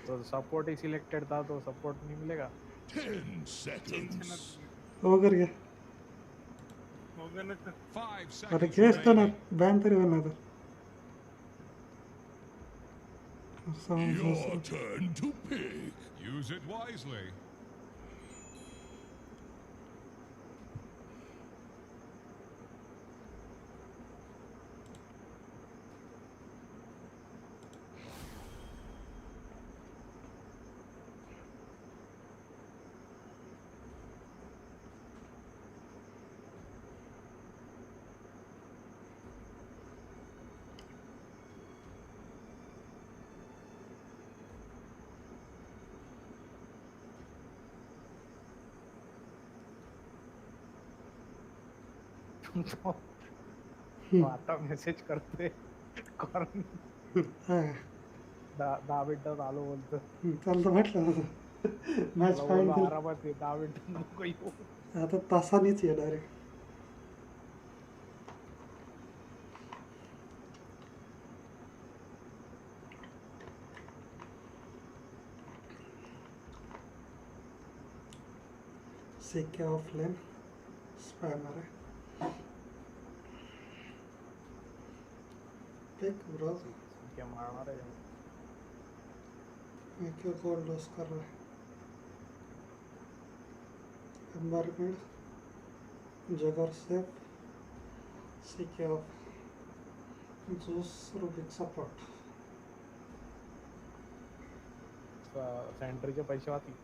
तो सपोर्ट ही सिलेक्टेड था तो सपोर्ट नहीं मिलेगा. 10 seconds. वो करके 5 अरे seconds केस तो ना remaining. बैन तरी होणार तर. Your turn to pick. Use it wisely. तो आता मेसेज करते कारण 10 मिनिटात आलो बोलतो. चालतं म्हटलं मॅच फाईन केलं. आरामात 10 मिनिटात नको येऊ. आता तासानीच ये डायरेक्ट. सीके ऑफलाइन स्पैमर है. एक ब्राउज़र क्या मारना है? मैं क्यों कॉल लॉस कर रहा है? Environment jugger safe CK off juice Rubick support. सेंटरचे पैसे वाहतील.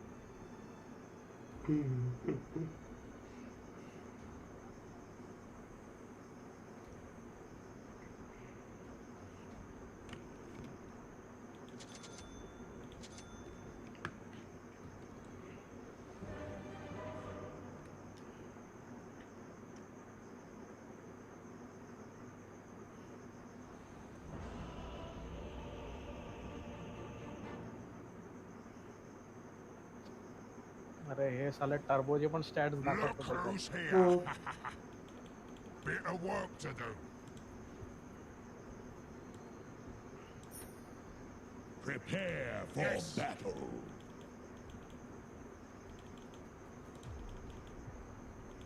अरे हे साले टर्बोचे पण स्टॅट्स दाखवतो. Look who's here. Bit of work to do. Prepare for battle.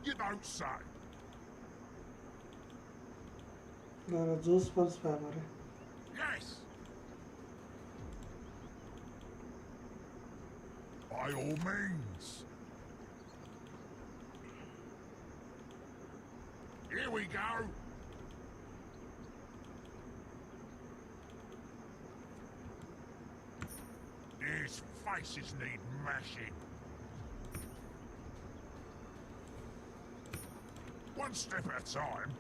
You don't say. Juice पर स्पैमर है. Yes. By all means. Here we go. These faces need mashing. One step at a time.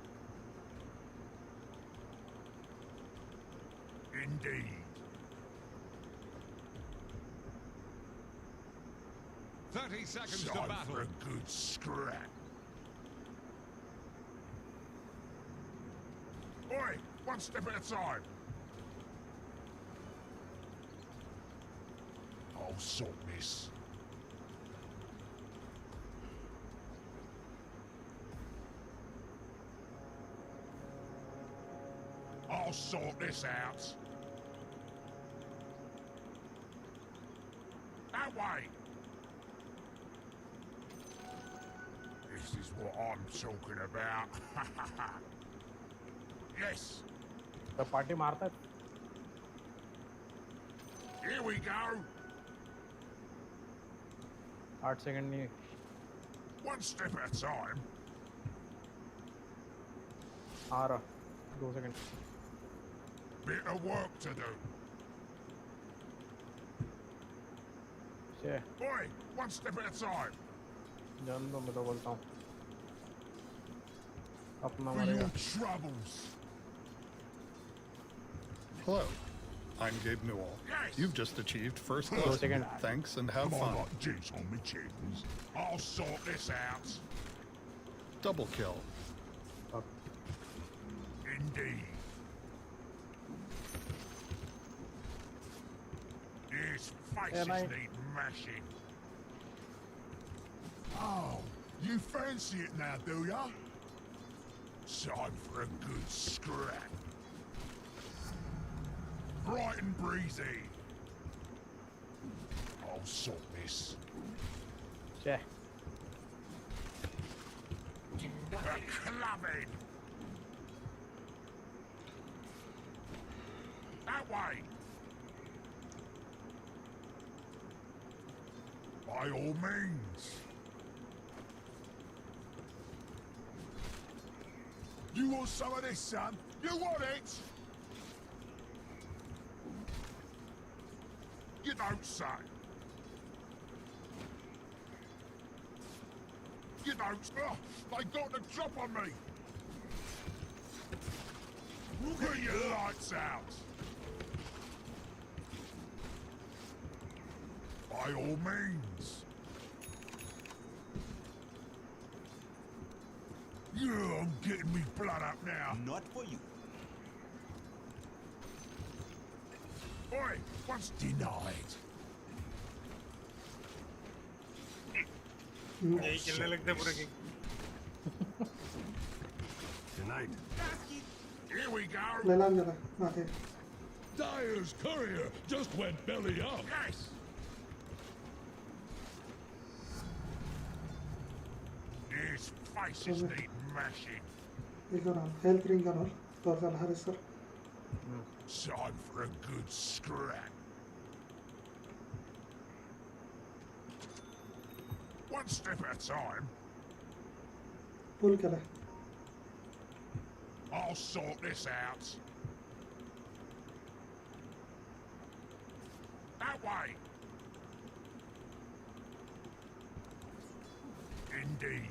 Indeed. 30 seconds to Time battle. for a good scrap. Oi, one step at a time. I'll sort this. I'll sort this out. That what I'm talking about. Yes. The party मारता है. Here we go. 8 second नहीं. One step at a time. आ रहा. 2 second. Bit of work to do. Yeah. Boy, one step at a time. जान दो मैं तो बोलता हूँ. अपना For मारेगा. your troubles. Hello, I'm Gabe Newell. Yes. You've just achieved first Hello. class. Second. Thanks and have Come fun. on, like juice on me chins. I'll sort this out. Double kill. Indeed. His faces mate. need mashing. Oh, you fancy it now, do ya? Time for a good scrap. Bright and breezy. I'll sort this. Yeah. A clubbing. That way. By all means. You want some of this, son? You want it? You don't say. You don't. Oh, they got the drop on me. Put your lights out. By all means. Yeah, I'm getting me blood up now. Not for you. Oi, once denied. यही खेलने लगते पूरे की. Tonight. Here we go. ले ला जरा माथे. Dyer's courier just went belly up. Yes. His faces need mashing. इधर आओ. हेल्थ रिंग करो. तो चल हरे sir. Time for a good scrap. One step at a time. पुल करे. I'll sort this out. That way. Indeed.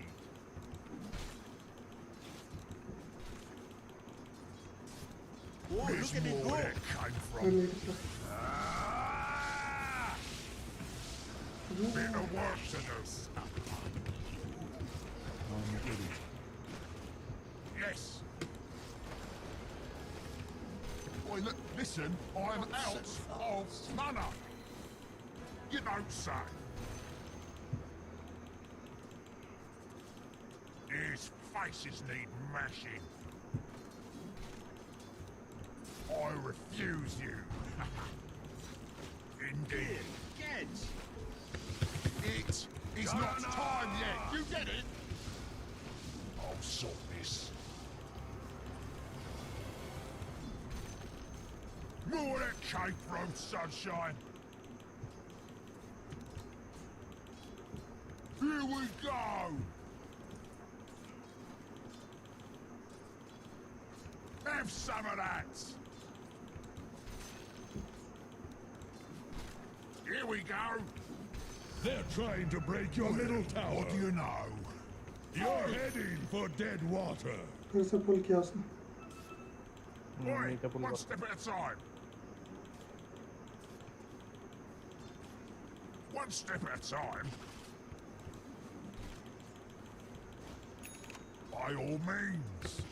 Oh, There's look at it more go. where it came from. Ah! Bit of work to do. Yes. Boy, look, listen, I'm out of mana. You don't say. His faces need mashing. I refuse you. Indeed. Get. It is not time yet. You get it? I'll sort this. More that cake from sunshine. Here we go. Have some of that. Here we go. They're trying to break your middle tower. What do you know? You're heading for dead water. फिर से पुल किया उसने. Boy, one step at a time. One step at a time. By all means.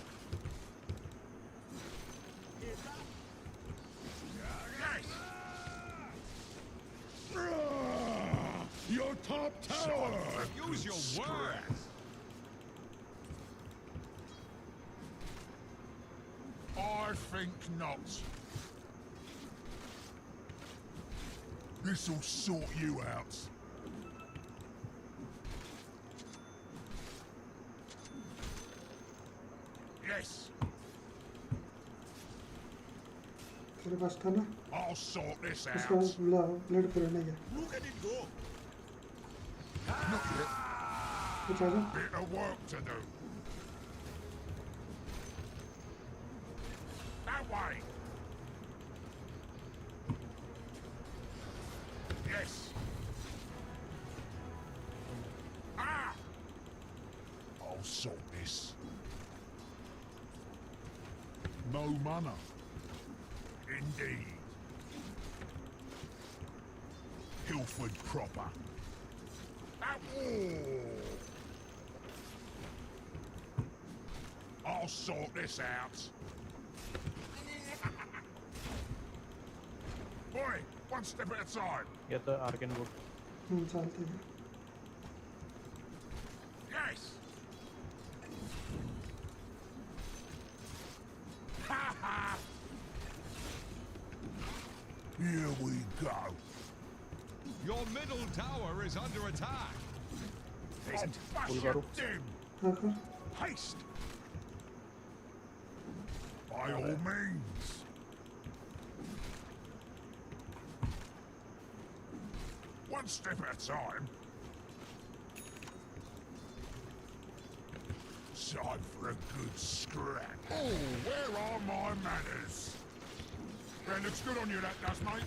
Your top tower! Use your words! I think not. This'll sort you out. Yes. तेरे पास था ना I'll sort this उसका out. Blood पूरा नहीं है Look at it go. Not yet. कुछ आ जा Bit of work to do. That way. Yes. Ah! I'll sort this. No mana. Indeed. Hilford proper. I'll sort this out. Boy, one step at a time. ये तो Arkan book चलते हैं Yes. Ha ha. Here we go. Your middle tower is under attack. I'll bash you dim. Haste. By all means. One step at a time. Time for a good scrap. Oh, where are my manners? That looks good on you, that does, mate.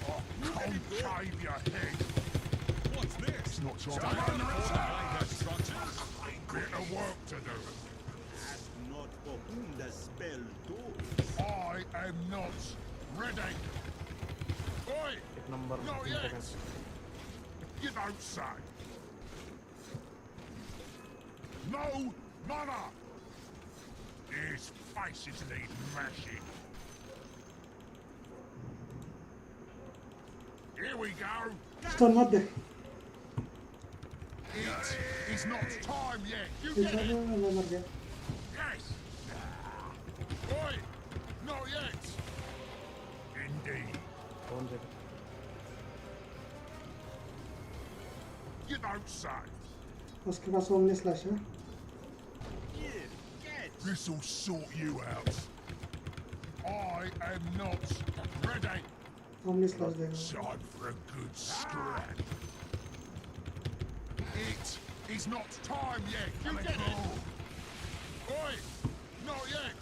Oh, concave your head. What's this? It's not time. Bit of work to do. Not for whom the spell goes. I am not ready. Oi! number Not yet. You don't say. No mana. His faces need mashing. Here we go. Stun मत दे It is not time yet. You पीछे get it? मैं मर गया Yes. Oi! Not yet. Indeed. कौन से You don't say. उसके पास omni slash है This'll sort you out. I am not ready. Omni slash देगा Time for a good scrap. It is not time yet. You get it? Oi! Not yet.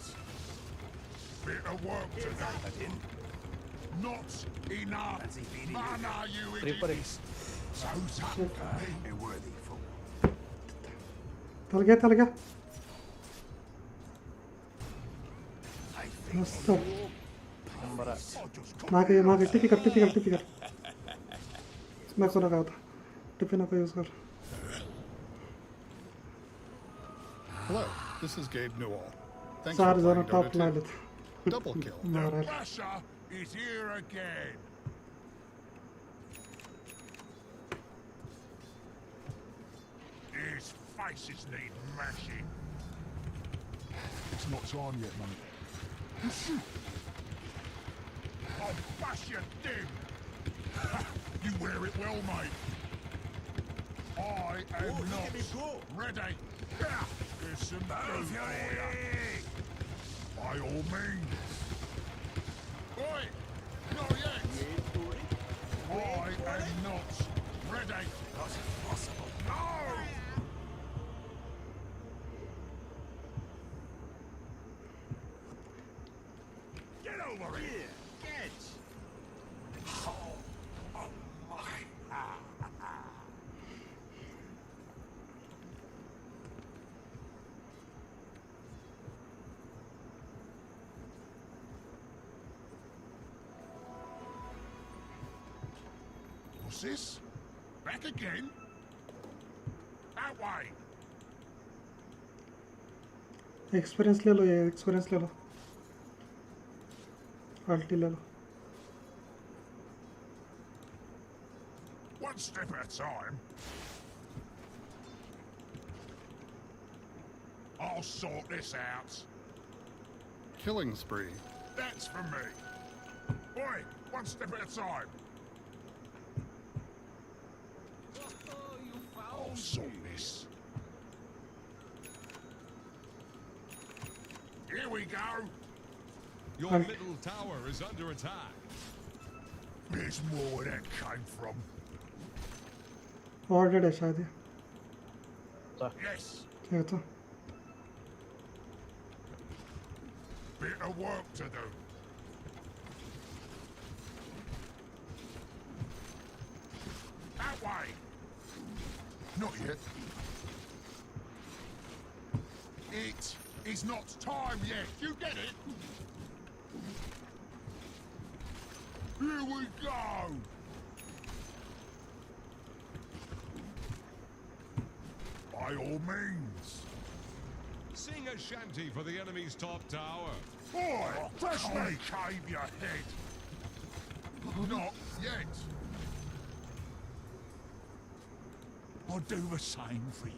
Bit of work to do. Not enough mana, you idiot. So tough. A worthy fool. चल गया मस्त मागे टिपी कर मैं को लगा था टिपी ना को यूज कर Hello, this is Gabe Newell. Thanks चार for जना playing टॉप ला Dota लेते 2. Double kill. The basher is here again. His faces need mashing. It's not time yet, mate. I'll bash you dim. You wear it well, mate. I am not ready. Here's some food for you. By all means. Oi! Not yet! I am not ready. Not impossible. No! Get over here! Get! Oh my! What's this? Back again? That way! Experience ले लो ये experience ले लो अल्टी ले लो One step at a time. I'll sort this out. Killing spree. That's for me. Boy, one step at a time. I'll sort this. Here we go. Your middle tower is under attack. There's more where that came from. Ordered है शायद ये Yes. क्या था Bit of work to do. That way. Not yet. It is not time yet. You get it? Here we go. By all means. Sing a shanty for the enemy's top tower. Boy, fresh me cave your head. Not yet. I'll do the same for you.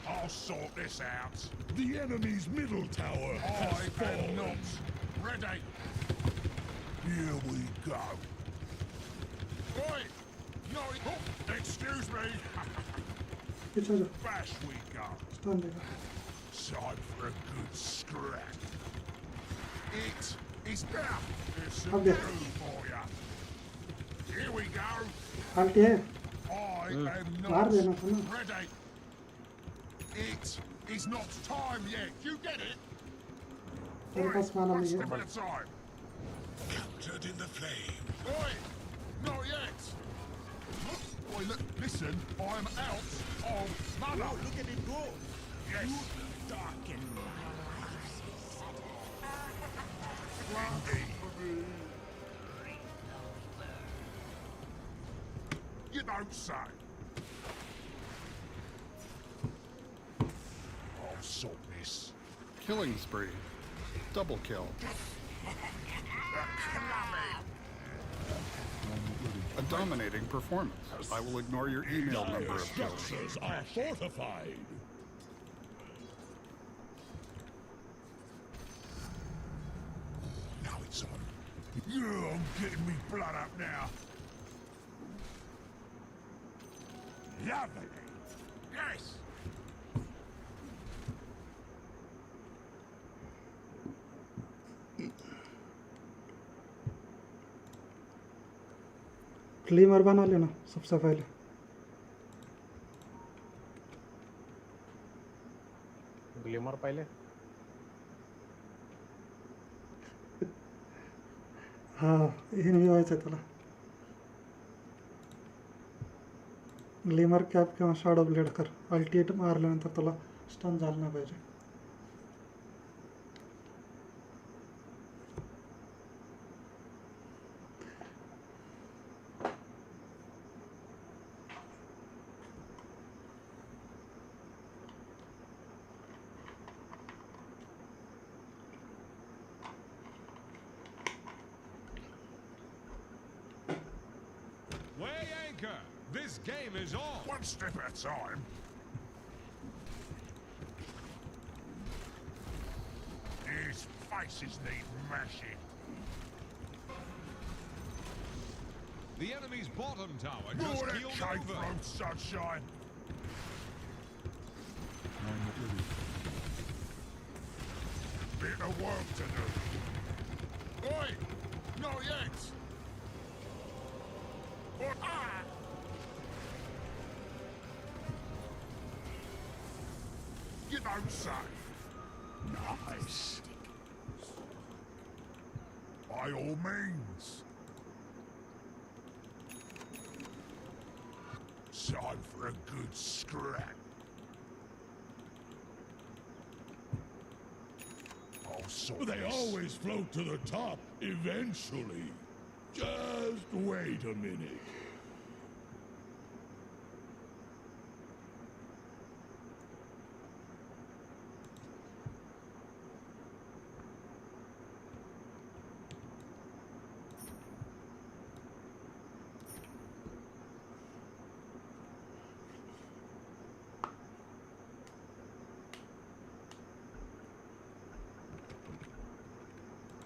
I'll sort this out. The enemy's middle tower I has am fallen. not ready. Here we go. Oi! No, oh, excuse me. पीछे जा Bash we go. Stun देगा Time for a good scrap. It is now. There's some Okay. food for you. Here we go. आल्टी है I am मार not देना था ना ready. It is not time yet. You get it? तेरे पास माना One नहीं step है at a time. Captured in the flame. Oi! Not yet. Oi, look, listen. I'm out of mana. Oh, look at it go. Yes. Darken. Indeed. You don't say. I'll sort this. Killing spree. Double kill. A dominating performance. I will ignore your email number of kills. Structures are fortified. Now it's on. Yeah, I'm getting me blood up now. Lovely. Yes. क्लीमर बना लेना सबसे पहले glimmer पहले हा हे नाही व्हायचं त्याला glimmer cap किंवा शॅडो ब्लेड कर अल्टिमेट मारल्यानंतर त्याला स्टन झालं नाही पाहिजे Weigh anchor. This game is on. One step at a time. His faces need mashing. The enemy's bottom tower More just that keeled came over. from sunshine. Bit of work to do. Oi! Not yet! Ah! You don't say. Nice. By all means. Time for a good scrap. I'll sort They this. always float to the top eventually. Just wait a minute.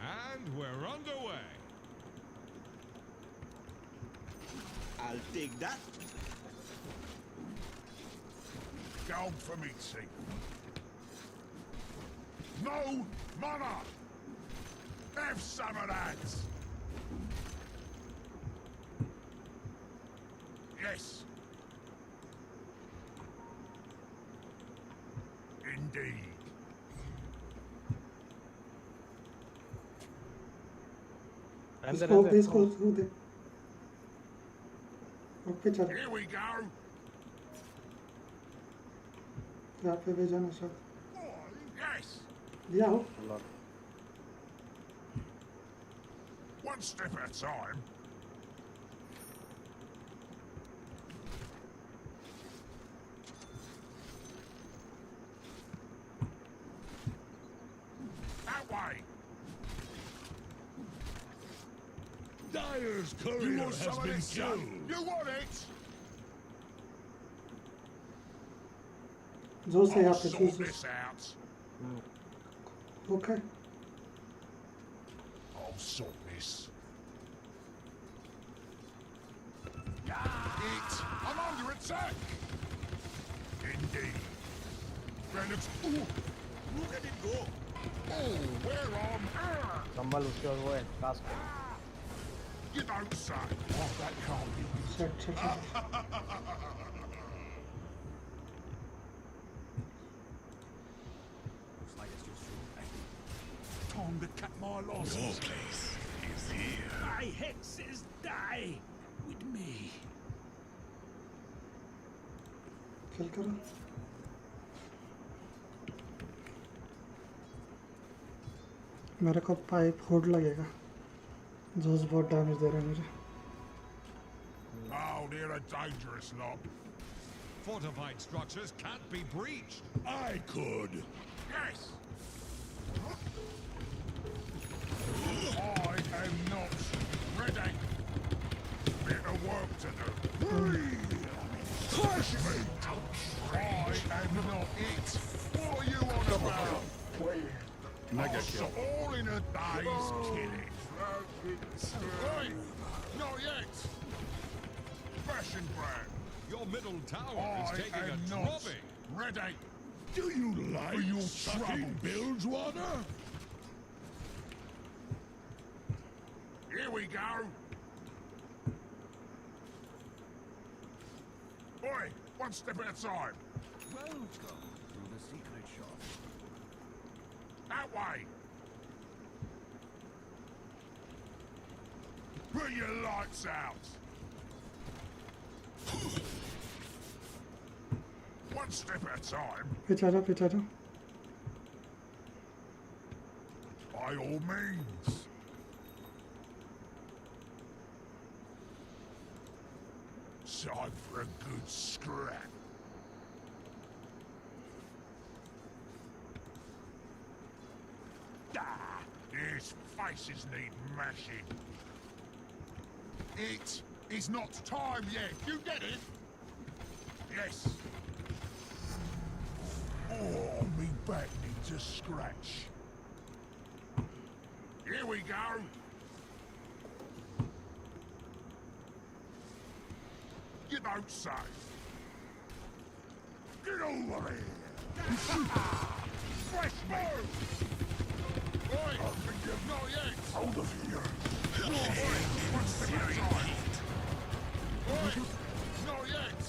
And we're underway. I'll take that. Gold for me, see. No mana. Have some of that. Yes. Indeed. इसको दे okay चल Here we go. यहाँ पे भेजा ना sir Yes. दिया हो One step at a time. That way. Dyer's You courier want has some of been this, son? killed. You want it? जो से यहाँ I'll पे sort choose this out. Okay I'll sort this. I'm under attack. Indeed. That looks. Ooh, look at it go. Oh, we're on. संभल उसके बाद वो है task You don't say. Oh, that can't be. Looks like it's just Time to cut my losses. your place is here. My hexes die with me. किल करो मेरे को pipe hold लगेगा जोस बहुत damage दे रहा है मुझे Oh, they're a dangerous lot. Fortified structures can't be breached. I could. Yes. I am not ready. Bit of work to do. Crush me. I am not it. What are you on about? Mega kill. All in a day's killing. Right. Not yet. Fashion brand. Your middle tower is I taking a am not drubbing. ready. Do you like your sucking troubles? Bilgewater? Here we go. Oi, one step at a time. Welcome to the secret shop. That way. Put your lights out. One step at a time. पीछे जा By all means. Time for a good scrap. Ah, these faces need mashing. It is not time yet. You get it? Yes. Oh, me back needs a scratch. Here we go. You don't say. Get over here. Fresh move. Oi, not yet. Hold of here. Oi, what's the time? Oi, not yet.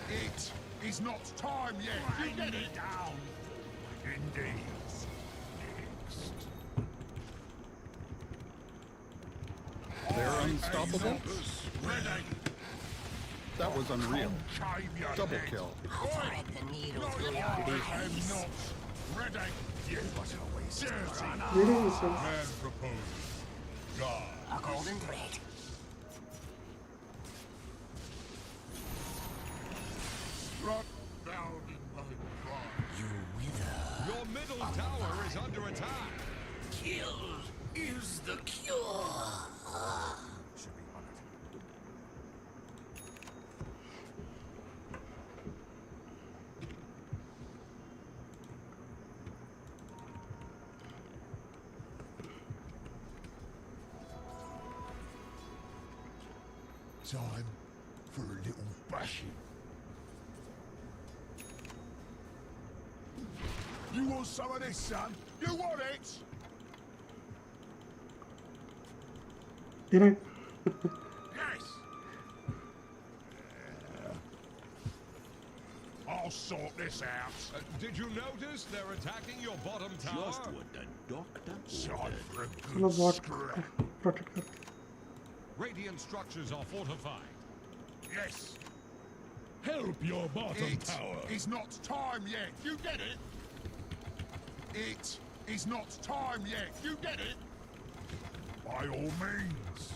It is not time yet. You get it down. Indeed. Next. They're unstoppable? Ready. That was unreal. Double kill. Thread the needle No, through I your am eyes. not ready. You must always Really, sir? Man proposes. God. A golden thread. Struck down in my pride. You wither. Your middle tower is under attack. Kill is the cure. Should be honored. Time for a little bashing. You want some of this, son? You want it? Didn't. Yes. I'll sort this out. Did you notice they're attacking your bottom tower? Just what the doctor Time for a चलो good bot scrap. Protect करते. Radiant structures are fortified. Yes. Help your bottom tower. It's not time yet. You get it? It is not time yet. You get it? By all means.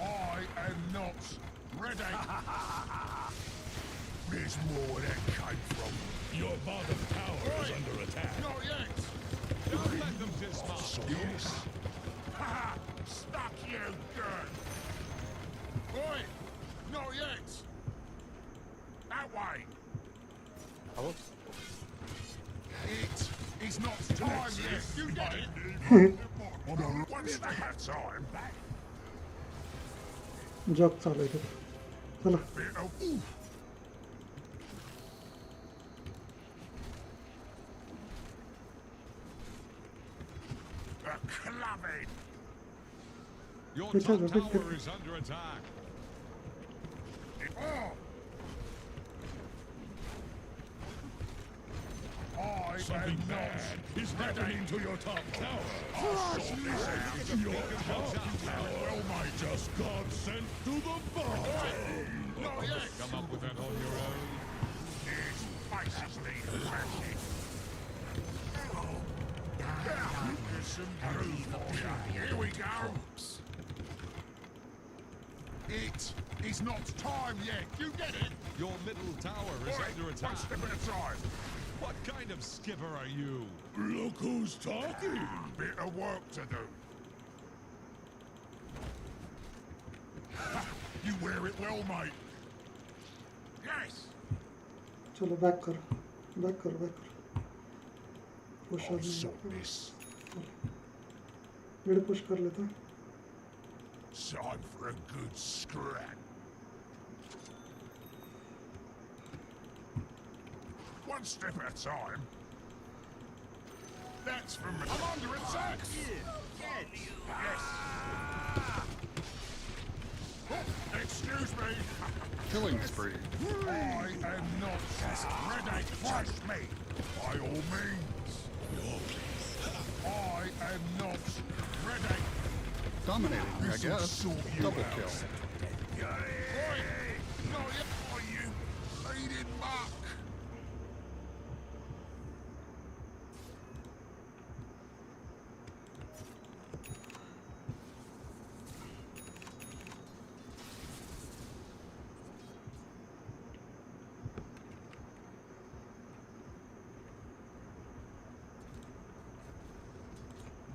I am not ready. There's more where that came from. Your bottom tower is under attack. Not yet. Don't let them dismount. Yes. Ha! Stuck you good. Oi! Not yet. That way. It is not time yet. You get it? One step at a time. Job चालू है. चलो. Bit of a clubbing. Your Good top job, good tower job. is under attack. Oh. Something bad is happening to your top tower. Your top tower just got sent to the bottom. Not yet. Come up with that on your own. His faces need crashing. There's some glue for you. Here we go. It is not time yet. You get it? Your middle tower is under attack. One step at a time. What kind of skipper are you? Look who's talking. Bit of work to do. You wear it well, mate. Yes. चलो back करो. Back करो. Back करो. Push I'll sort this. Mid push कर लेता. Time for a good scrap. One step at a time. That's from me. I'm under attack. Yes. Oh, excuse me. Killing spree. I am not ready. Trust me. By all means. I am not ready. Dominating, I guess. Double kill. No, are you bleeding muck?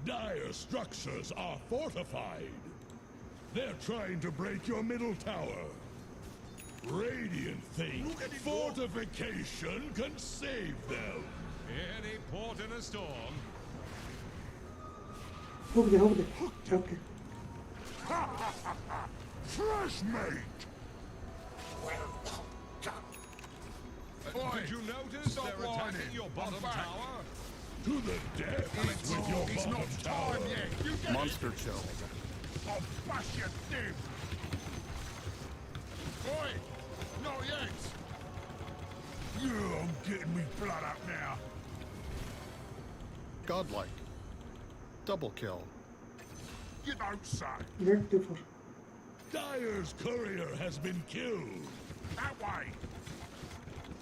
Dire structures are fortified. They're trying to break your middle tower. Radiant think fortification can save them. Any port in a storm. हो गया. Okay. Fresh meat. Did you notice they're attacking your bottom tower? To the death with your bottom tower. Monster chill. I'll bash your dim. Oi! Not yet. Yeah, I'm getting me blood up now. Godlike. Double kill. You don't say. Red differ. Dire's courier has been killed. That way.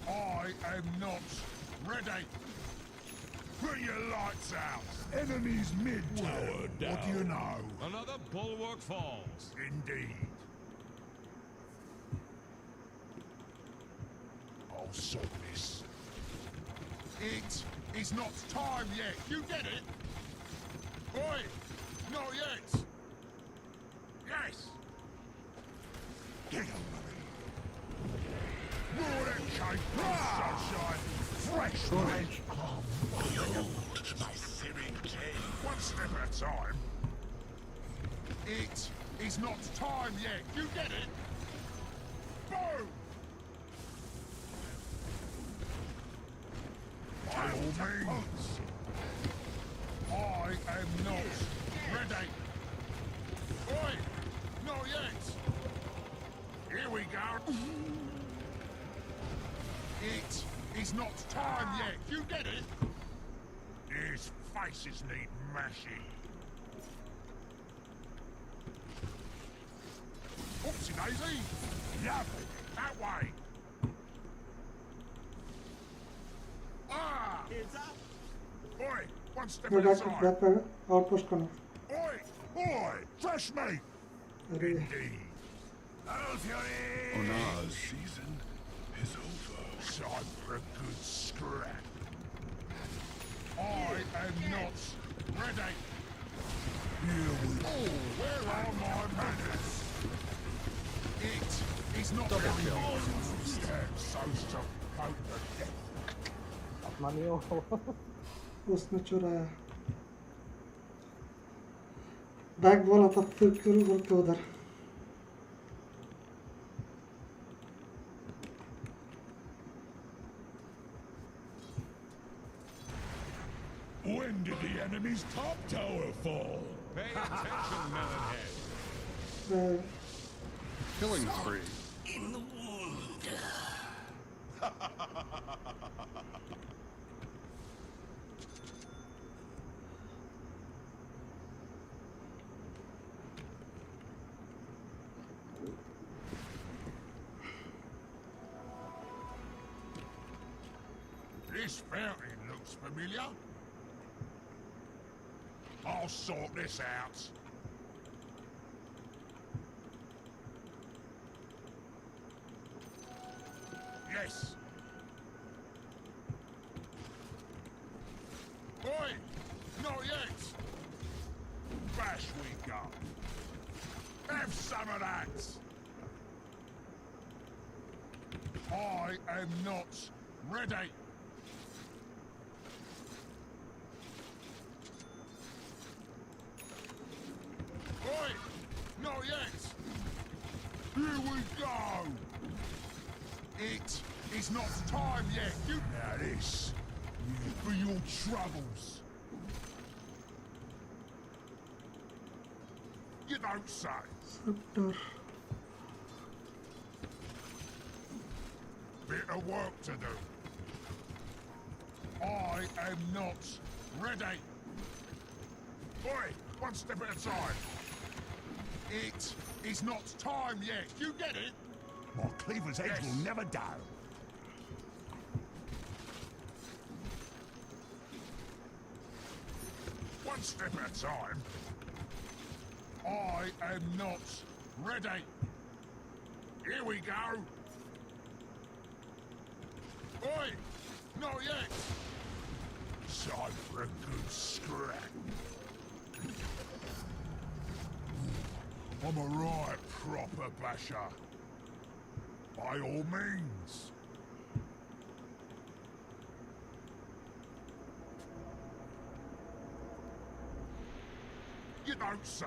I am not ready. Bring your lights out. Enemy's mid tower down. What do you know? Another bulwark falls. Indeed. I'll sort this. It is not time yet. You get it? Oi! Not yet. Yes. Get over me. More than cake, sunshine. Fresh range. Behold my searing king. One step at a time. It is not time yet. You get it? Boom! By all is not time yet. You get it? His faces need mashing. Oopsie daisy! Lovely. That way. Ah! Heads up. Oi! One step मैं inside. Back पे outpost करना Oi! Oi! Fresh meat! अरे Indeed. Onar's season is over. Time for a good scrap. I am not ready. Here we go. Oh, where are my manners? It is not Double very kill. easy to stand so supposed to death. अपना नहीं हो उसने चुराया back बोला था फिर क्यों बोलते उधर When did the enemy's top tower fall? Pay attention, Melonhead. Killing spree. In the wound. This fountain looks familiar. I'll sort this out. Yes. Oi! Not yet. Bash we go. Have some of that. I am not ready. Oi! Not yet! Here we go! It is not time yet. You now this for your troubles. You don't say. Scepter Bit of work to do. I am not ready. Oi! One step at a time. It is not time yet. You get it? My cleaver's edge will never down. One step at a time. I am not ready. Here we go. Oi! Not yet. Time for a good scrap. I'm a right proper basher. By all means. You don't say.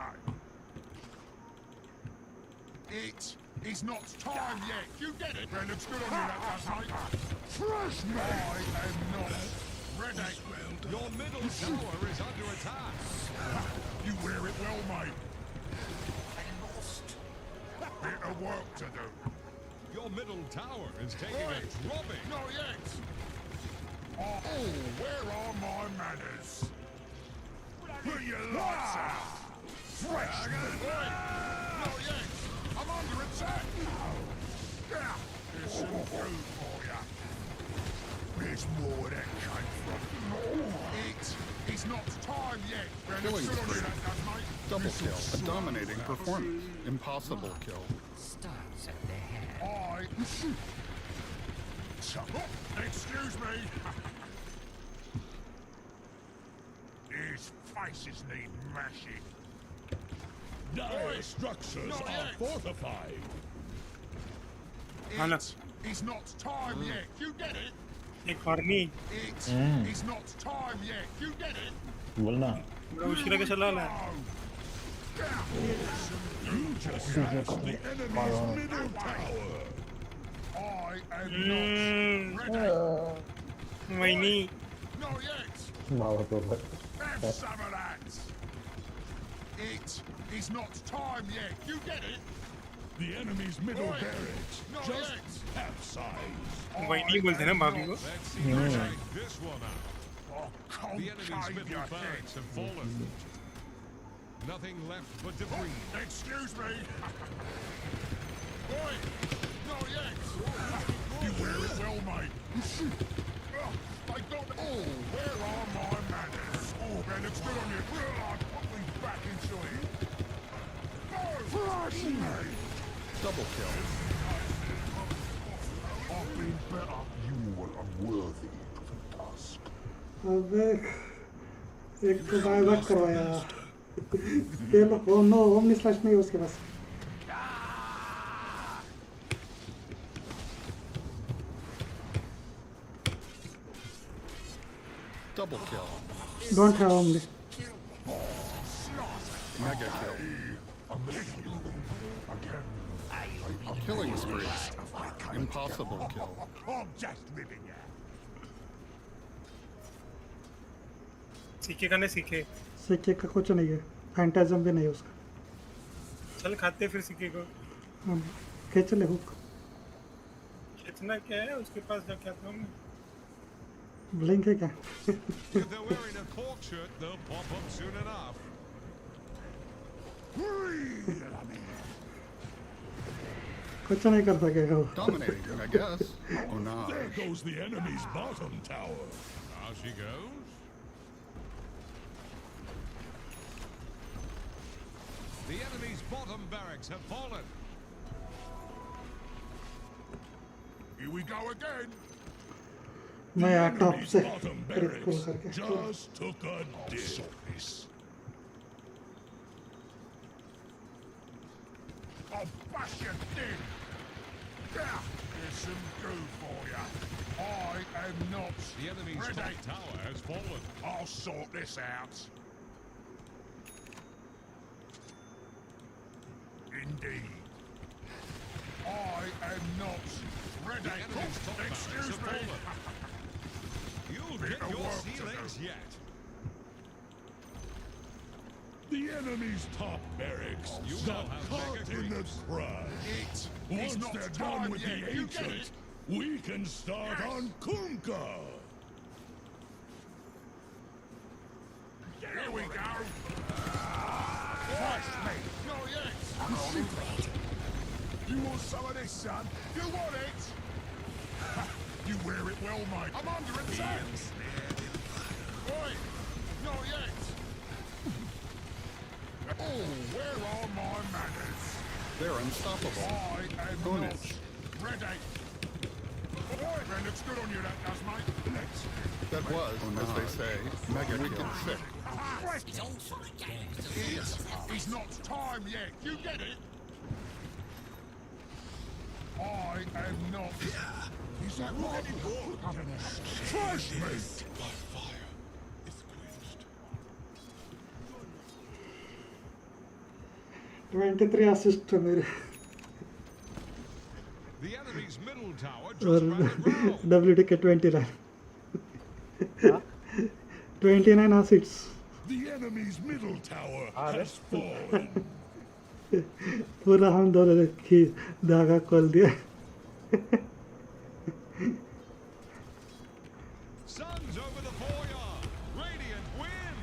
It is not time yet. You get it? That looks good on you, that does, mate. Fresh me! I am not ready. Your middle tower is under attack. You wear it well, mate. Bit of work to do. Your middle tower is taking Oi! a drubbing. Not yet. Oh, where are my manners? Put your lights out. Fresh meat. Not yet. I'm under attack. Yeah, there's some food for ya. There's more where that came from. It is not time yet. Killing Good on you, spree. that does, mate. Double kill. A dominating performance. Impossible kill. Starts at the head. Excuse me. His faces need mashing. Dire structures Not are yet. fortified. It is not time yet. You get it? It is not time yet. You get it? बोलना You just smashed the enemy's middle tower. I am not ready. Not yet. Motherboard. Have some of that. It is not time yet. You get it? The enemy's middle barracks just capsized. वही बोलते ना भाभी को. This one out. The enemy's middle barracks have fallen. Nothing left but debris. Excuse me. Oi, not yet. You wear it well, mate. I got. Oh, where are my manners? Oh, that looks good on you. Put me back into it. Double kill. I've been better. You were unworthy of the task. अबे एक तो buyback करवाया ये लो oh no omni slash नहीं है उसके पास Double kill. Don't have omni Mega kill. Killing spree. Impossible kill. I'm just living it. सीखे का नहीं सीखे. सिक्के का कुछ नहीं है फैंटाजम भी नहीं है उसका चल खाते फिर सीखे को. खींच ले हुक कितना क्या है उसके पास जाके आता हूँ. ब्लिंक है क्या If they're wearing a cork shirt, they'll pop up soon enough. कुछ नहीं कर सकेगा वो Dominating, I guess. Oh no. There goes the enemy's bottom tower. Out she goes. The enemy's bottom barracks have fallen. Here we go again. मैं यार top से Bottom critical barracks करके just took a dip. I'll bash you dead. Here's some goo for you. I am not The enemy's ready. top tower has fallen. I'll sort this out. Indeed. I am not ready. The enemy's top barracks Excuse have me. fallen. You'll Bit get of your work to ceilings do. yet. The enemy's top barracks You got will have caught mega in the creeps. crush. It's Once not they're time done with yet. the You get ancient, it? we can start on Kunka. Here we go. Watch me. Not yet. You want some of this, son? You want it? You wear it well, mate. I'm under attack. Oi, not yet. Oh, where are my manners? They're unstoppable. I am Bonus. not ready. Oi, that looks good on you, that does, mate. That was, as they say, mega kill. Sick. It's not time yet. You get it? I am not. Is that right? Trash me! My fire is quenched. 23 assist मेरे The enemy's middle tower और just ran aground. WD के 29 assist The enemy's middle tower has fallen. पूरा हम दोनों ने धागा खोल दिया Suns over the foyer. Radiant win.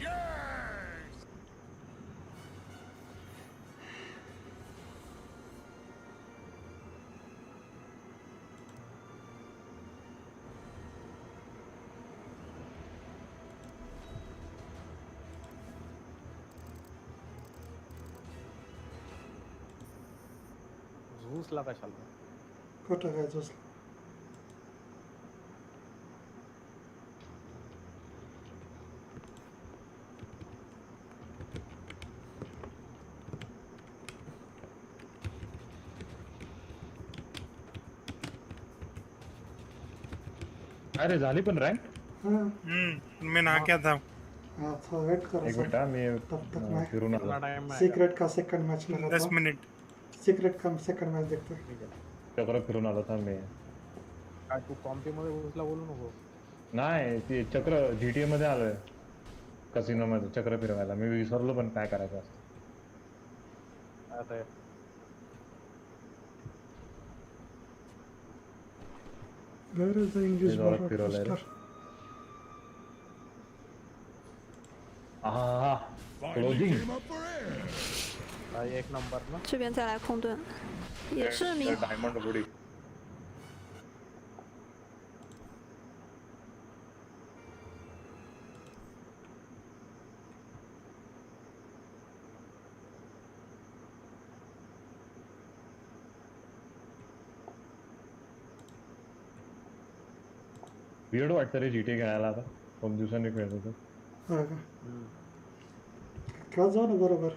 Yes! झूसला कशाला. खोटा काय जोस अरे झाली पण रँक. मैं ना क्या था. हाँ तो वेट करो एक मिनिट मी तब तक मैं फिरून आलो. सीक्रेट का सेकंड मैच लगा 10 मिनट. सीक्रेट का सेकंड मैच देखते हैं चक्र फिरून आलो था मी. काय तू कॉम्पी मध्ये घुसला बोलू नको. नाही ते चक्र GTA मध्ये आलोय. कसिनोमध्ये चक्र फिरवायला मी विसरलो पण काय करायचं असतं. अरे Where is the English जोरात border फिरवलंय रे. poster? क्लोजिंग 1 नंबर ना.这边再来空盾，也是迷。 डायमंड बुडी वियर्ड वाटतं रे जीटी खेळायला आता खूप दिवसांनी खेळत होतो. हा का खेळत जाऊ ना बरोबर.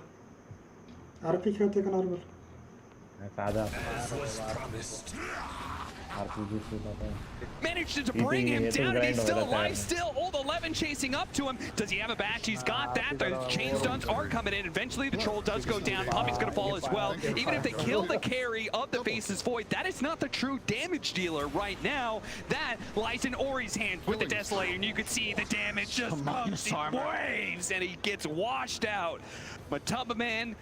आरपी खेळते का नॉर्मल? साधा Managed to bring him down, and he's still alive still. Old 11 chasing up to him. Does he have a batch? He's got that. The chain stuns are coming in. Eventually, the troll does go down. Puppy's going to fall as well. Even if they kill the carry of the Faceless Void, that is not the true damage dealer right now. That lies in Ori's hands with the Desolator, and you can see the damage just comes in waves, and he gets washed out. Matubba Man,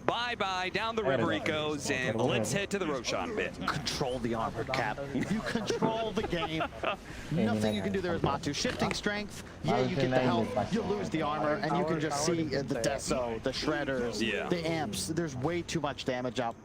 bye-bye, down the river he goes, and let's head to the Roshan bit. Control the armor, Cap. You control the game. Nothing you can do there with M.2. Shifting strength, yeah, you get the health, you lose the armor, and you can just see the Deso, the Shredders, the Amps. There's way too much damage out.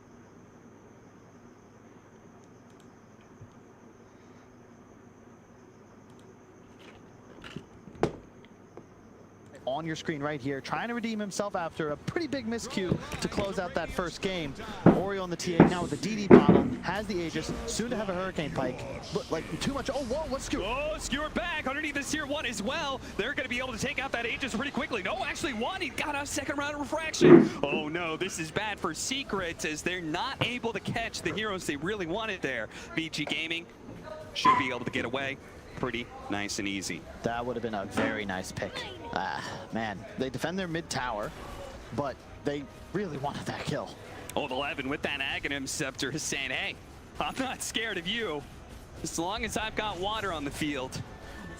On your screen right here, trying to redeem himself after a pretty big miscue to close out that first game. Ori on the TA now with the DD bottle, has the Aegis, soon to have a Hurricane Pike. But like too much, oh whoa, what's Skewer? Oh, Skewer back underneath this tier 1 as well. They're going to be able to take out that Aegis pretty quickly. No, actually one, he got a second round of refraction. Oh no, this is bad for Secrets as they're not able to catch the heroes they really wanted there. VG Gaming should be able to get away. Pretty nice and easy. That would have been a very nice pick. Man, they defend their mid tower, but they really wanted that kill. Old 11 with that Aghanim Scepter is saying, hey, I'm not scared of you as long as I've got water on the field.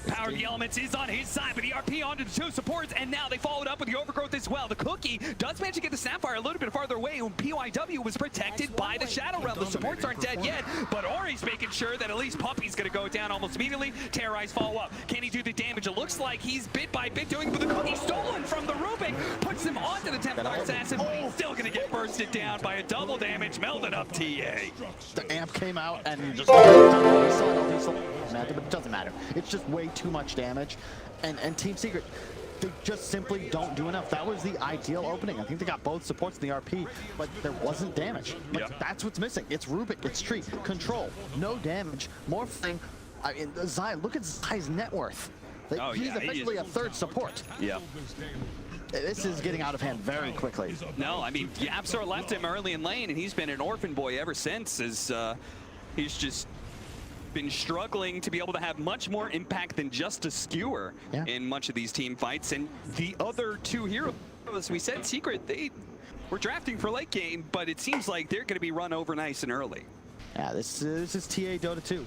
Power of the Elements is on his side, but the RP onto the 2 supports, and now they followed up with the Overgrowth as well. The Cookie does manage to get the Sapphire a little bit farther away, and PYW was protected by the Shadow Realm. The supports aren't dead yet, but Ori's making sure that at least Puppy's going to go down almost immediately. Terrorize follow up. Can he do the damage? It looks like he's bit by bit doing it, but the Cookie stolen from the Rubik puts him onto the Templar Assassin, but he's still going to get bursted down by a double damage. Melded up TA. The amp came out and just but it doesn't matter. It's just way too much damage, and Team Secret, they just simply don't do enough. That was the ideal opening. I think they got both supports in the RP, but there wasn't damage. Like, that's what's missing. It's Rubik, it's Tree, control, no damage, more flying. I mean, Zai, look at Zai's net worth. Like, he's effectively a third support. Yeah. This is getting out of hand very quickly. No, I mean, Yapsor left him early in lane, and he's been an orphan boy ever since, as he's just been struggling to be able to have much more impact than just a skewer in much of these team fights. And the other 2 heroes, as we said, Secret, they were drafting for late game, but it seems like they're going to be run over nice and early. Yeah, this is TA Dota 2.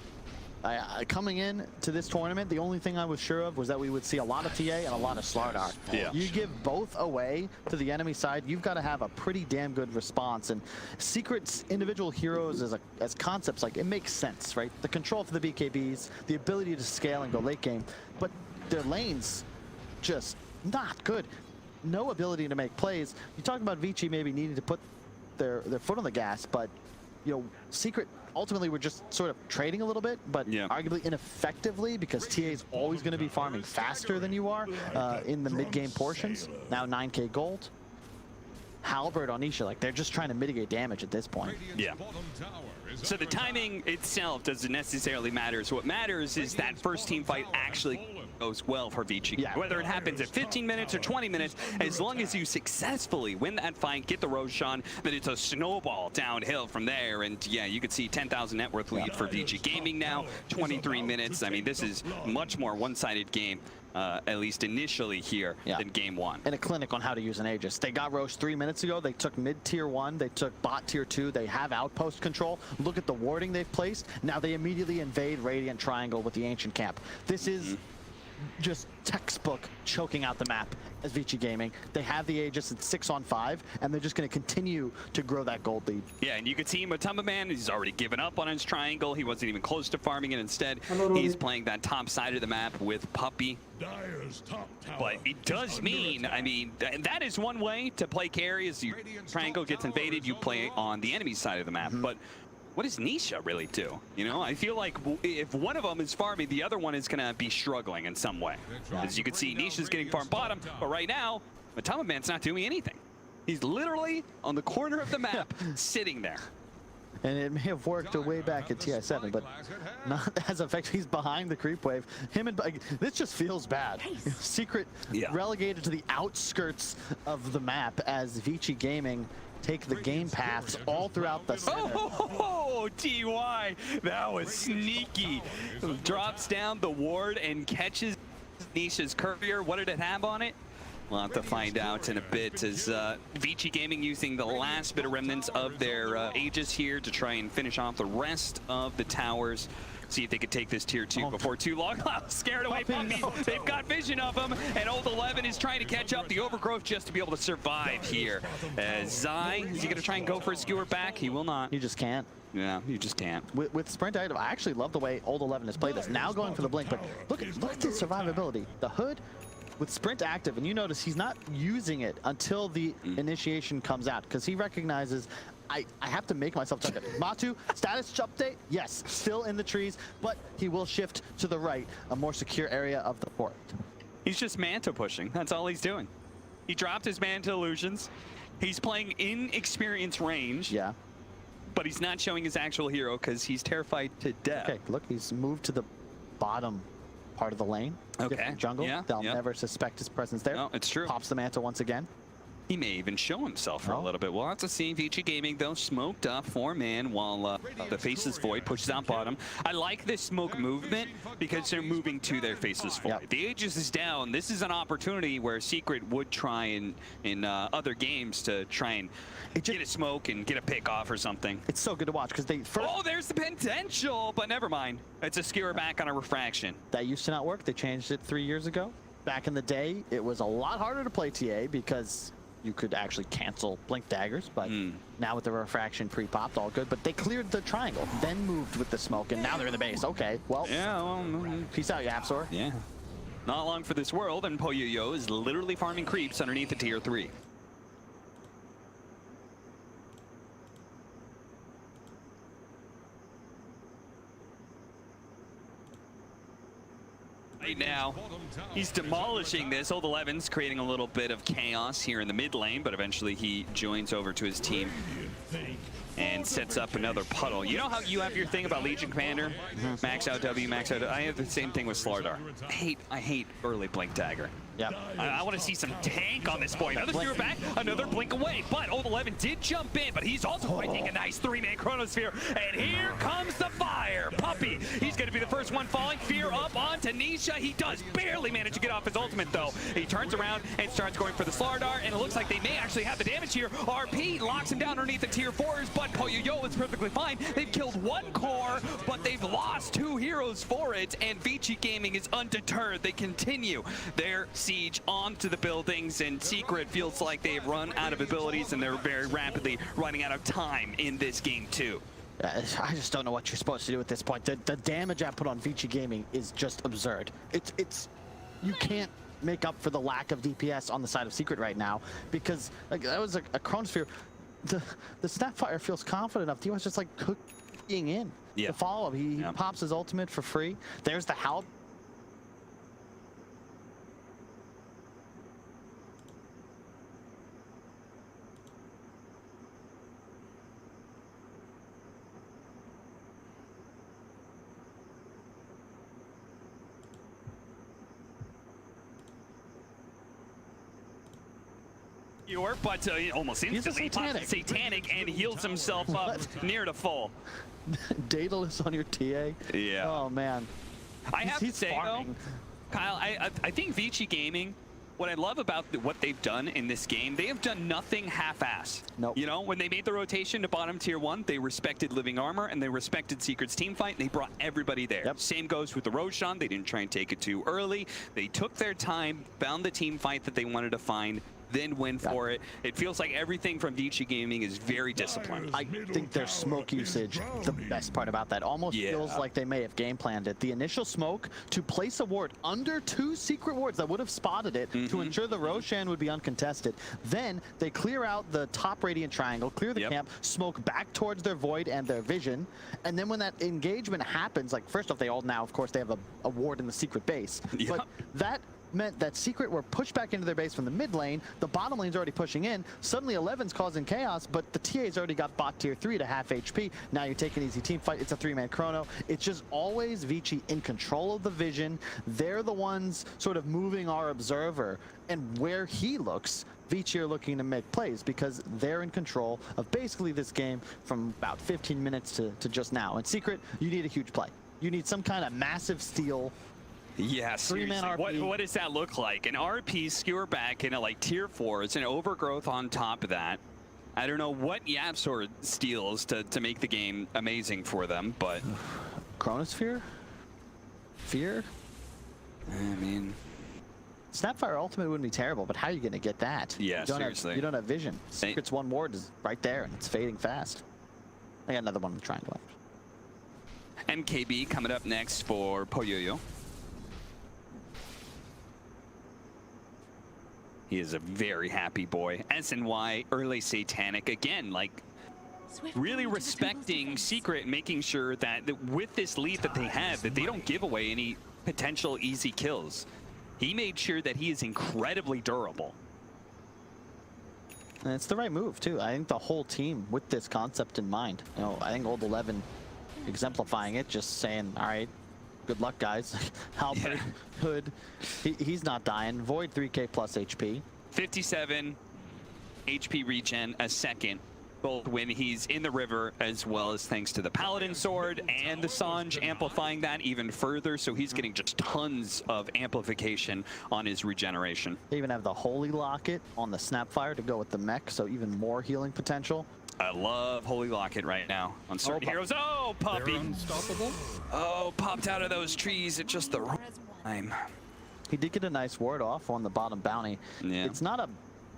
Coming in to this tournament, the only thing I was sure of was that we would see a lot of TA and a lot of Slardar. Yeah. You give both away to the enemy side, you've got to have a pretty damn good response. And Secret's individual heroes as concepts, like, it makes sense, right? The control for the BKBs, the ability to scale and go late game, but their lanes just not good. No ability to make plays. You talk about Vici maybe needing to put their foot on the gas, but you know, Secret ultimately we're just sort of trading a little bit, but arguably ineffectively because TA is always going to be farming faster than you are in the mid-game portions. Now 9k gold. Halberd on Isha, like they're just trying to mitigate damage at this point. Yeah. So the timing itself doesn't necessarily matter. So what matters is that first team fight actually goes well for Vici. Whether it happens at 15 minutes or 20 minutes, as long as you successfully win that fight, get the Roshan, then it's a snowball downhill from there. And yeah, you can see 10,000 net worth lead for VG Gaming now, 23 minutes. I mean, this is much more one-sided game. At least initially here than game 1. And a clinic on how to use an Aegis. They got Roche 3 minutes ago. They took mid tier 1. They took bot tier 2. They have outpost control. Look at the warding they've placed. Now they immediately invade Radiant Triangle with the Ancient Camp. This is just textbook choking out the map as Vici Gaming. They have the Aegis at 6-on-5, and they're just going to continue to grow that gold lead. Yeah, and you could see Matamba Man, he's already given up on his triangle. He wasn't even close to farming it. Instead, he's playing that top side of the map with Puppey. But it does mean, I mean, that is one way to play carry. As your triangle gets invaded, you play on the enemy side of the map. But what does Nisha really do? You know, I feel like if one of them is farming, the other one is going to be struggling in some way. As you can see, Nisha's getting farm bottom, but right now, Matamba Man's not doing anything. He's literally on the corner of the map, sitting there. And it may have worked way back at TI7, but not as effective. He's behind the creep wave. Him and this just feels bad. Secret relegated to the outskirts of the map as Vici Gaming take the game paths all throughout the center. Oh, TY, that was sneaky. Drops down the ward and catches Nisha's courier. What did it have on it? We'll have to find out in a bit as Vici Gaming using the last bit of remnants of their Aegis here to try and finish off the rest of the towers. See if they could take this tier 2 before too long. Scared away Puppey. They've got vision of him, and Old 11 is trying to catch up the Overgrowth just to be able to survive here. Zai, is he going to try and go for a skewer back? He will not. You just can't. Yeah, you just can't. With Sprint Active, I actually love the way Old 11 has played this. Now going for the Blink, but look at the survivability. The Hood with Sprint Active, and you notice he's not using it until the initiation comes out, because he recognizes I have to make myself target. M.2, status update, yes, still in the trees, but he will shift to the right, a more secure area of the fort. He's just Manta pushing. That's all he's doing. He dropped his Manta illusions. He's playing in experience range. Yeah. But he's not showing his actual hero because he's terrified to death. Okay, look, he's moved to the bottom part of the lane. Okay. Jungle. Yeah, They'll never suspect his presence there. No, it's true. Pops the Manta once again. He may even show himself for a little bit. We'll have to see. Vici Gaming, though, smoked up 4-man while the Faceless Void pushes out bottom. I like this smoke movement because they're moving to their Faceless Void. The Aegis is down. This is an opportunity where Secret would try in other games to try and get a smoke and get a pick off or something. It's so good to watch because they first... Oh, there's the potential, but never mind. It's a skewer back on a refraction. That used to not work. They changed it 3 years ago. Back in the day, it was a lot harder to play TA because you could actually cancel blink daggers, but now with the refraction pre-popped, all good. But they cleared the triangle, then moved with the smoke, and now they're in the base. Okay, well, peace out, Yapsor. Yeah. Not long for this world, and Poyoyo is literally farming creeps underneath the tier 3. Right now, he's demolishing this. Old 11's creating a little bit of chaos here in the mid lane, but eventually he joins over to his team and sets up another puddle. You know how you have your thing about Legion Commander? Max out W, max out W. I have the same thing with Slardar. I hate early blink dagger. Yeah. I want to see some tank on this point. Another skewer back, another blink away. But Old 11 did jump in, but he's also finding a nice 3-man chronosphere. And here comes the fire. Puppey, he's going to be the first one falling. Fear up onto Nisha. He does barely manage to get off his ultimate, though. He turns around and starts going for the Slardar, and it looks like they may actually have the damage here. RP locks him down underneath the tier 4s, but Poyoyo is perfectly fine. They've killed one core, but they've lost 2 heroes for it, and Vici Gaming is undeterred. They continue their siege onto the buildings, and Secret feels like they've run out of abilities, and they're very rapidly running out of time in this game too. I just don't know what you're supposed to do at this point. The damage I put on Vici Gaming is just absurd. It's you can't make up for the lack of DPS on the side of Secret right now, because like that was a chronosphere. The Snapfire feels confident enough. He was just like cooking in. The follow-up, he pops his ultimate for free. There's the Halb. But almost instantly pops Satanic and heals himself up near to full. Daedalus on your TA? Yeah. Oh, man. I have to say, though, Kyle, I think Vici Gaming what I love about what they've done in this game, they have done nothing half-ass. Nope. You know, when they made the rotation to bottom tier 1, they respected Living Armor and they respected Secret's team fight, and they brought everybody there. Yep. Same goes with the Roshan. They didn't try and take it too early. They took their time, found the team fight that they wanted to find, then win for it. It feels like everything from Vici Gaming is very disciplined. I think their smoke usage, the best part about that, almost feels like they may have game planned it. The initial smoke to place a ward under 2 secret wards that would have spotted it to ensure the Roshan would be uncontested. Then they clear out the top radiant triangle, clear the camp, smoke back towards their void and their vision. And then when that engagement happens, like first off, they all now, of course, they have a ward in the secret base. But that meant that Secret were pushed back into their base from the mid lane. The bottom lane's already pushing in. Suddenly 11's causing chaos, but the TA's already got bot tier 3 to half HP. Now you take an easy team fight. It's a 3-man chrono. It's just always Vici in control of the vision. They're the ones sort of moving our observer. And where he looks, Vici are looking to make plays because they're in control of basically this game from about 15 minutes to just now. And Secret, you need a huge play. You need some kind of massive steal. Yeah, seriously. What does that look like? An RP skewer back into like tier 4. It's an overgrowth on top of that. I don't know what YapzOr steals to make the game amazing for them, but... Chronosphere? Fear? I mean... Snapfire Ultimate wouldn't be terrible, but how are you going to get that? Yeah, seriously. You don't have vision. Secret's one ward is right there, and it's fading fast. I got another one in the triangle. MKB coming up next for Poyoyo. He is a very happy boy. SNY, early Satanic, again, like really respecting Secret, making sure that with this lead that they have, that they don't give away any potential easy kills. He made sure that he is incredibly durable. And it's the right move, too. I think the whole team with this concept in mind. You know, I think Old 11 exemplifying it, just saying, all right, good luck, guys. Halberd, Hood, he's not dying. Void 3k plus HP. 57 HP regen a second, both when he's in the river, as well as thanks to the Paladin Sword and the Sange amplifying that even further. So he's getting just tons of amplification on his regeneration. They even have the Holy Locket on the Snapfire to go with the mech, so even more healing potential. I love Holy Locket right now on certain heroes. Oh, puppy! They're unstoppable. Oh, popped out of those trees at just the right time. He did get a nice ward off on the bottom bounty. Yeah. It's not a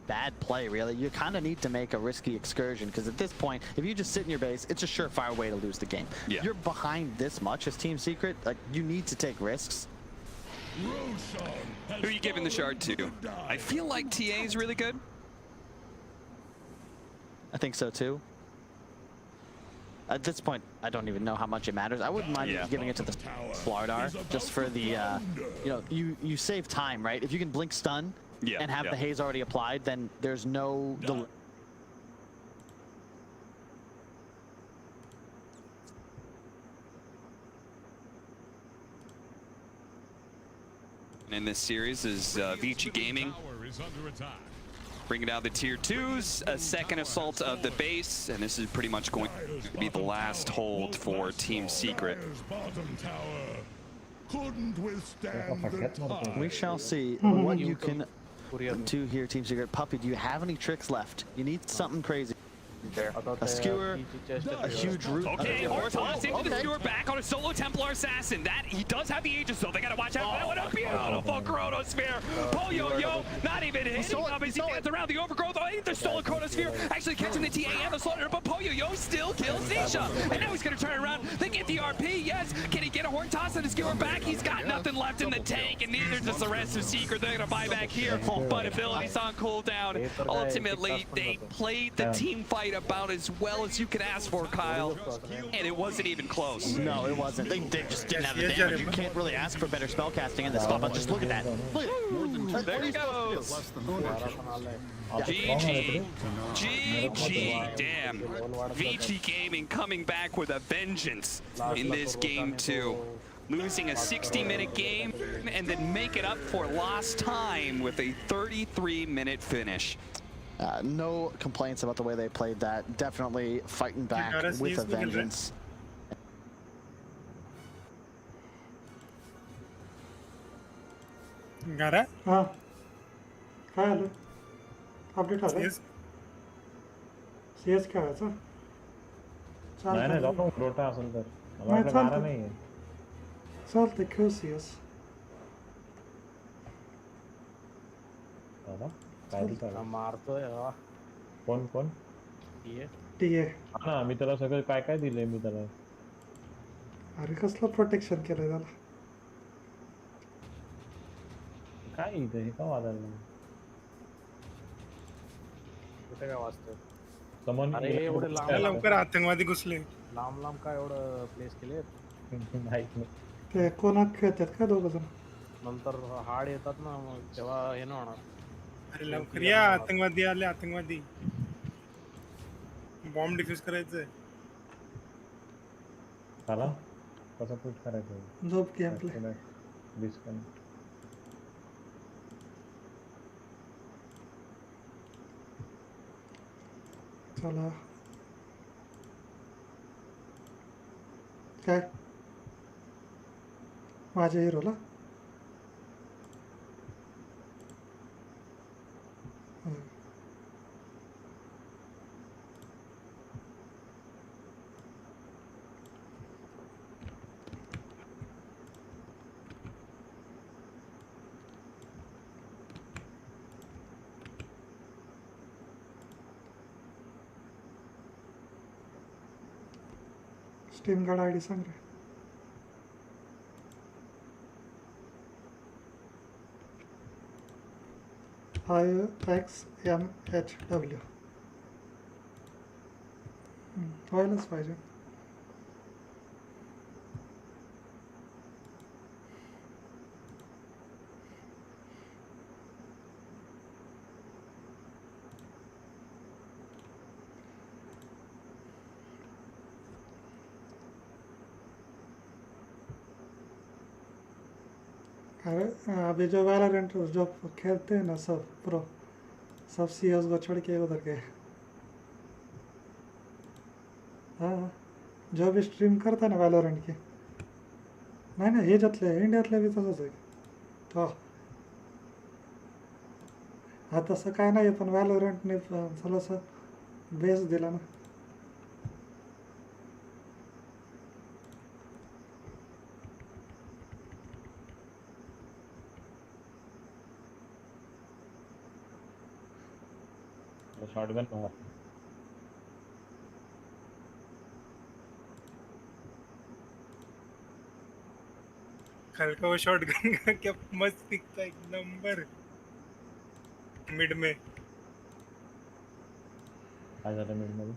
bad play, really. You kind of need to make a risky excursion, because at this point, if you just sit in your base, it's a surefire way to lose the game. Yeah. You're behind this much as Team Secret, like, you need to take risks. Who are you giving the shard to? I feel like TA is really good. I think so too. At this point, I don't even know how much it matters. I wouldn't mind giving it to the Slardar, just for the, you know, you save time, right? If you can blink stun and have the haze already applied, then there's no delay. In this series is Vici Gaming. Bringing down the tier 2s, a second assault of the base, and this is pretty much going to be the last hold for Team Secret. We shall see what you can do here, Team Secret. Puppy, do you have any tricks left? You need something crazy. A skewer, a huge root. Okay, Hortos into the skewer back on a solo Templar Assassin. That he does have the Aegis, though. They gotta watch out. What a beautiful Chronosphere. Poyoyo, not even hitting him as he gets around the overgrowth. Oh, the stolen Chronosphere, actually catching the TA and the Slaughter, but Poyoyo still kills Nisha. And now he's gonna turn around. They get the RP, yes. Can he get a Horn Toss and the skewer back? He's got nothing left in the tank, and neither does the rest of Secret. They're gonna buy back here, but abilities on cooldown. Ultimately, they played the team fight about as well as you could ask for, Kyle, and it wasn't even close. No, it wasn't. They just didn't have the damage. You can't really ask for better spellcasting in this spot, but just look at that. Look at that. There he goes. GG. GG. Damn. Vici Gaming coming back with a vengeance in this game too. Losing a 60-minute game and then make it up for lost time with a 33-minute finish. No complaints about the way they played that. Definitely fighting back with a vengeance. Got it? काय आलं update आलं CS खेळायचं नाही नाही चालतं जाऊ Dota असेल तर मला नाही वाटलं गारा चालतं नाही आहे चालतं खेळ CS दादा काय दिसतं मारतोय हा. कोण कोण TA हा ना मी त्याला सगळं काय काय दिलंय मी त्याला अरे कसलं प्रोटेक्शन केलंय त्याला काय इथं हे का वाजायला कुठे काय वाचतोय समन अरे एवढे लांब लवकर आतंकवादी घुसले लांब लांब काय एवढं प्लेस केले माहित नाही ते कोणात खेळतात का दोघं जण नंतर हाड येतात ना मग तेव्हा हे न होणार अरे लवकर या आतंकवादी आले आतंकवादी बॉम्ब डिफ्यूज करायचंय चला कसं पुश करायचं झोप गेम प्ले डिस्कनेक्ट चला काय माझ्या हिरोला स्टीम कार्ड आयडी सांग रे IXMHW व्हायलाच पाहिजे अरे अभी जो वैलोरेंट जो खेलते हैं ना सब प्रो सब CS को छोड़ के उधर गए हाँ जो भी स्ट्रीम करता है ना वैलोरेंट की नाही ना ह्याच्यातले इंडियातले बी तसंच आहे तो हा तसं काय नाही पण वैलोरेंटने थोडंसं बेस दिला ना शॉटगन मार कल का वो शॉटगन का क्या मस्त दिखता है एक नंबर मिड में काय झालं मिड मध्ये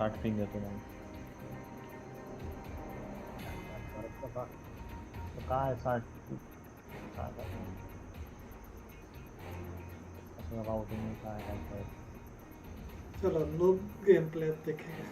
आठ पिंग येतो मग काय 60 असं राहू तुम्ही काय काय चलो नो गेम प्ले देखेंगे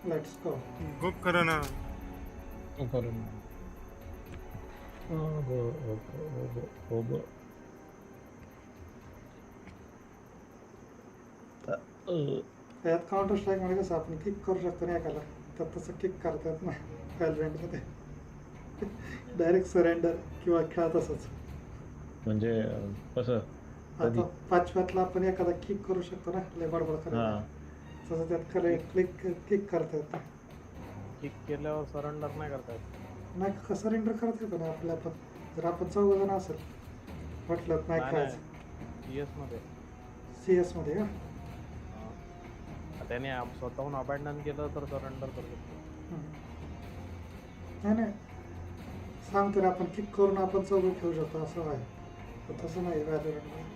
लेट्स गो गुप करो ना करून यात काउंटर स्ट्राईक मध्ये कसं आपण किक करू शकतो नाही एकाला तर तसं किक करता येत नाही वॅलोरंटमध्ये डायरेक्ट सरेंडर किंवा खेळा तसंच म्हणजे कसं आता 5व्यातला आपण एखादा किक करू शकतो ना लय बडबड करायला तसं त्यात किक करता येत किक केल्यावर सरेंडर नाही करता येत नाही सरेंडर करता येतो ना आपल्या आपण जर आपण 4 जण असेल म्हटलं नाही खेळायचं CS मध्ये CS मध्ये का? त्याने स्वतःहून अबॅन्डन केलं तर सरेंडर करू शकतो. नाही नाही सांगतो रे आपण किक करून आपण चौघ ठेवू शकतो असं आहे पण तसं नाही व्हॅलोरंटमध्ये.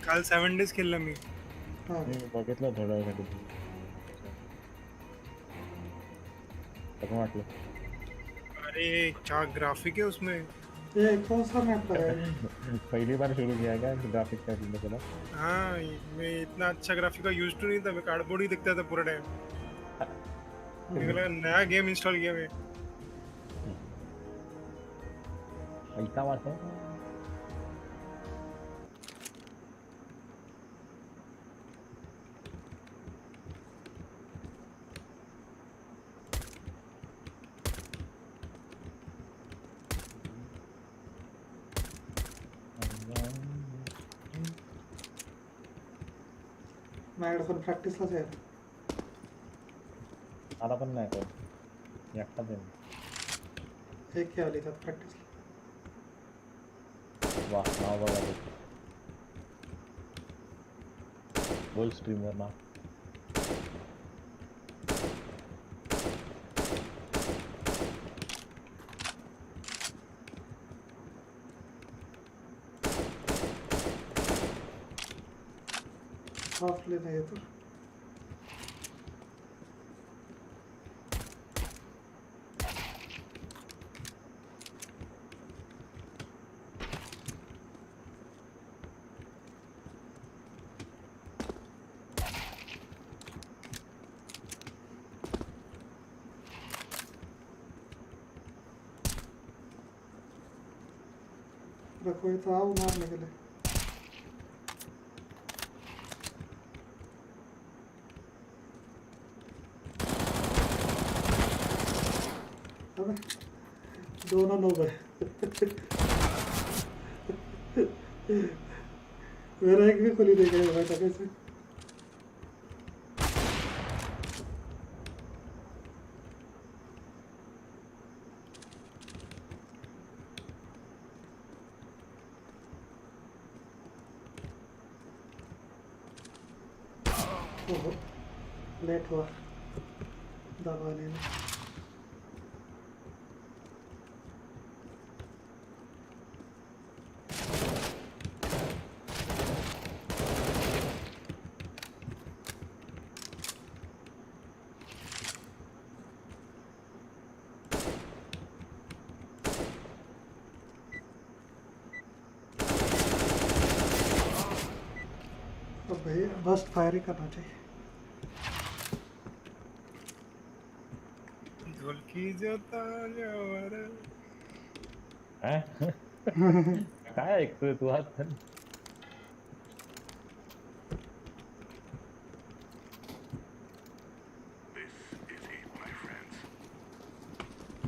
काल 7 days खेळला मी. बघितलं थोड्या वेळासाठी. कसं वाटलं? अरे क्या ग्राफिक है उसमें. ये कौन सा मैप है? पहली बार शुरू किया क्या ग्राफिक का तुमने बोला? हाँ मैं इतना अच्छा ग्राफिक का यूज टू नहीं था. मैं कार्डबोर्ड ही दिखता था पूरा टाइम. मुझे लगा नया गेम इंस्टॉल किया मैं. ऐसा बात है. माझ्याकडे पण प्रॅक्टिसलाच आहे. मला पण नाही काय एकटाच आहे. एक खेळली त्यात प्रॅक्टिसला. वा नाव बघा ते. बोल स्ट्रीमर नाव. सॉफ्टली नाही येतो. रखो ये तो आओ मारने के लिए. दोनों लोग हैं. मेरा एक भी खुली नहीं गया भाई कैसे. लेट हुआ दबाने में. भाई बस्ट फायर ही करना चाहिए. ढोलकी जोता जवर. काय ऐकतोय तू आज?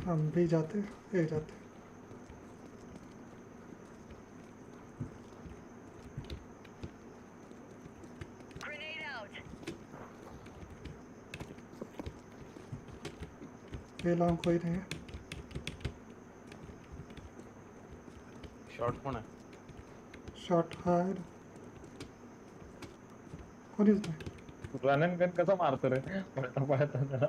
हम भी जाते ये जाते. ये लॉन्ग कोई नहीं है. शॉर्ट कोण आहे? शॉर्ट फायर कोणीच नाही. रन अँड गन कसं मारतो रे पळता पळता त्याला.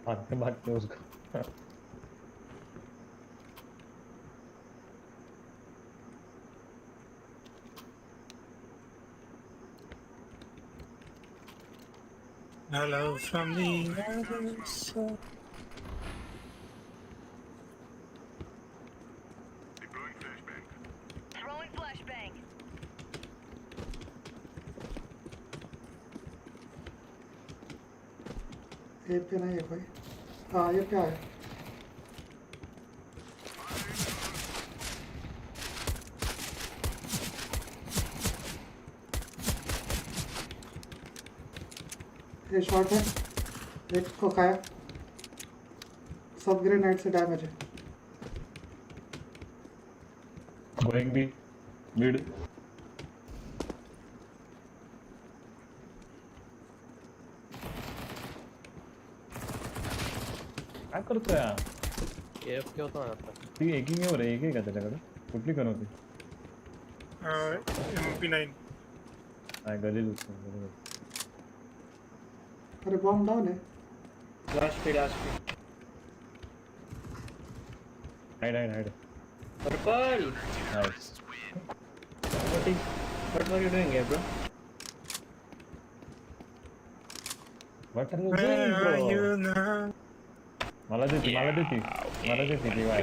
भागते भागते उसको. Hello from the other side. Throwing flashbang. ए पे नहीं है कोई. हाँ ये क्या है? ये शॉट है, एक को खाया, सब ग्रेनेड से डैमेज है। गोइंग बी मिड काय करतोय हा? AFK होता आता. ती एकिंगवर आहे, एक आहे का त्याच्याकडे? कुठली गन होती? MP9. नाही गलील होती. अरे बॉम्ब डाउन है। लास्ट पे hide purple nice what were you doing here, bro? What are you doing, bro? मला देती ती वाय.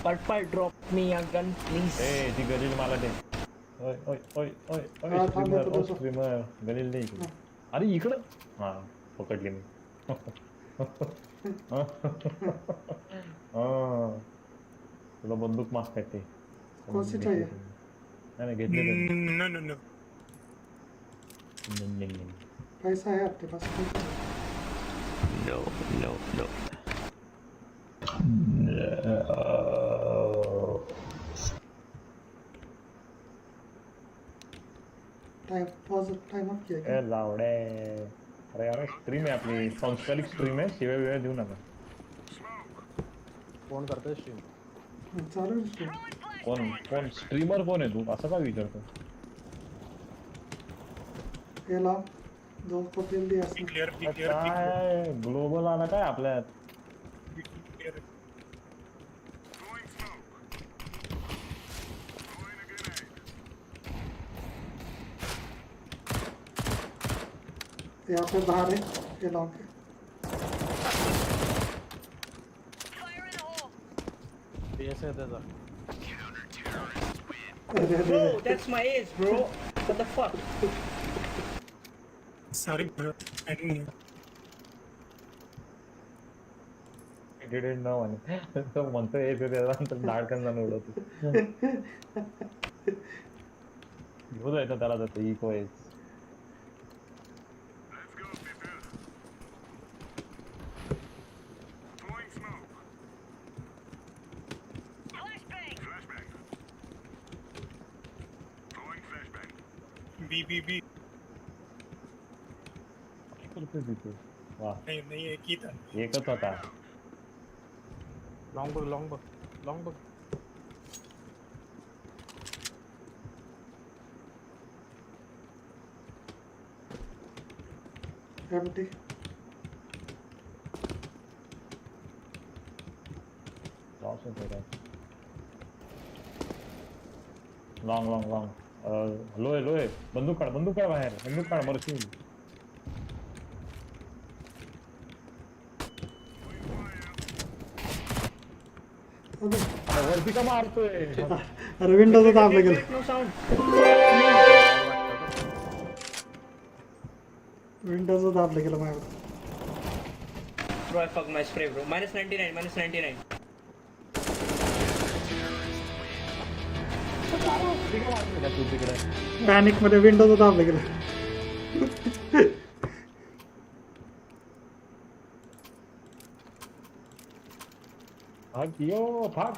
Purple, drop me a gun, please. ए ती गलील मला दे. ओय स्ट्रीमर गलील दे इकडे. अरे इकडं हा पकडली मी. तुला बंदूक मागताय ते. कोणती चाहिए? नाही घेतलेलं. No. पैसा है आपके पास? No. टाइम ऑफ किया क्या? ए लावडे. अरे यार स्ट्रीम आहे आपली, संस्कारिक स्ट्रीम आहे, शिवाय वेळ देऊ नका. कोण करतोय स्ट्रीम? चालू है स्ट्रीम. कोण स्ट्रीमर कोण आहे तू असं का विचारतो? ये ला दो को किल दिया इसने. क्लियर. ग्लोबल आला काय आपल्यात? यहाँ पे बाहर है ये लॉन्ग है. PS है त्याचा. Bro, that's my ace, bro. What the fuck? Sorry, bro. I didn't know. I didn't know म्हणे. तो म्हणतो हे त्याला तर धाडकन जाऊन उडवतो. घेऊ जायचं त्याला तर इको आहे. BBB. वाह नहीं एक ही था. एकच होता. Long bug. empty. लॉन्ग लोय बंदूक काढ बाहेर. बंदूक काढ मरशील. वरती का मारतोय? अरे विंडोज दाबले गेले. विंडोज दाबले गेलं माझ्याकडे. Bro, I fucked my spray, bro. -99. Panic मध्ये विंडोज दाबले गेले. भाग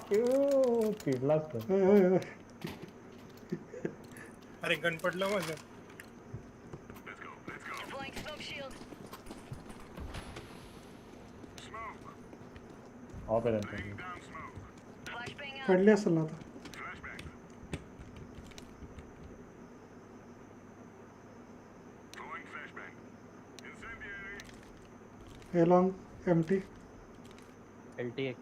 चिडलास तर. अरे गन पडलं माझं. पडले असेल ना आता. हे लॉन्ग एम्प्टी. LT1.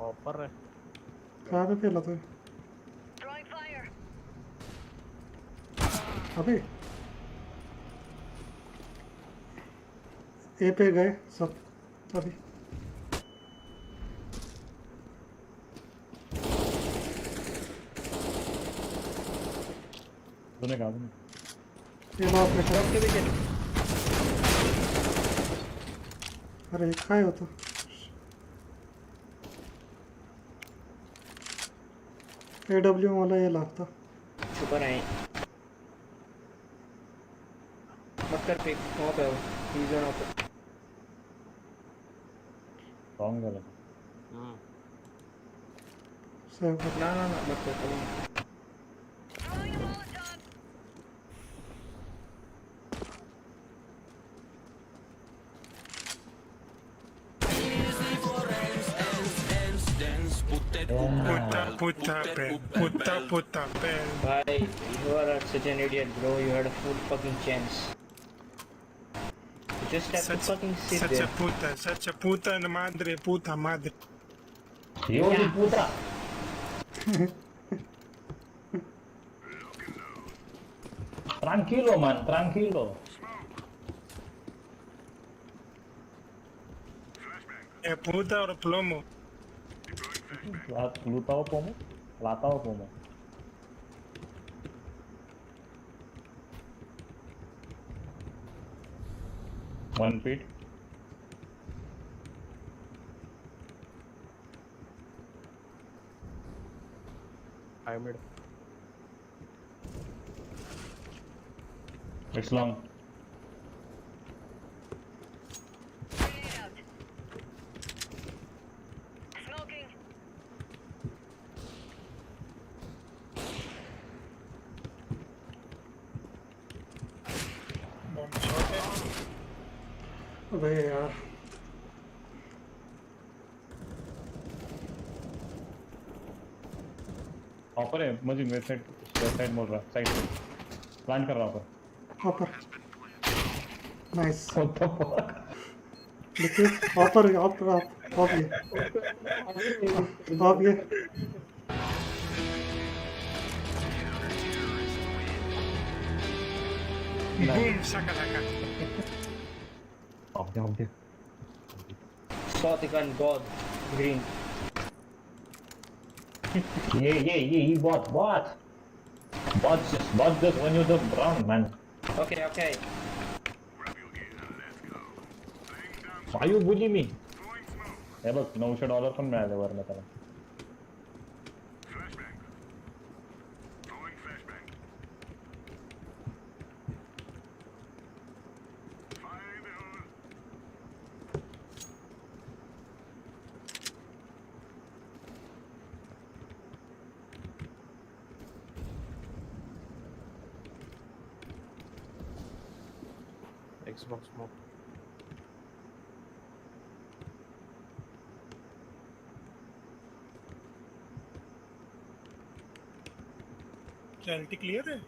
ऑफर है. कहाँ पे फैला तो? अबे ए पे गए सब अभी. अजून एक केलं ऑपरेशन. अरे काय होतं? AW मला हे लागतं. ऊपर आए मत कर पिक वहाँ पे हो सीजन वहाँ पे रॉन्ग झालं. सेव कर. ना ना ना मत कर चलो Puta pen. Bhai, you are such an idiot, bro. You had a full fucking chance. You just have to fucking sit there. Such a puta madre, puta madre. Yo di puta. Tranquilo, man, tranquilo. Puta or plomo. Lutao pomo? Latao pomo. One feet. I mid. It's long. अबे यार ऑपर है मुझे मेरे side मोड़ रहा side plan कर रहा हूँ ऑपर नाइस देखिए ऑपर ऑपर ऑप ये Boom shakalaka. Off there. Shotgun God green. Yeah, bot just when you're the brown man. Okay. Why you bully me? हे बघ $900 पण मिळाले वरनं त्याला. Xbox smoke. Reality clear है?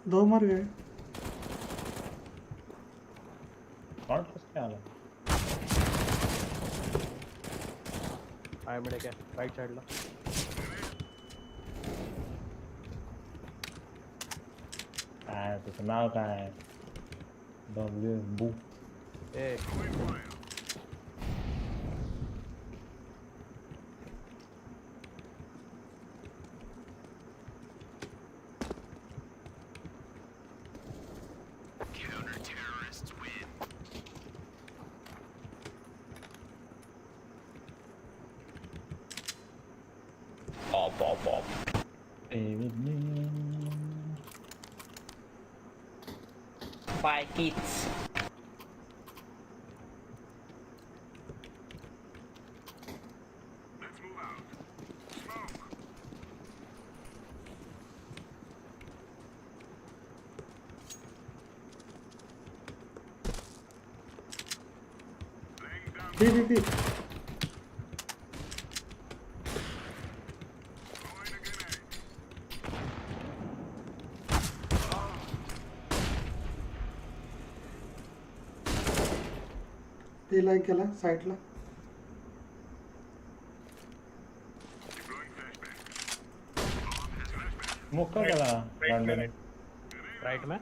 दो मर गए. Short किसके आला? I mid है right side ला. त्याचं नाव काय? बू. ए Pop. Bye kids. B. He like केला साइडला. मुक्का केला राइट में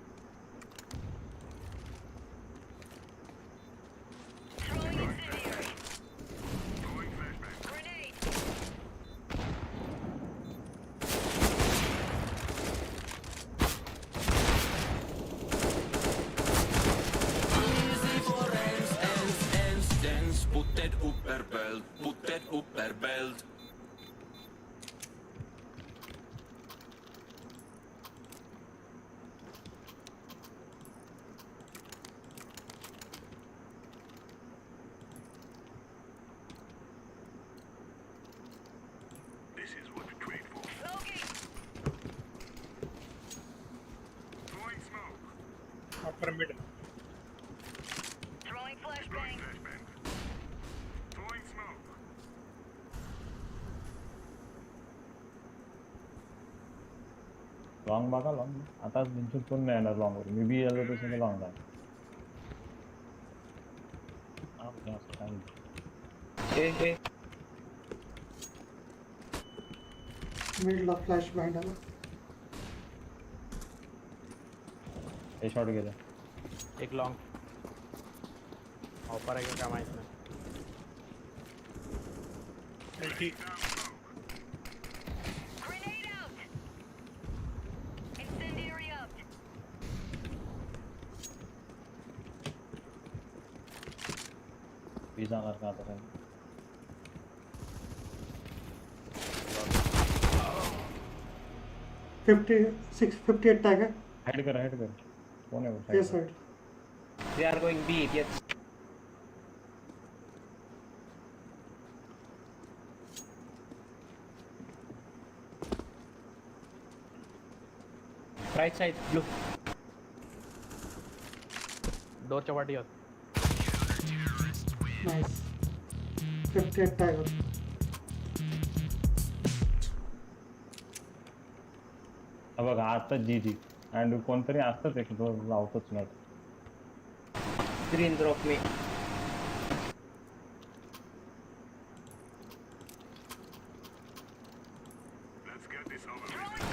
upper mid. Throwing flashbang. Throwing smoke. Long बघा लॉन्ग आता बिनचूक कोण नाही येणार लॉन्ग वर मी बी आलो तर सगळं लॉन्ग आहे मिडला फ्लॅश बँड आला हे शॉट गेलं एक लॉन्ग ऑफर आहे का माहित नाही Grenade out. Incendiary out. B जाणार का आता 58 टॅग आहे हाइड कर कोण आहे ये side They are going B, yes. Right side, blue. डोरच्या वाटीवर नाइस 58 टॅग होता बघा आता जी अँड कोणतरी असतंच एक तो लावतोच नाही Green drop me.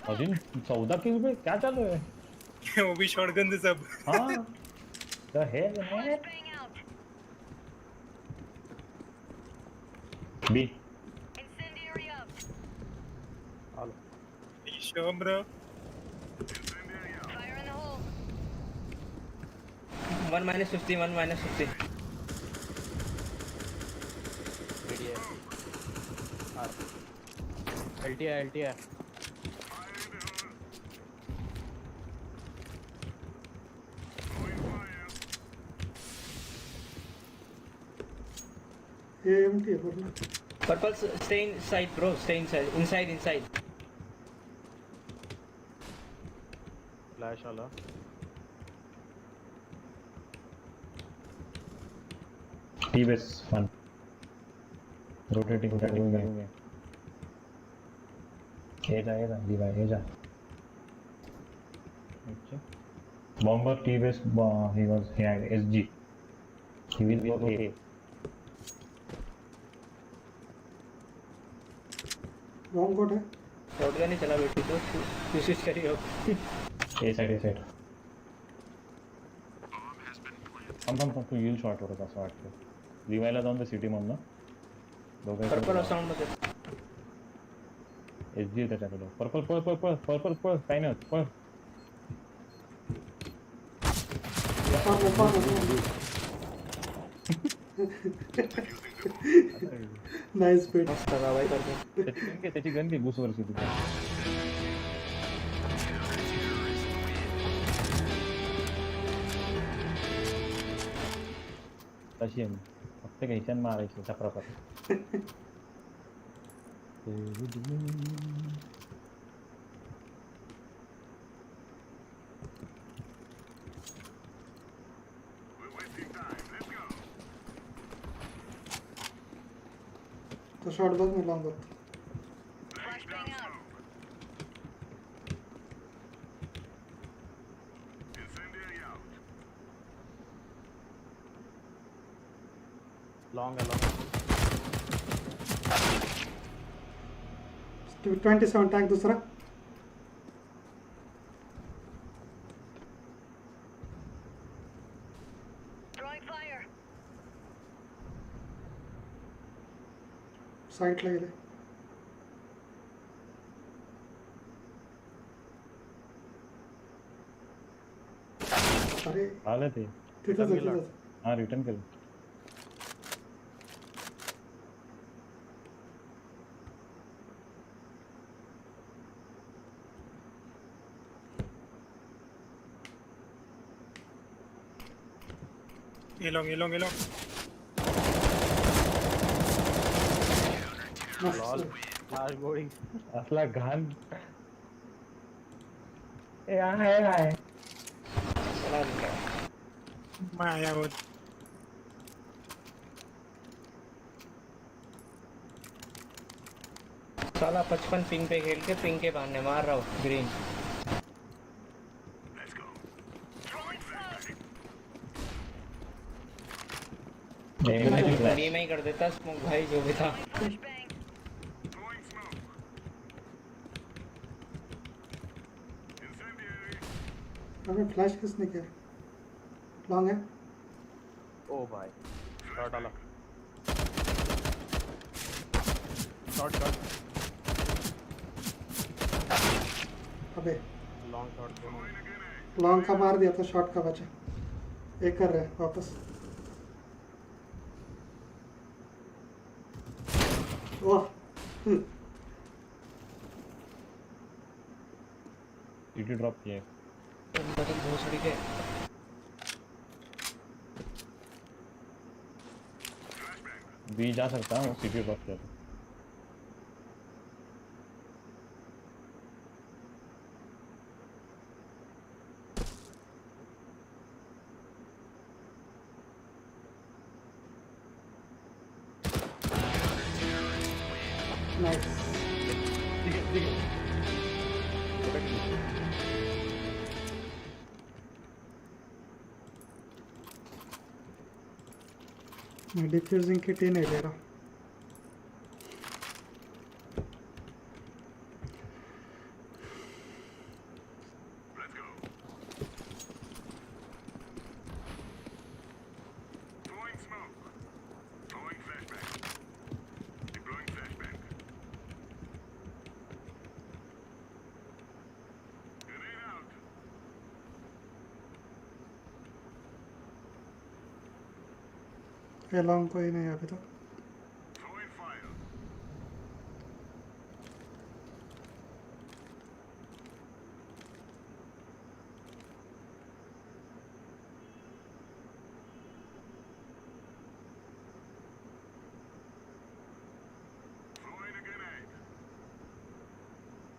अजून 14 किल पे क्या चालू है वो भी शॉटगन थे सब हाँ द हेल है B Incendiary out. Sure, bro. Fire in the hole. 1 minus 50, 1 minus 50. LTI AMD है बोलना Purple, stay inside, bro. Stay inside. Inside. Flash वाला टी बेस वन रोटेटिंग करेंगे ये जाएगा दीवार ये जा अच्छा bomber T base he was here SG he will be okay wrong code है शॉटगन नहीं चला बेटी तो कोशिश करी हो ए साइड हम तू येईल शॉट होता असं वाटतं लिवायला जाऊन सिटी मधनं दोघं पर्पल साउंड मध्ये SG त्याच्याकडे पर्पल पळ काय नाही पळ नाइस बेट मस्त लगा भाई करके त्याची गन घे घुस वर सिटी तशी आहे फक्त घ्यायच्या आणि मारायची अशा प्रकारे तो शॉट बस में लॉन्ग होता Flashbang out. लॉन्ग है 27 टैग दूसरा Throwing fire. साइड लगे थे अरे आले ते तिथं हां रिटर्न केलं ये लॉन्ग लॉल लास्ट गोळी असला घाण ए आहे चला मैं आया हूँ साला 55 पिंग पे खेल के पिंग के बहाने मार रहा हूँ ग्रीन मैं ही कर देता स्मोक भाई जो भी था अबे फ्लैश किसने किया लॉन्ग है ओ भाई शॉट डाला शॉट अबे लॉन्ग शॉट दोनों लॉन्ग का मार दिया था शॉट का बचा एक कर रहे हैं वापस ओह सीटी ड्रॉप किया भोसड़ी के बी जा सकता हूँ सीटी ड्रॉप किया मैं डिफ्यूजिंग किट ही नहीं ले रहा लॉन्ग कोई नहीं अभी तक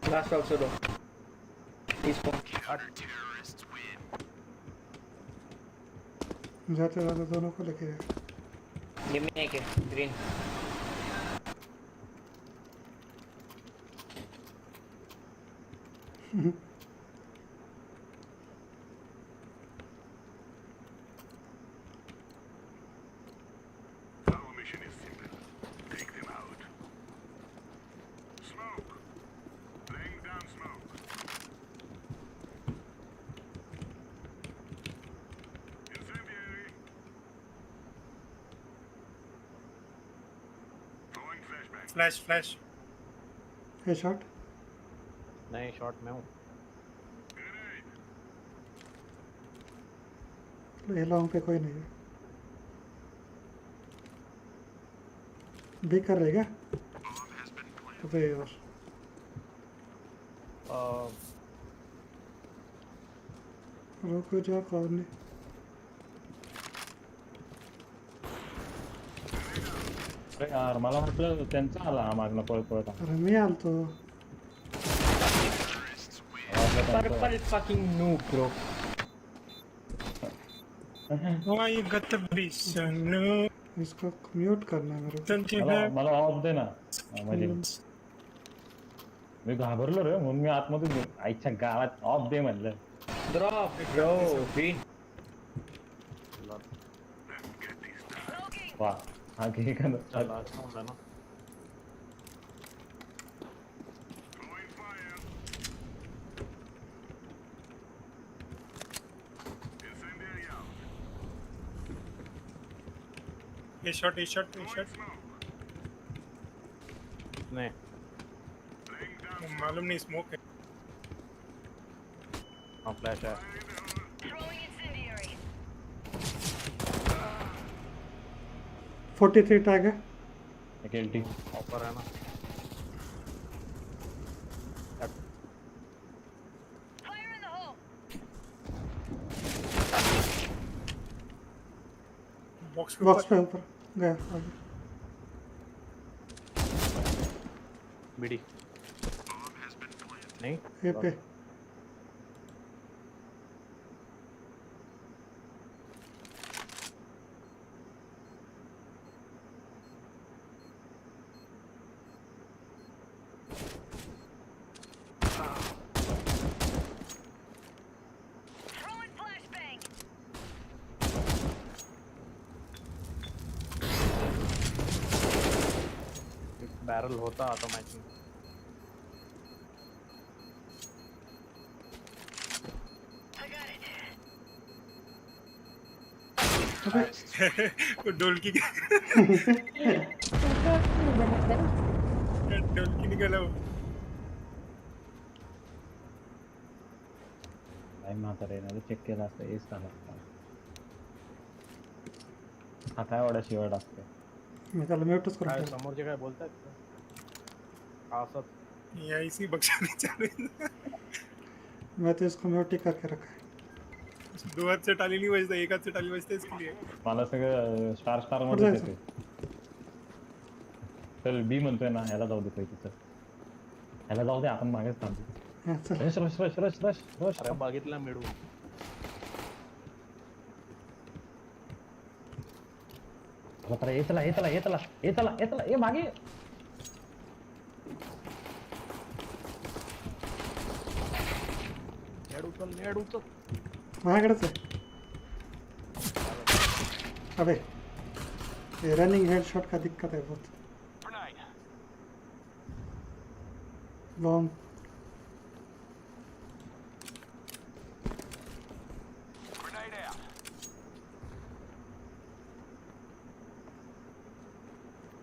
लास्ट ऑफ दो जाते जाते दोनों को लेके गए गिव मी एक ग्रीन फ्लैश फ्लैश है शॉट नहीं शॉट में हूँ ये लॉन्ग पे कोई नहीं है भी कर रहे क्या अबे यार रुको जा कौन नहीं यार मला वाटलं त्यांचा आला हा मागणं पळत पळत अरे मी आलतो पर्पल फकिंग नूब ब्रो वहाँ ये गत्तबी सन्नू इसको म्यूट करना है मेरे को मला ऑफ दे ना म्हणजे मी घाबरलो रे म्हणून मी आतमध्ये आईच्या गावात ऑफ दे म्हणलं ड्रॉप ब्रो ग्रीन वाह आगे का चला अच्छा ना ये शॉट नहीं मालूम नहीं स्मोक है हाँ फ्लैश है 43 टैग है एलटी ऊपर है ना बॉक्स पे ऊपर गया आगे बीडी नहीं ये पे बॅरल होता आता मॅच में. ढोलकी ढोलकी निघाला. काय म्हातारे ना चेक केला असता एस झाला असता. हा काय एवढा शिवाय टाकते. मी त्याला म्यूटच करून काय ठेवलं. समोरचे काय बोलतायत का असत ऐसी बख्शाने चालू. मैं तो इसको म्यूट ही करके रखा है. दो हात से टाली नहीं बजता, एक हात से टाली बजते इसके लिए. मला सगळं स्टार मध्ये येते. चल बी म्हणतोय ना, ह्याला जाऊ दे पहिले. चल ह्याला जाऊ दे, आपण मागेच थांबू. Rush rush rush rush rush rush. अरे बघितलं मिळू. येतला ये मागे. नेड उचल. माझ्याकडेच आहे. अबे ये रनिंग हेडशॉट का दिक्कत है बहुत. बॉम्ब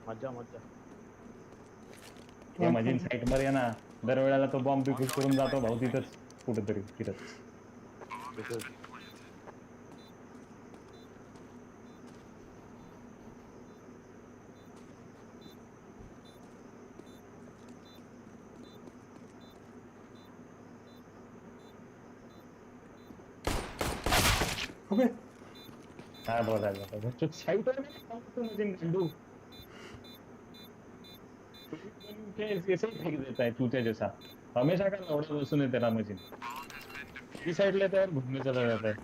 मज्जा मज्जा. या मजीन साईट मध्ये आहे ना, दरवेळेला तो बॉम्ब डिफ्यूज करून जातो भाऊ तिथंच कुठेतरी फिरत. अबे काय बोलायला तो साईट वर मजीन गंडू कैसे फेंक देता है चूते जैसा. हमेशा का लौड़ा बसून है तेरा मजीन. इस साइड लेता है और घूमने चला जाता है.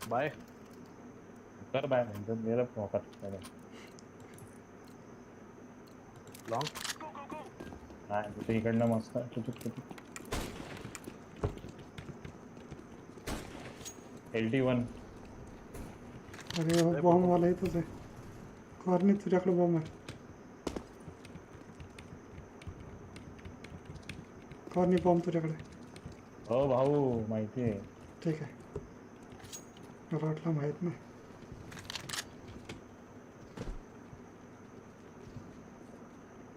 बाय कर बाय म्हणजे मेरा मौका लॉन्ग. हा तो इकडनं मस्त चुटुक चुटुक. LT1. अरे बॉम्ब वाला इथंच आहे. कॉर्नी तुझ्याकडे बॉम्ब आहे. कॉर्नी बॉम्ब तुझ्याकडे. हो भाऊ माहिती आहे. ठीक आहे. मला वाटलं माहित नाही.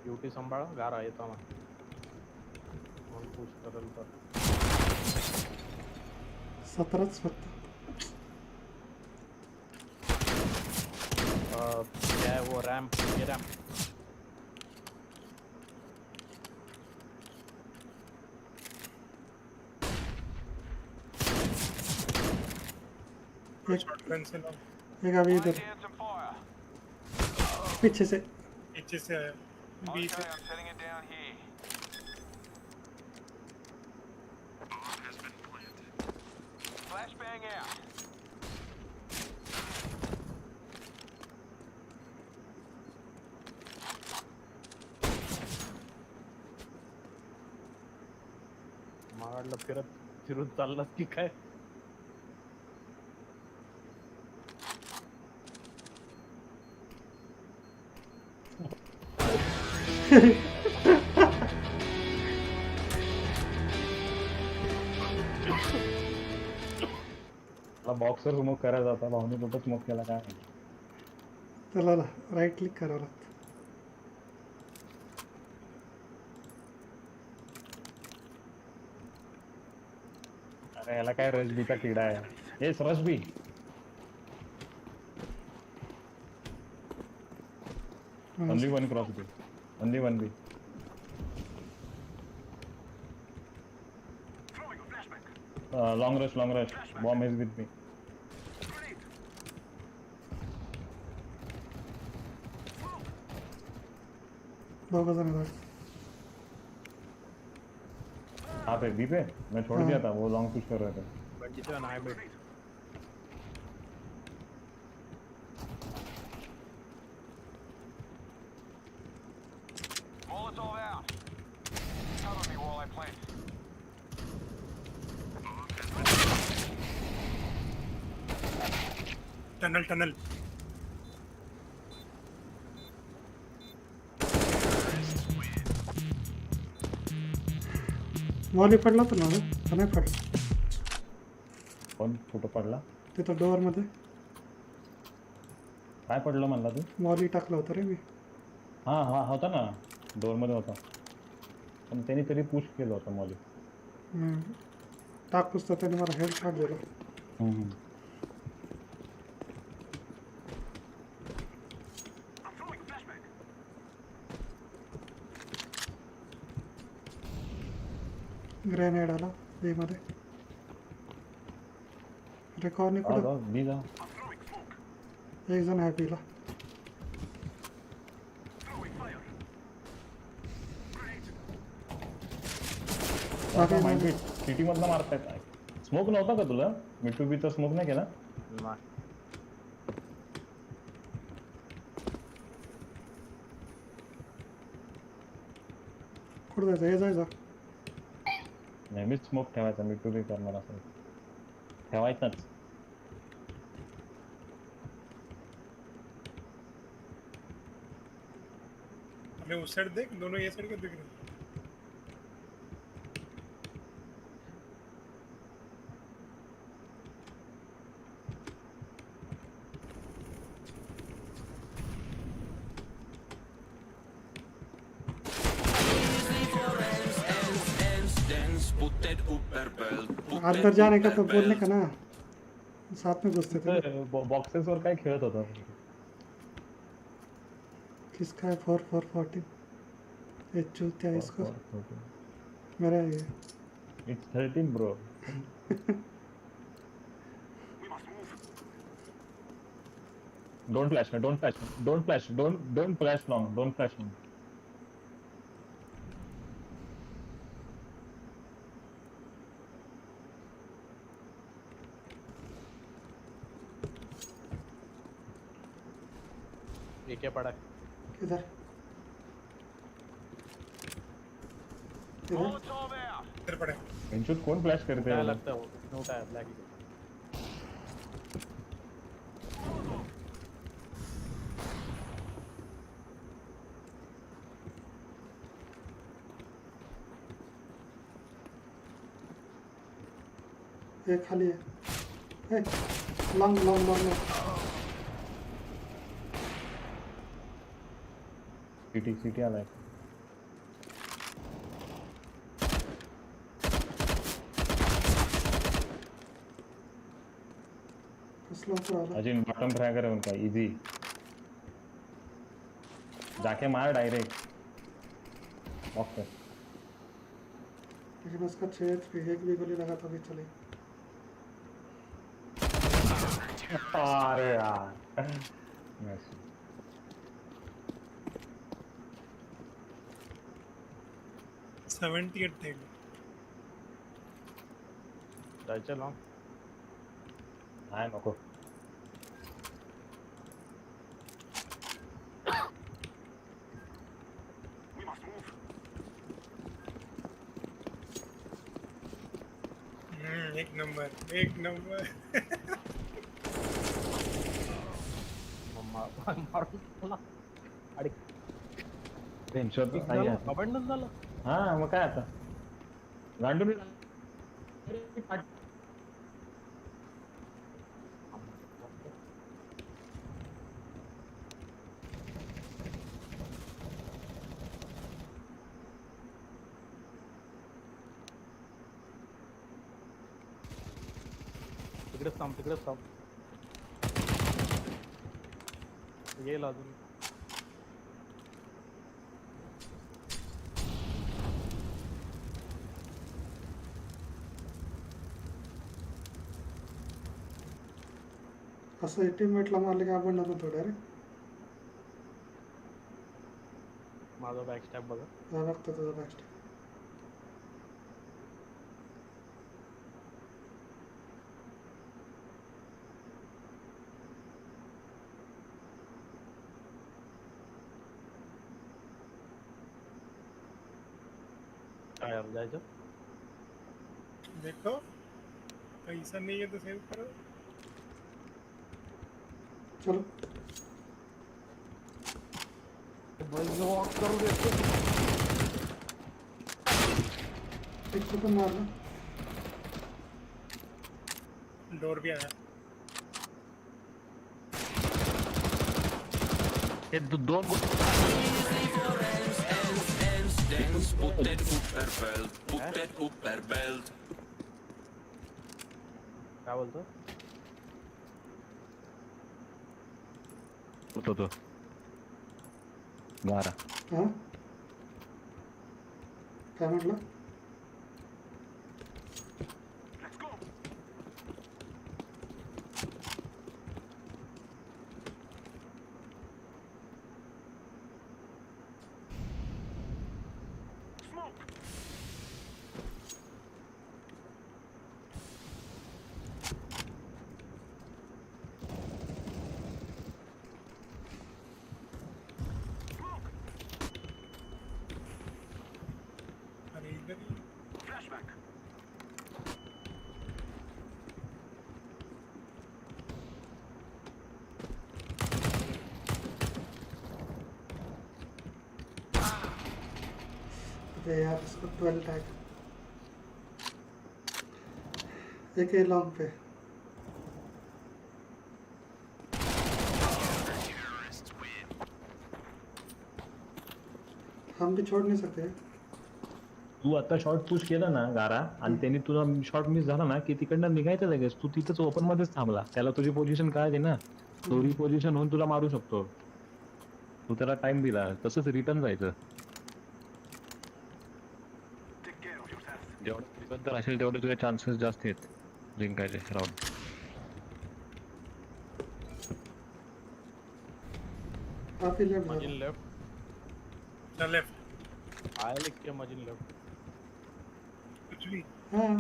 ड्युटी सांभाळा, गारा येताना पुश करेल तर 17च फक्त. क्या है वो रैम्प, ये रैम्प. एक अभी इधर पीछे से आया. बी से मागाडलं फिरत फिरून चाललास की काय. बॉक्सर स्मोक करायचा होता भाऊने कुठं स्मोक केला काय. त्याला राईट क्लिक करावं लागतं. अरे याला काय रसबीचा किडा आहे. हेच rush B. Only one cross B. Only one B. Long rush long rush. Bomb is with me. दोनों जन इधर. हाँ पे बी पे मैं छोड़ दिया था, वो लॉन्ग पुश कर रहे थे. टनल मॉली पडला तर ना का नाही पडला? कोण कुठं पडला? तिथं डोअर मध्ये काय पडलं म्हणला तू? मॉली टाकला होता रे मी. हा हा होता ना, डोर मध्ये होता, पण त्यांनी तरी पुश केलं होतं मॉली. टाकूच तर त्याने मला हेड शॉट दिला. ग्रेनेड आला बी मध्ये. रेकॉर्ड नाही कुठं? बी जा. एक जण आहे बीला. सिटी मधनं मारतायत. स्मोक नव्हता का तुला? मिड टू बीचा स्मोक नाही केला? कुठं जायचं? हे जायचं नेहमीच स्मोक ठेवायचा मिड टू बी करणार असेल ठेवायचाच. मैं उस साइड देख, दोनों ये साइड का दिख रहे हैं. अंदर जाने का तो बोलने का ना, साथ में घुसते थे. बॉक्सेस वर काय खेळत होता? किसका है 4440? ये चूतिया इसको मेरा है ये. It's 13 bro. Don't flash me, don't flash me, don't flash, don't flash long, don't flash me. ये क्या पड़ा है? किधर? इधर पड़े. इंचुत कौन फ्लैश करते क्या हैं? लगता है वो नोट है ब्लैक ही. ये खाली है. ए लॉन्ग सिटी आलाय. अजिन बॉटम ट्राई करे उनका इजी. जाके मार डायरेक्ट बॉक्स पे. लेकिन उसका 6 HP एक भी गोली लगा तो भी चले. अरे यार नाइस. जायचं लॉन्ग. नाही नको. एक नंबर. मारून अडी टेन्शन अबंडन झालं. हा मग काय आता गांडून तिकडेच थांब. येईल अजून. असं टीममेटला मारले की आपण नव्हतो डायरेक्ट. माझा बॅकस्टॅप बघा. हा बघतो तुझा बॅकस्टॅप. काय यार जायचं. देखो पैसा नहीं है तो सेव करो. चलो एक तो मारना डोर भी आया ये दोन क्या बोलतो तो गारा हाँ काय म्हटलं अरे यार इसको 12 टैग एक ही लॉन्ग पे हम भी छोड़ नहीं सकते तू आता शॉर्ट पुश केला ना गारा आणि त्यांनी तुला शॉर्ट मिस झाला ना की तिकडनं निघायचं लगेच तू तिथंच ओपन मध्येच थांबला त्याला तुझी पोझिशन काय आहे ना तो रिपोझिशन होऊन तुला मारू शकतो तू त्याला टाइम दिला तसंच रिटर्न जायचं जेवढं निबंध असेल तेवढे तुझे चान्सेस जास्त आहेत जिंकायचे राऊंड काफी लेफ्ट मजिन लेफ्ट द लेफ्ट आया लिख के मजिन लेफ्ट कुछ भी हाँ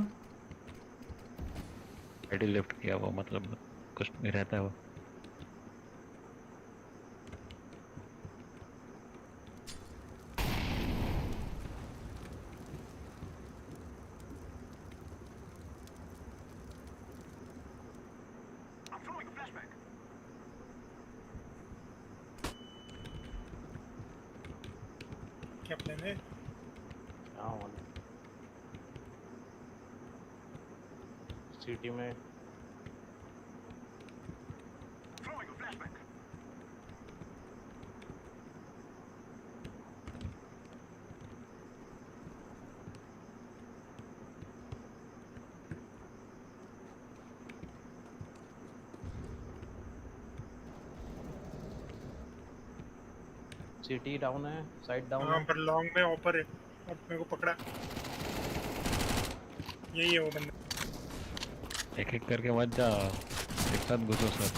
आईडी लेफ्ट किया वो मतलब कुछ नहीं रहता है वो क्या प्लान है सिटी में सिटी डाउन है साइड डाउन वहाँ पर लॉन्ग में ऊपर है और मेरे को पकड़ा यही है वो बंदा एक एक करके मत जा एक साथ घुसो सर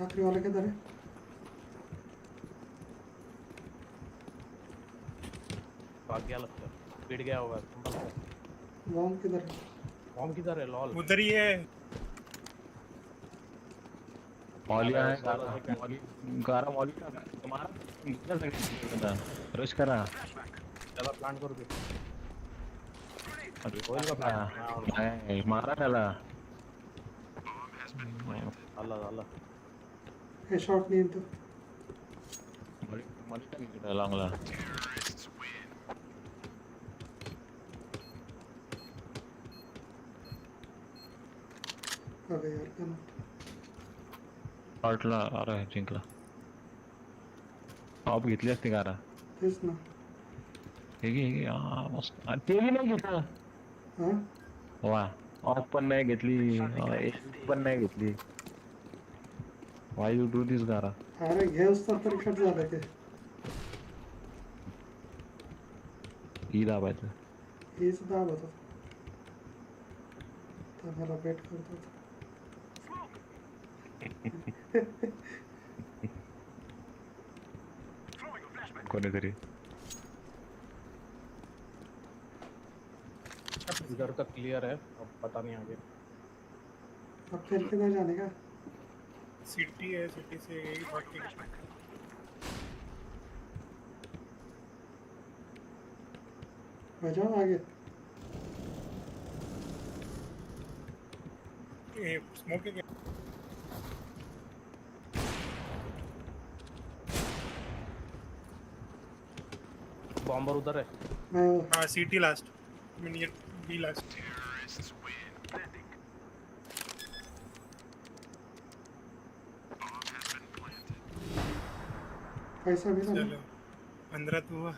आखिरी वाला किधर है भाग गया लगता है पिट गया होगा बॉम्ब किधर है बॉम्ब किधर है लॉल उधर ही है मौलिया है गारा मौली का तुम्हारा कितना सकता रश करा चला प्लांट करू दे होईल का प्लॅन मारा त्याला आला आला हे शॉट नहीं तो मौली का किती लांगला अबे यार क्या शॉर्टला अरे जिंकला ऑफ घेतली असती गारा तेच ना हे घे मस्त ते बी नाही घेतलं हाँ वा ऑफ पण नाही घेतली पण नाही घेतली वाय यू डू दिस गारा अरे घे उसका तरी कट झालं की ही दाबायचं हेच दाबत होता तर मला वेट करत होता कोणीतरी इधर तक क्लियर है अब पता नहीं आगे अब फिर किधर जाने का सिटी है सिटी से यही भाग के बजाओ आगे स्मोकिंग बॉम्बर उधर है। हाँ सीटी लास्ट मिनियट बी लास्ट पैसा भी ना चलो 15 तो हुआ।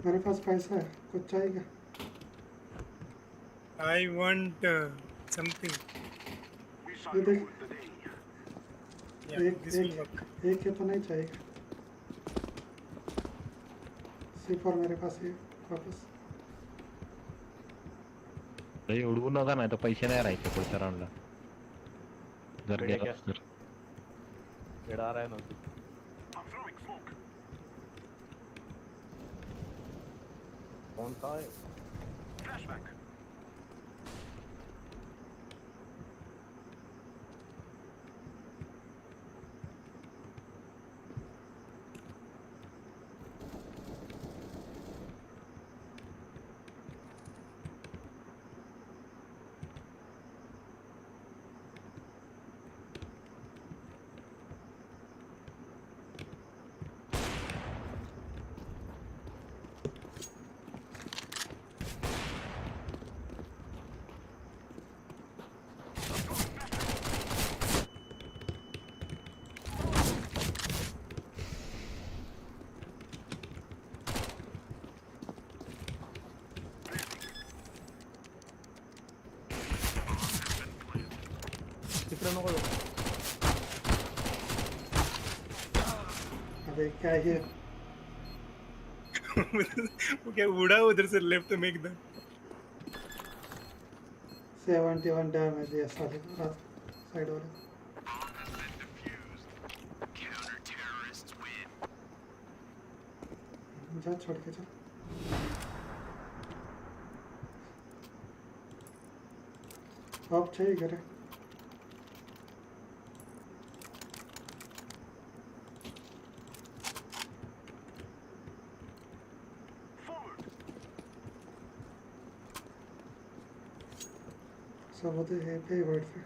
मेरे पास पैसा है, कुछ चाहिए? I want something. ये देख, Yeah, this will work. एक ये तो नहीं चाहिए। C4 मेरे पास है वापस। लई उडवू नका नाही तर पैसे नाही राहायचे पुढच्या राऊंडला जर वेड्या गेलास तर वेडा रहा है ना कौन सा है तिकडे नको जाऊ. अबे क्या है? वो क्या उड़ा उधर से लेफ्ट में एकदम 71 डैमेज है साले साइड वाले। जा छोड़ के जा। अब चाहिए करे। सब होते हैं पे वर्ड पे।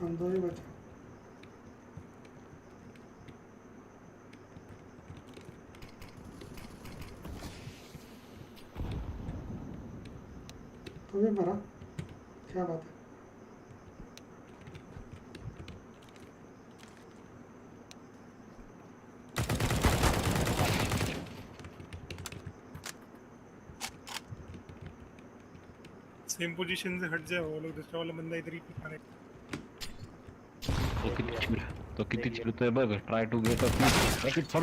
हम दो ही बचे। तो भी मरा, क्या बात है? सेम पोजीशन से हट जाओ, वो लोग दूसरा वाला बंदा इधर ही मारे। तो किती चिरतोय बघ. Try to get up make it for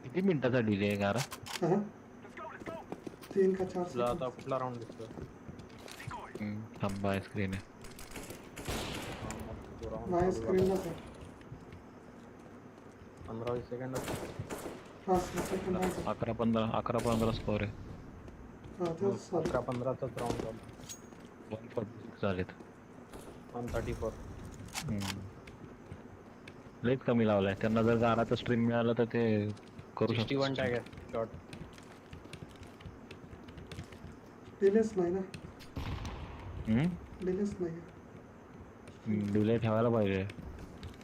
किती मिनिटाचा डिले आहे गारा? 3 का 4 तुला आता कुठला राऊंड दिसतोय? थांबा स्क्रीन आहे. माझ्या स्क्रीनला सर 15 सेकंड 11-15 स्कोर आहे. 11-15चाच राऊंड झाला. 146 झालेत. 134 लईच कमी लावलाय त्यांना. जर गाराचं स्ट्रीम मिळालं तर ते करू शकतो. 61 टॅग आहे शॉट. डिलेस नाही ना? डिलेस नाही. डिले ठेवायला पाहिजे.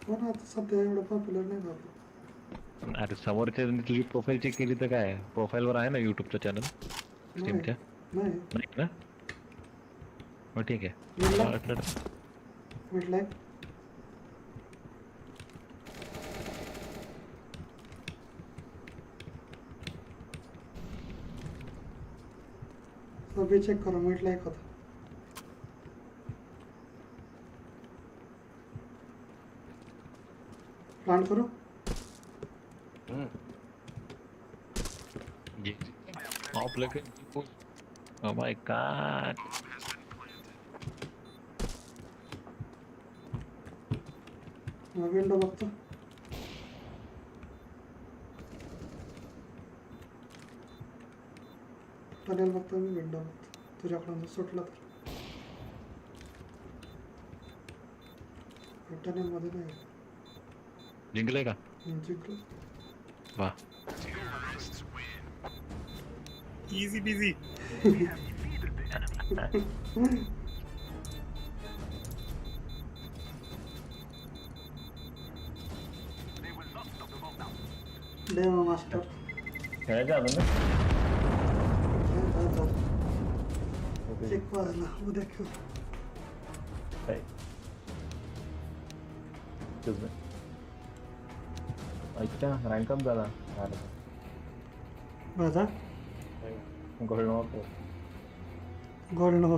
हो ना, आता सध्या एवढं पॉप्युलर नाही झालं. अरे समोरच्या तुझी प्रोफाईल चेक केली तर काय प्रोफाईल वर आहे ना युट्यूबचं चॅनल स्ट्रीमच्या? नाही ना? मग ठीक आहे. म्हटलंय अभी चेक करो. म्हटलं एक होता. प्लांट करो Op lekker. Oh my god. Window बघतो टनेल बघतो मी विंडो बघतो तुझ्याकडून जर सुटला तर टनेल मध्ये नाही जिंकले का जिंकलो वाह Easy peasy. डेमो मास्टर खेळायचं अजून ना एक वाजला उद्या खेळू काय अच्छा रँक अप झाला माझा गोल्ड नव्हतो गोल्ड नो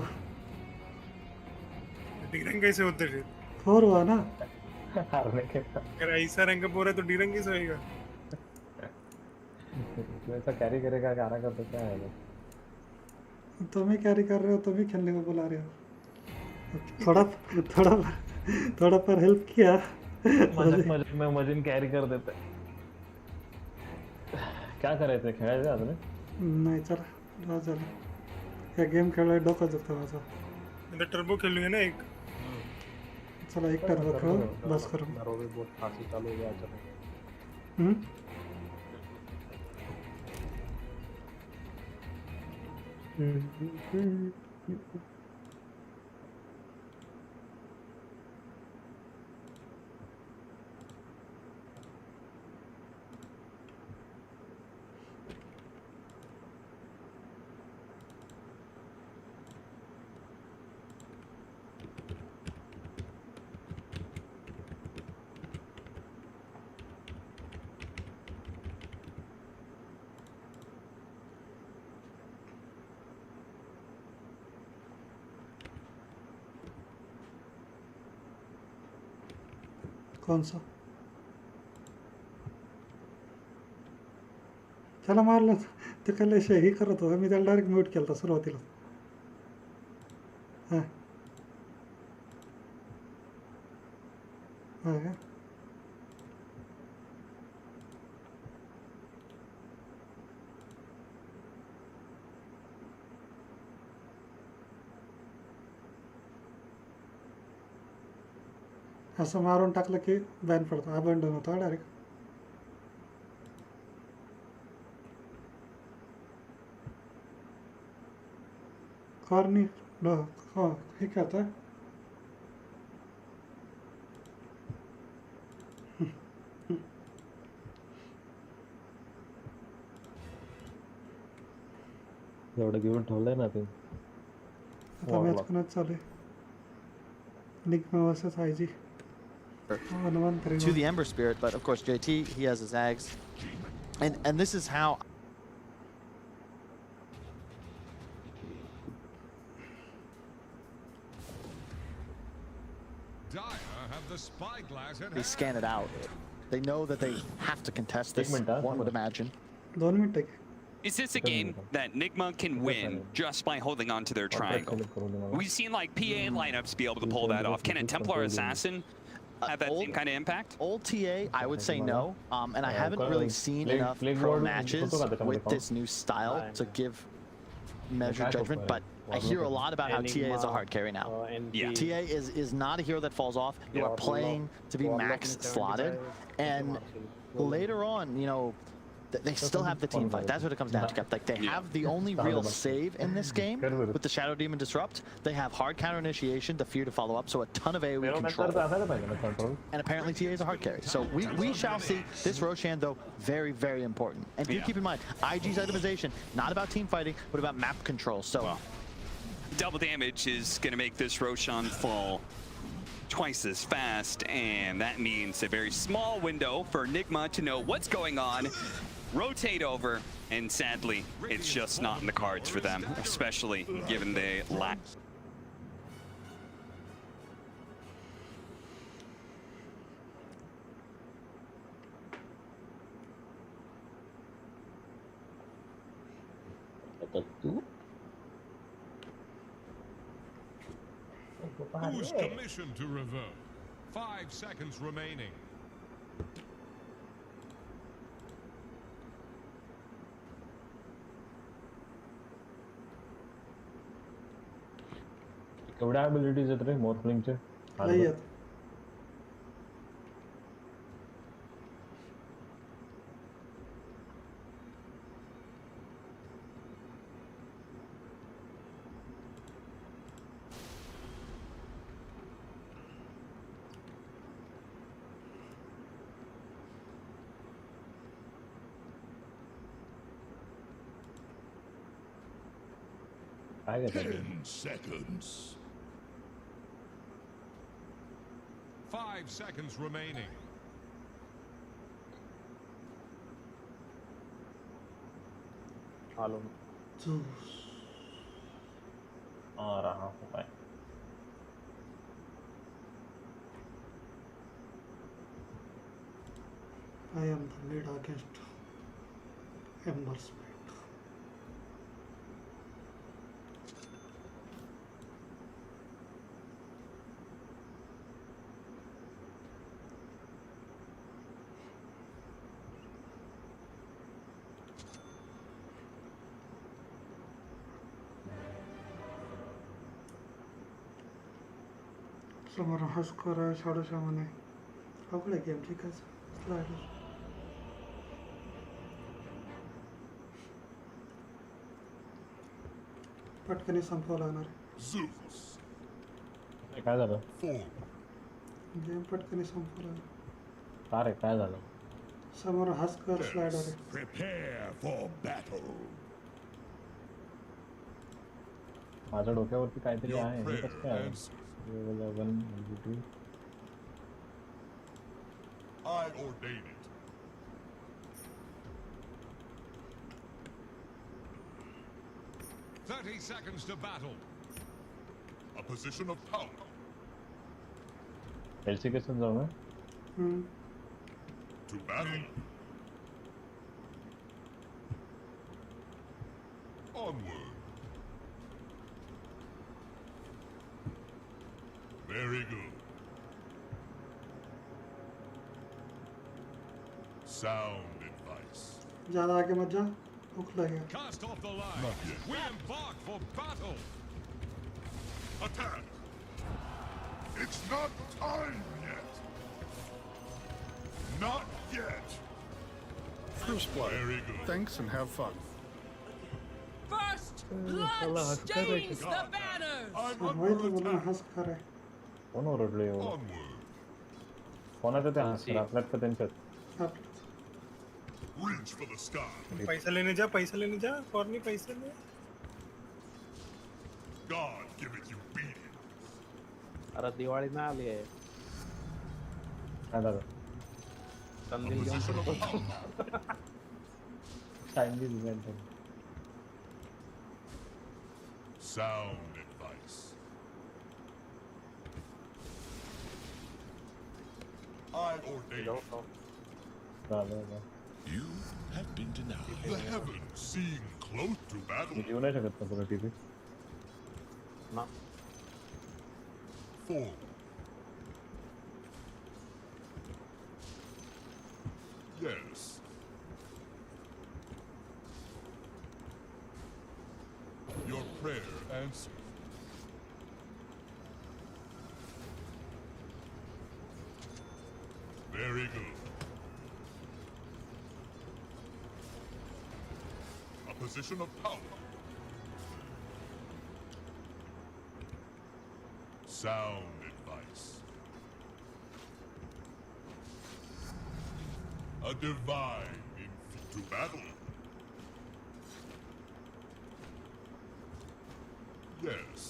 डी-रैंक कैसे होते फिर 4 हुआ ना हारने के अगर ऐसा रैंक अप हो रहा है तो डी-रैंक कैसे होएगा तू ऐसा कैरी करेगा गाना का तो क्या है तुम ही कैरी कर रहे हो तुम ही खेलने को बुला रहे हो थोड़ा पर हेल्प किया मजाक में मजिन कैरी कर देते क्या करायचं खेळायचं अजून नाही चला चला या गेम खेळायला डोकं दुखतं माझं मैं तो टर्बो खेलूंगा ना एक चला एक टर्बो खेळू बस करू बहुत फांसी चालू हो गया अचानक कौन सा त्याला मारलं ते काय हे करत होता मी त्याला डायरेक्ट म्यूट केलं होता सुरुवातीला हां हां का असं मारून टाकलं की बॅन पडतो अबंडन होतो डायरेक्ट कॉर्नी हो हे काय आता एवढं घेऊन ठेवलंय ना ते आता मॅच कोणाच चालू आहे Nigma versus IG to the Ember Spirit, but of course JT, he has his Zags, and this is how they scan it out. They know that they have to contest this, one would imagine. 2 minutes. Is this a game that Nigma can win just by holding on to their triangle? We've seen like PA lineups be able to pull that off. Can a Templar Assassin have that same kind of impact? Old TA, I would say no, and I haven't really seen enough pro matches with this new style to give measured judgment, but I hear a lot about how TA is a hard carry now. TA is not a hero that falls off. You are playing to be max slotted, and later on, you know, they still have the team fight. That's what it comes down to. Like they have the only real save in this game with the Shadow Demon Disrupt. They have hard counter initiation, the fear to follow up, so a ton of AoE control. And apparently TA is a hard carry. So we shall see. This Roshan though, very, very important. And do keep in mind, IG's itemization, not about team fighting, but about map control. So double damage is going to make this Roshan fall twice as fast, and that means a very small window for Nigma to know what's going on, rotate over, and sadly, it's just not in the cards for them, especially given the lack. Who's commissioned to revert? 5 seconds remaining. केवढ्या abilities आहेत रे मोरफ्लिंगचे? नाही आहेत. काय घेतात? 10 seconds. 5 seconds remaining. आलो आ रहा हूँ भाई. I am the lead against Ember's Might. समोर हस्कर आहे 6:30 म्हणे. अवघड आहे गेम. ठीक आहे स्लायडर. पटकन संपवावं लागणार आहे. काय झालं? गेम पटकन संपवला. का रे काय झालं? समोर हस्कर स्लायडर आहे. Prepare for battle. माझ्या डोक्यावरती काहीतरी आहे. हे कसं काय आहे? 11 I ordain it. "30 seconds to battle." A position of power. LC के साथ जाऊँ मैं? To battle. Onward. Very good. Sound advice. ज़्यादा आगे मत जा. भूख लगेगा. Cast off the line. We embark for battle. Attack. It's not time yet. Not yet. First blood. Very good. Thanks and have fun. First blood stains the banners. वही तो बोलना हस्कर है. कोण ओरडले हो? कोणाचं ते हस्कर? आपल्यात का त्यांच्यात? Reach for the sky. पैसा लेने जा और नहीं पैसे ले. God give it you beat it. अरे दिवाळी ना आली आहे. काय झालं? कंदील घेऊन Chinese event. Sound advice. I ordain it. You have been denied. The heavens seem close to battle. येऊ नाही शकत का पुढे टीव्ही? ना. Forward. Yes. Your prayer answered. Very good. A position of power. Sound advice. A divine to battle. Yes.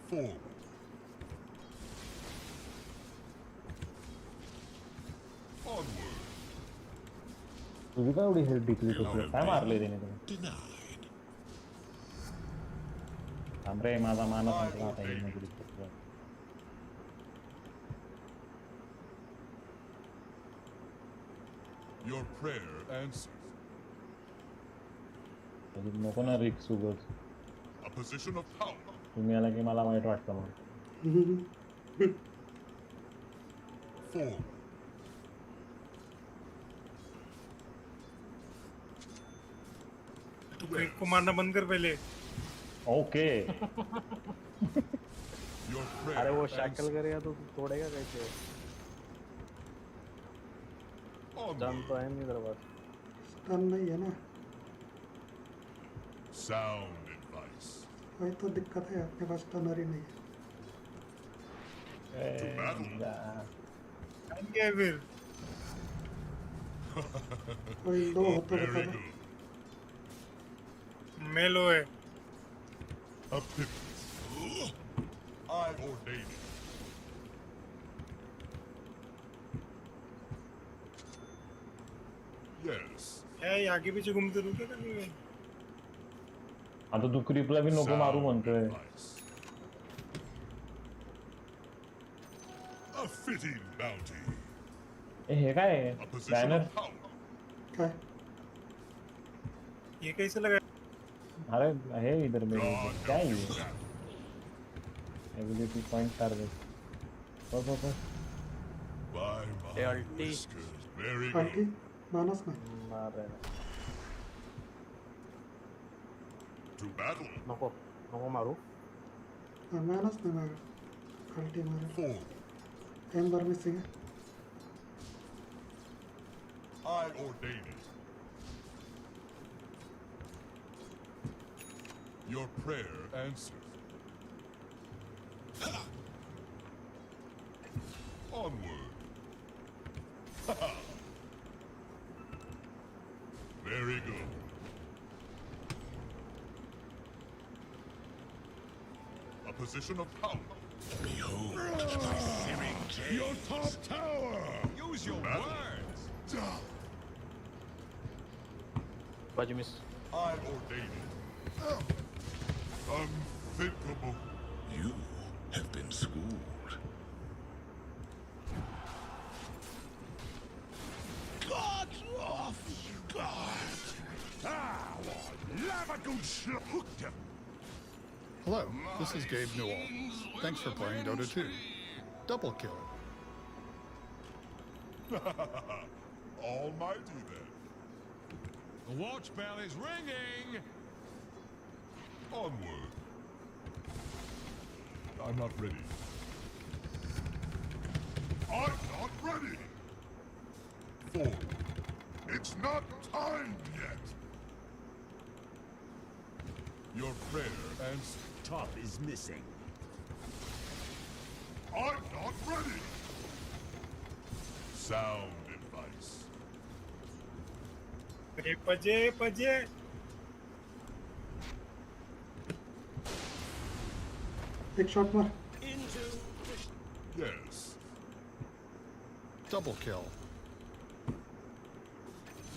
Forward. Onward. तुझी काय एवढी health decrease होती? काय मारले त्याने तुला? थांबरे माझा मानस संपला आता. Your prayer answered. नको ना रिक्स उगाच. A position of power. तुम्ही आला की मला वाईट वाटतं मग. Forward. तू क्रिक को मारना बंद कर पहले. ओके. अरे वो शैकल करेगा तो तोड़ेगा कैसे? स्टन तो है नहीं तेरे पास. स्टन नहीं है ना. Sound advice. वही तो दिक्कत है, अपने पास स्टनर ही नहीं है. क्या फिर? कोई लो होता बता दो. मैं लो है. A pivot. I ordain it. Yes. है आगे पीछे घूमते रुके कभी में. आता तू क्रिपला भी नको मारू म्हणतोय. A fitting bounty. हे काय बॅनर? काय? ये कैसे लगा? अरे है इधर मेरे. क्या है ये? Ability point target. बस. Alti. Very good. Alti? मानस ना. मार रहे हैं. To battle. नको मारू. मानस ना मार. अल्टी मार. एम्बर मिसिंग है. I ordain it. Your prayer answered. Onward. Very good. A position of power. Behold my searing gaze. Your top tower. Use your words. Why'd you miss? I ordain it. Unthinkable. You have been schooled. God off! God! Hooked him. Hello, this is Gabe Newell. Thanks for playing Dota 2. Double kill. Almighty then. The watch bell is ringing. Onward. I'm not ready. I'm not ready. Forward. It's not time yet. Your prayer answered. Top is missing. I'm not ready. Sound advice. पजे. एक shot मार. Yes. Double kill.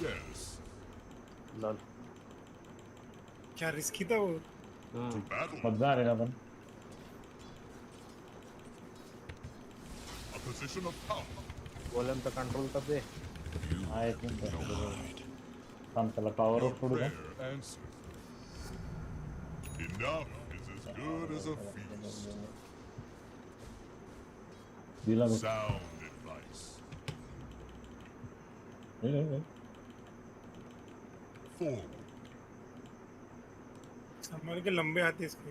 Yes. Lol. क्या risky था वो? To battle. मजा आ रहा है. A position of power. Volume पे control कर दे. I think काम चला पावर ऑफ थोड़ा. Enough is as good as a feast. Sound advice. Forward. संभाल के लंबे आते इसके.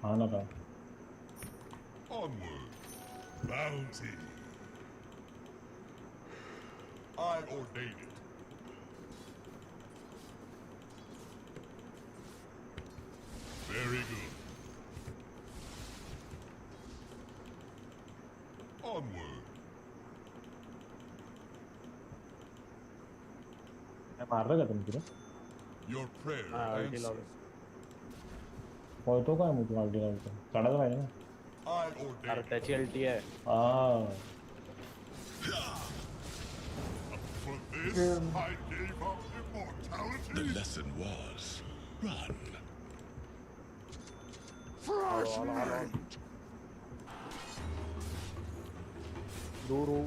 हाँ ना था. Onward. Bounty. I ordain it. Very good. Onward. मार रहा था तुम. Your prayer answers. पळतो काय मुझे आलटी लावतो. चढायला पाहिजे ना. I ordain. अरे त्याची अल्टी आहे. For this, I gave up immortality. The lesson was run. Fresh meat. Duru.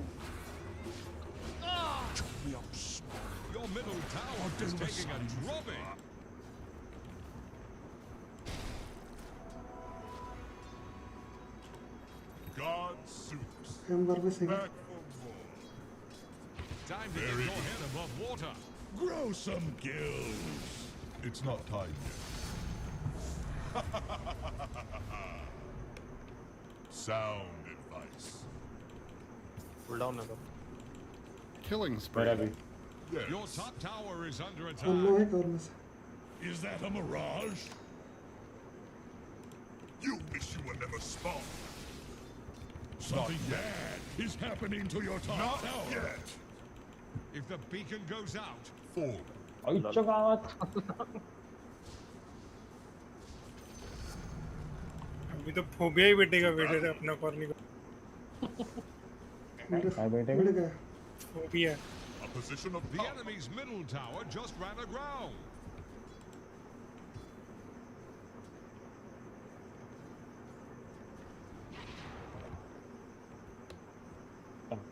Join me up, small. Your middle tower is taking a drubbing. God suits. Ember में Singh Back for more. Time to get your head above water. Grow some gills. It's not time yet. Sound advice. Pull down now. Killing spree. Yes. Your top tower is under attack. और लोहे का और में से Is that a mirage? You wish you were never spawned. Something bad is happening to your top tower. Yet. If the beacon goes out, Forward. आईच्या गावात अभी तो फोबिया ही बैठेगा बेटे से अपना कॉर्नी का काय बैठेगा मिल गया phobia A position of the power. enemy's middle tower just ran aground.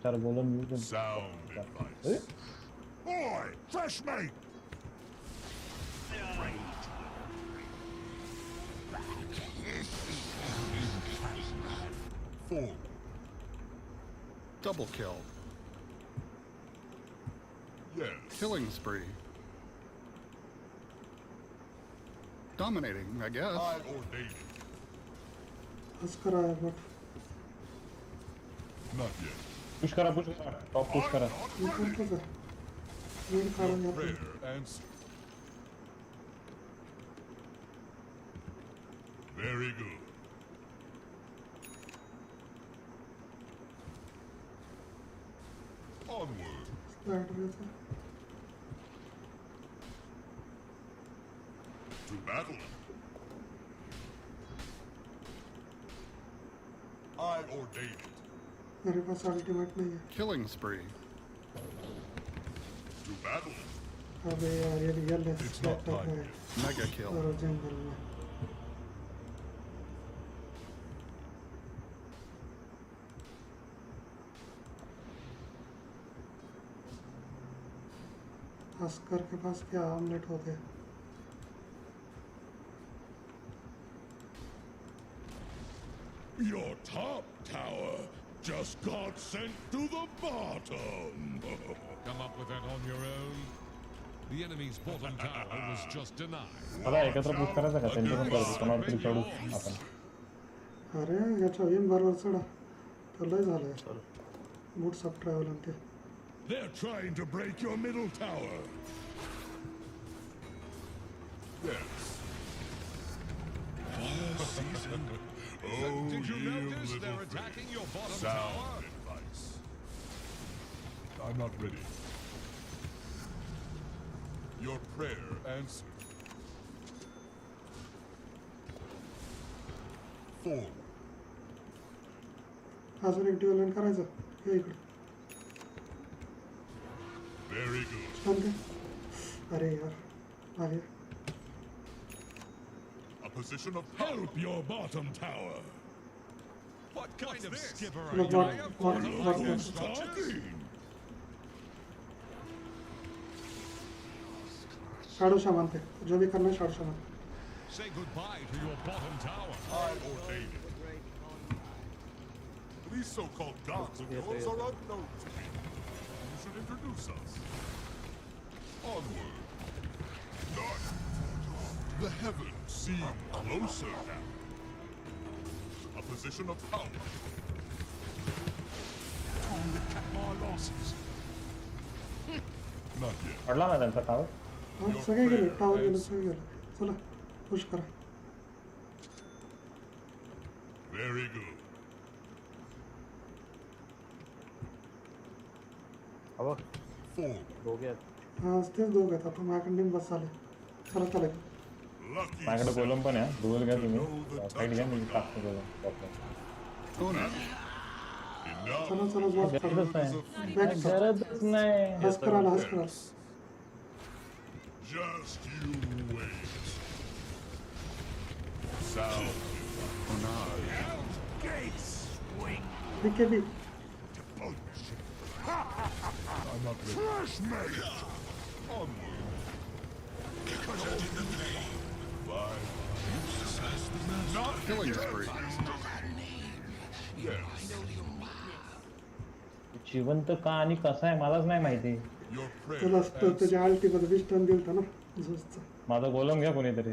चार बोलून मी Sound advice. Boy, fresh mate. Forward. Double kill. Yes. Killing spree. Dominating, I guess. I ordain it. Oscar आया but Not yet. Push करा top push करा ये कौन सा कर मेरे कारण यहाँ पे Prayer answered. Very good. Onward. Slide में था To battle. I ordain it. मेरे पास अल्टीमेट नहीं है Killing spree. To battle. अबे यार ये रियल है It's not time है yet. Mega kill. और जंगल में अस्कर के पास क्या आमलेट होते हैं Your top tower just got sent to the bottom. Come up with that on your own. The enemy's bottom tower was just denied. मला एकत्र push करायचं का त्यांच्या पण करतो कोणावर तरी चढू आपण अरे याच्या येईन बरोबर चढा तर लय झालंय बूट सब ट्रॅव्हल आणि ते They're trying to break your middle tower. Yes. Did you you notice little they're thing. attacking your bottom Sound tower? advice. I'm not ready. Your prayer answered. Forward. अजून एक ड्युअल करायचं हे इकडे Very good. सांगते अरे यार आगे A position of help your bottom tower. What kind of skipper are चलो you? what Talking. शाडू शामान पे जो भी करना है शाडू शामान Say goodbye to your bottom tower. I ordain it. These so-called gods of yours are unknown to me. You should introduce us. Onward. Not. The heavens seem closer now. A position of power. Time to cut my losses. Not yet. पडला ना त्यांचा tower हा सगळे गेले tower गेले सगळे गेले चला पुश करा Very good. अब Forward. हो गया हा तेच दोघं आहेत आता माझ्याकडे बस झाले चला चला Lucky. माझ्याकडे गोलम पण आहे डुअल घ्या तुम्ही साईड घ्या मी टाकतो गोलम चला चला बॉस गरजच नाही बॅक गरजच नाही हस करा हस करा Just you wait. Sound. Gates swing. BKB I'm not ready. Fresh mate. Killing spree. जिवंत का आणि कसा आहे मलाच नाही माहिती. त्याला त्याच्या अल्टीमध्ये विस्टन दिलता ना झुसचा. माझा गोलम घ्या कोणीतरी.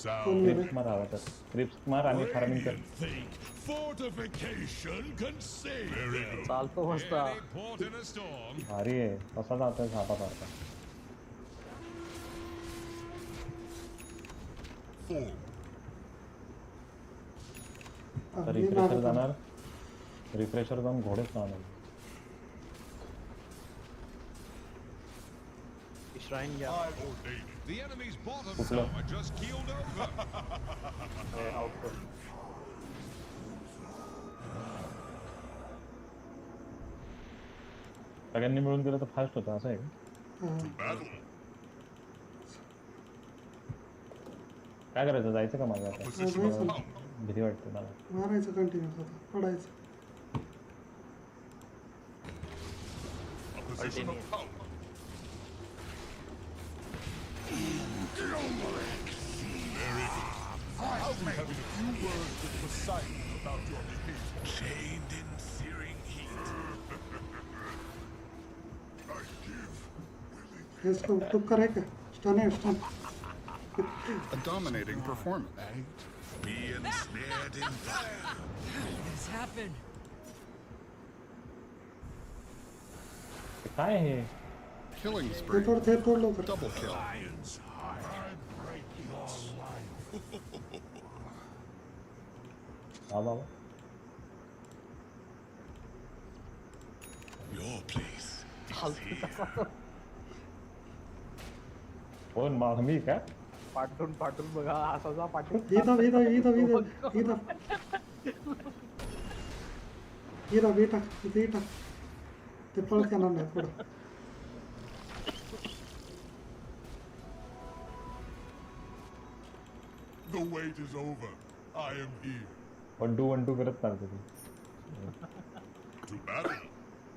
क्रिप्स मार हवा तर क्रिप्स मार आणि फार्मिंग कर. चालतो मस्त. भारी आहे कसा जातोय सापा सारखा. रिफ्रेशर जाणार. रिफ्रेशर जाऊन घोडेच जाणार. श्राइन घ्या. कुठलं? सगळ्यांनी मिळून केलं तर फास्ट होतं असं आहे का? काय करायचं जायचं का माझं आता? भीती वाटते मला. मारायचं कंटिन्यू पडायचं. I'll be having a few words with Poseidon about your behavior. Chained in searing heat. I give willingly. इसको टुक करेगा. स्टन है stun. A dominating performance. Be ensnared in fire. How did this happen? काय हे? Killing spree. Double kill. हा बाबा. Your place. कोण मी का? पाठून पाठून बघा असा पाठून. इधर बेटा ते पळ के नाही पुढं. The wait is over. I am here. 1-2 करत चालतो ती. To battle.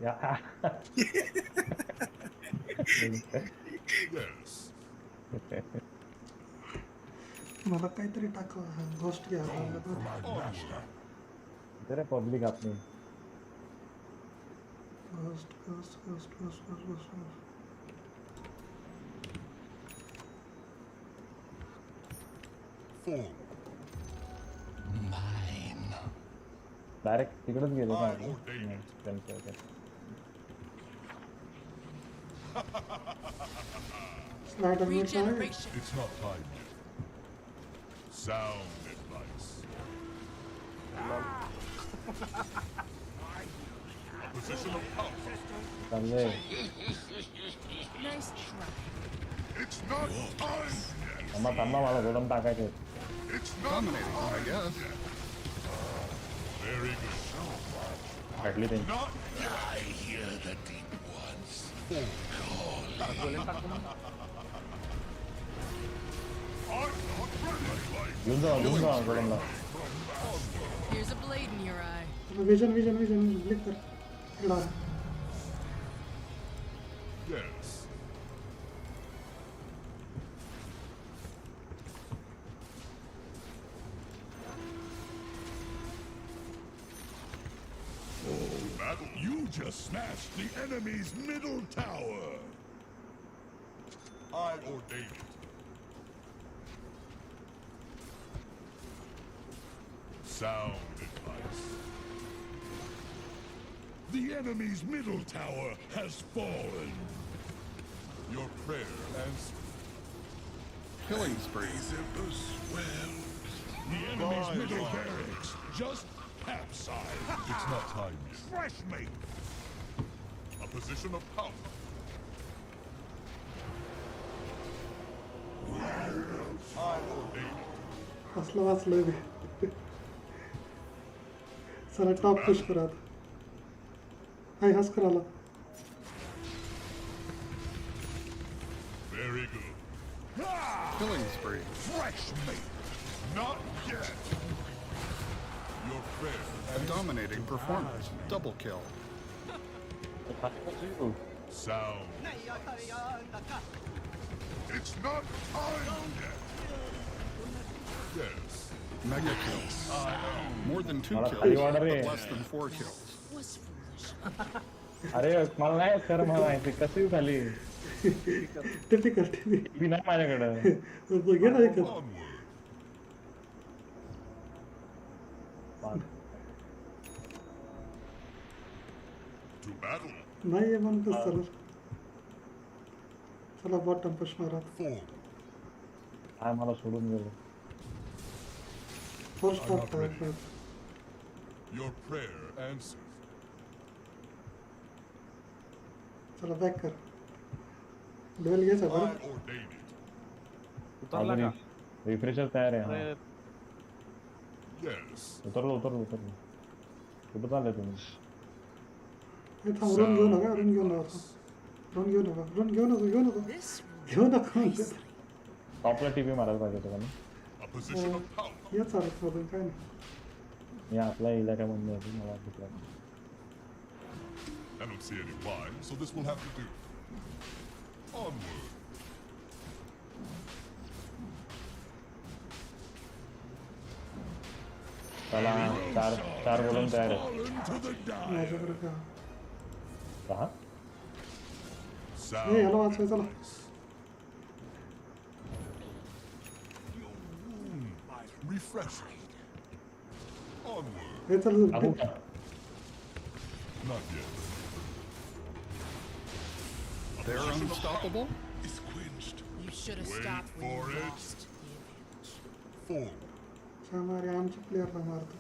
या. Yes. मला काहीतरी टाक गोष्ट घ्या. तेरे पब्लिक आपने. गोष्ट. डायरेक्ट तिकडेच गेलो का आपण? त्यांचं स्लाइडर में It's not time yet. Sound advice. A position of power. चालले. Nice try. It's not time yet. थांबा मला गोलम टाकायचे. It's dominating, I guess. Very good. भेटली त्यांची. Not I hear the deep ones. घेऊन जा गोलमला. Here's a blade in your eye. Vision click कर. इकडा. Yes. Battle. You just smashed the enemy's middle tower. I ordain it. Sound advice. The enemy's middle tower has fallen. Your prayer answered. Killing spree. The enemy's middle barracks just capsized. It's not time yet. Fresh meat. A position of power. I ordain it. असलं वाचलंय मी. चला top push करा. हाय हस करायला. Very good. Killing spree. Fresh meat. Not yet. Your prayer. A dominating performance. Double kill. Sound. It's not time yet. Yes. Mega kills. More than 2 मला kills, खाली वाढ रे. but less than 4 kills. अरे मला नाही खरं मला माहिती कशी झाली डिफिकल्टी बी नाही माझ्याकडं घे ना एक To battle. नाही आहे म्हणतो सर चला बॉटम पुश मारा काय मला सोडून गेलं first I'm not top ready. Your prayer answered. चला बॅक कर डुएल घ्यायचा I बरं ordain it. उतरला का रिफ्रेशर तयार आहे हा. Yes. उतरलो कुठं चालले तुम्ही हे थांब रन घेऊ नका रन घेऊ नका टॉपला टीपी मारायला पाहिजे होतं का A position of power. या चालत मधून काय नाही मी आपल्या इलाक्यामध्ये होती मला वाटलं I don't see any why, so this will have to do. Onward. चला चार बोलून तयार आहे माझ्याकडे का पहा हे ह्याला वाचवाय चला Refreshing. Onward. हे चल लागू का Not yet. They're unstoppable? Is quenched. You should have Wait stopped when for you it. lost the advantage. Forward. मारे आमच्या प्लेअरला मारतो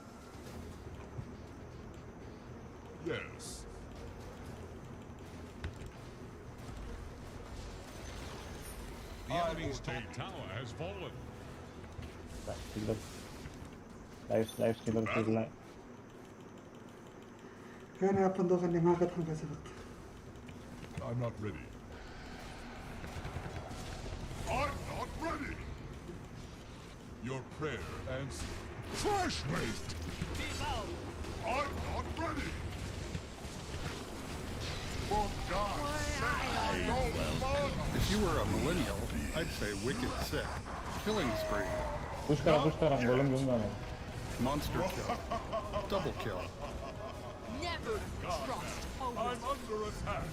Yes. The enemy's top tower has fallen. Life stealer फिरलाय काय नाही आपण दोघांनी मागं थांबायचं फक्त I'm not ready. I'm not ready. Your prayer answered. Flash waste. I'm not ready. For God's sake, no fun. If you were a millennial, I'd say wicked sick. Killing spree. Push करा गोलम घेऊन जा मग Monster kill. Double kill. Never trust I'm under attack.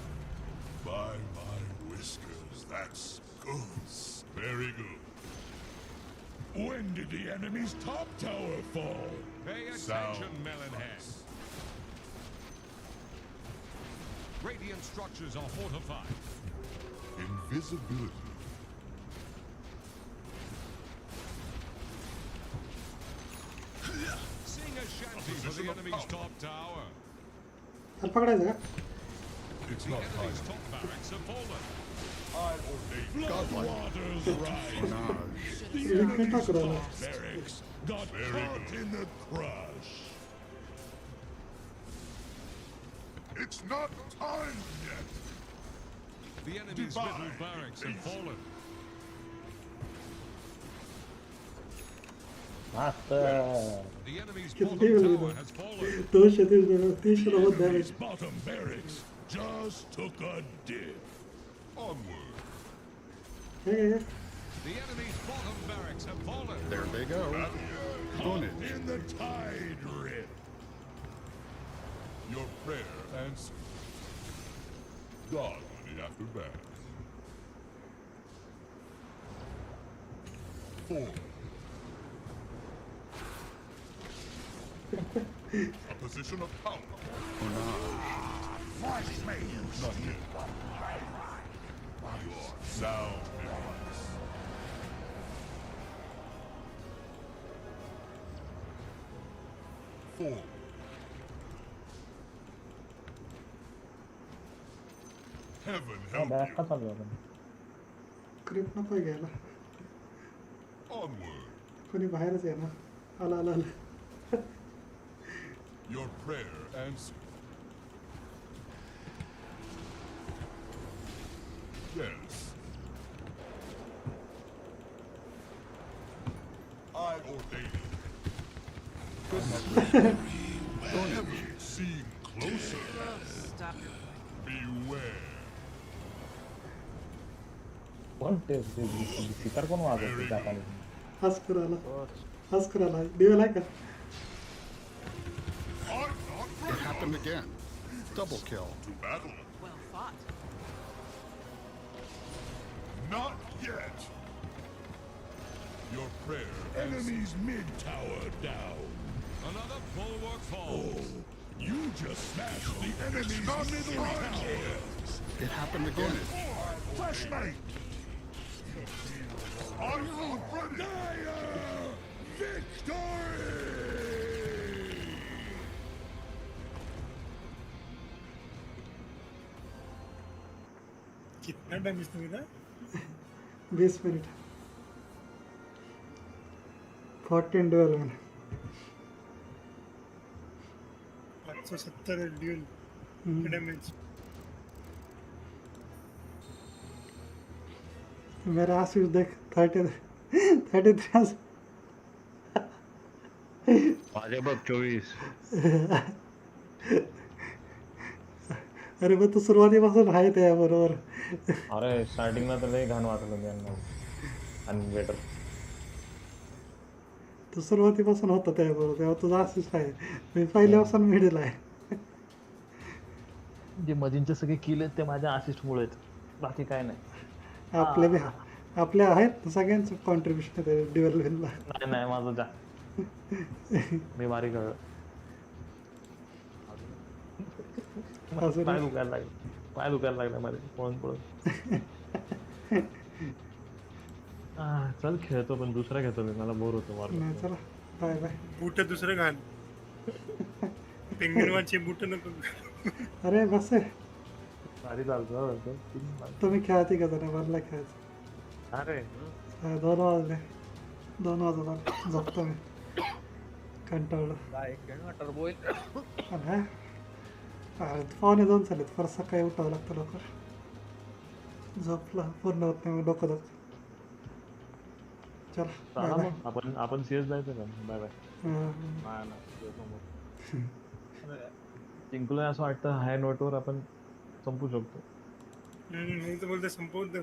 By my whiskers, that's good. Very good. When did the enemy's top tower fall? Pay attention, Melonhead. Radiant structures are fortified. Invisibility. Sing a shanty for the enemy's top tower. त्याला पकडायचं का It's The not enemy's time. top barracks have fallen. I ordain Godlike. इकडे टाकू राहिला barracks got caught in the crush. It's not time yet. The enemy's middle barracks have fallen. मास्तर The enemy's किती bottom वेळ tower has fallen. 290 damage His bottom barracks just took a dip. Onward. Hey The enemy's bottom barracks have fallen. There they go. Bonus. In the tide rip. Your prayer answered. God ready after that. Forward. A position of power. Not yet. Your sound device. Forward. Heaven help bag you. का चालू आहे क्रिप नको घ्यायला Onward. कोणी बाहेरच आहे ना आला आला आला Your prayer answered. Yes. I ordain it. Heaven seem closer. Stop. Beware. कोण ते सितार कोण वाजवते जाताना? हस करायला देवाला का? It happened again. Double kill. To battle. Well fought. Not yet. Your prayer. Enemy's mid tower down. Another bulwark falls. You just smashed the enemy's middle tower. It happened again. Flashlight. I'm ready. Victory! कितना damage था मेरा? 20 minute 14 dual में 570 dual damage. मेरा आशीष देख 33 माझे बघ 24। अरे मग तू सुरुवातीपासून आहे त्याबरोबर. अरे स्टार्टिंगला तर लय घाण वाटलं त्यांना आणि बेटर. तू सुरुवातीपासून होता त्याबरोबर तेव्हा तुझा आशीष आहे. मी पहिल्यापासून मिळेल आहे. जे मजींचे सगळे किल आहेत ते माझ्या असिस्टमुळे आहेत, बाकी काय नाही. आपले आहेत सगळ्यांचं कॉन्ट्रीब्युशन आहे ड्युअल विनला. नाही माझं जा मी भारी कळलं. पाय दुखायला लागला माझे पळून. चल खेळतो पण दुसरा घेतो मी, मला बोर होतो मारून. चला बाय बाय. बूट दुसरे घाल. पेंगुइनचे बूट नको. अरे बस भारी चालतो. तुम्ही खेळाती का जरा मला खेळायचं. अरे 2 वाजले 2 वाजता झोपतो मी कंटाळलो. पावणे 2 झालेत. परत सकाळी उठावं लागतं लवकर. झोपला पूर्ण होत नाही मग डोकं दुखतं. चला आपण सीएस जायचं का? Bye bye. जिंकलोय असं वाटतं. हाय नोटवर आपण संपू शकतो. मी तर बोलतो संपवून दे.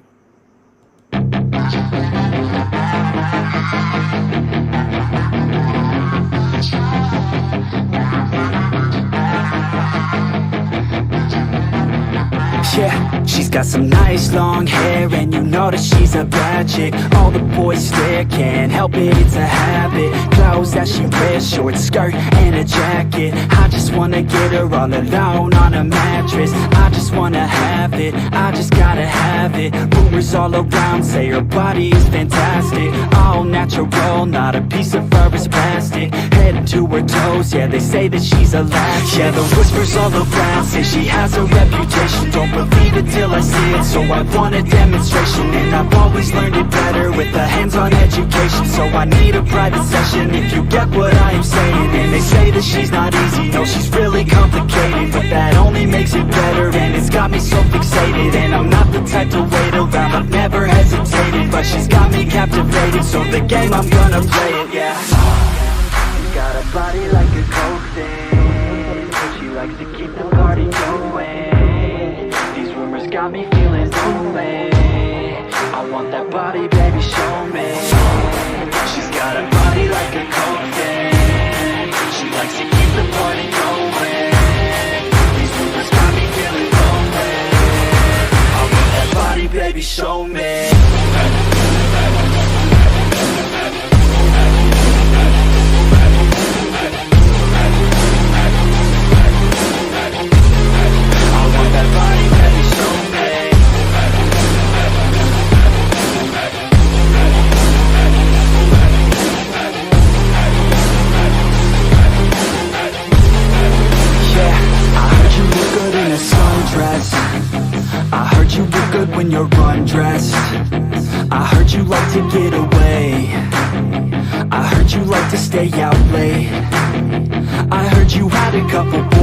Yeah, she's got some nice long hair, and you know that she's a bad chick. All the boys stare, can't help it, it's a habit. Clothes that she wears, short skirt and a jacket. I just wanna get her all alone on a mattress. I just wanna have it, I just gotta have it. Rumors all around say her body is fantastic. All natural, not a piece of fur is plastic. Head to her toes, yeah, they say that she's a latch. Yeah, the whispers all around say she has a reputation. Don't believe it till I see it, so I want a demonstration. And I've always learned it better with a hands-on education. So I need a private session if you get what I am saying. And they say that she's not easy, no, she's really complicated. But that only makes it better, and it's got me so fixated. And I'm not the type to wait around, I've never hesitated. But she's got me captivated, so the game, I'm gonna play it, yeah. She's got a body like a coke thing, she likes to keep the party going. Got me feeling lonely. I want that body, baby, show me. She's got a body like a coke thing. She likes to keep the party going. These rumors got me feeling lonely. I want that body, baby, show me. I want that body, baby, show me. I heard you look good when you're undressed. I heard you like to get away. I heard you like to stay out late. I heard you had a couple boys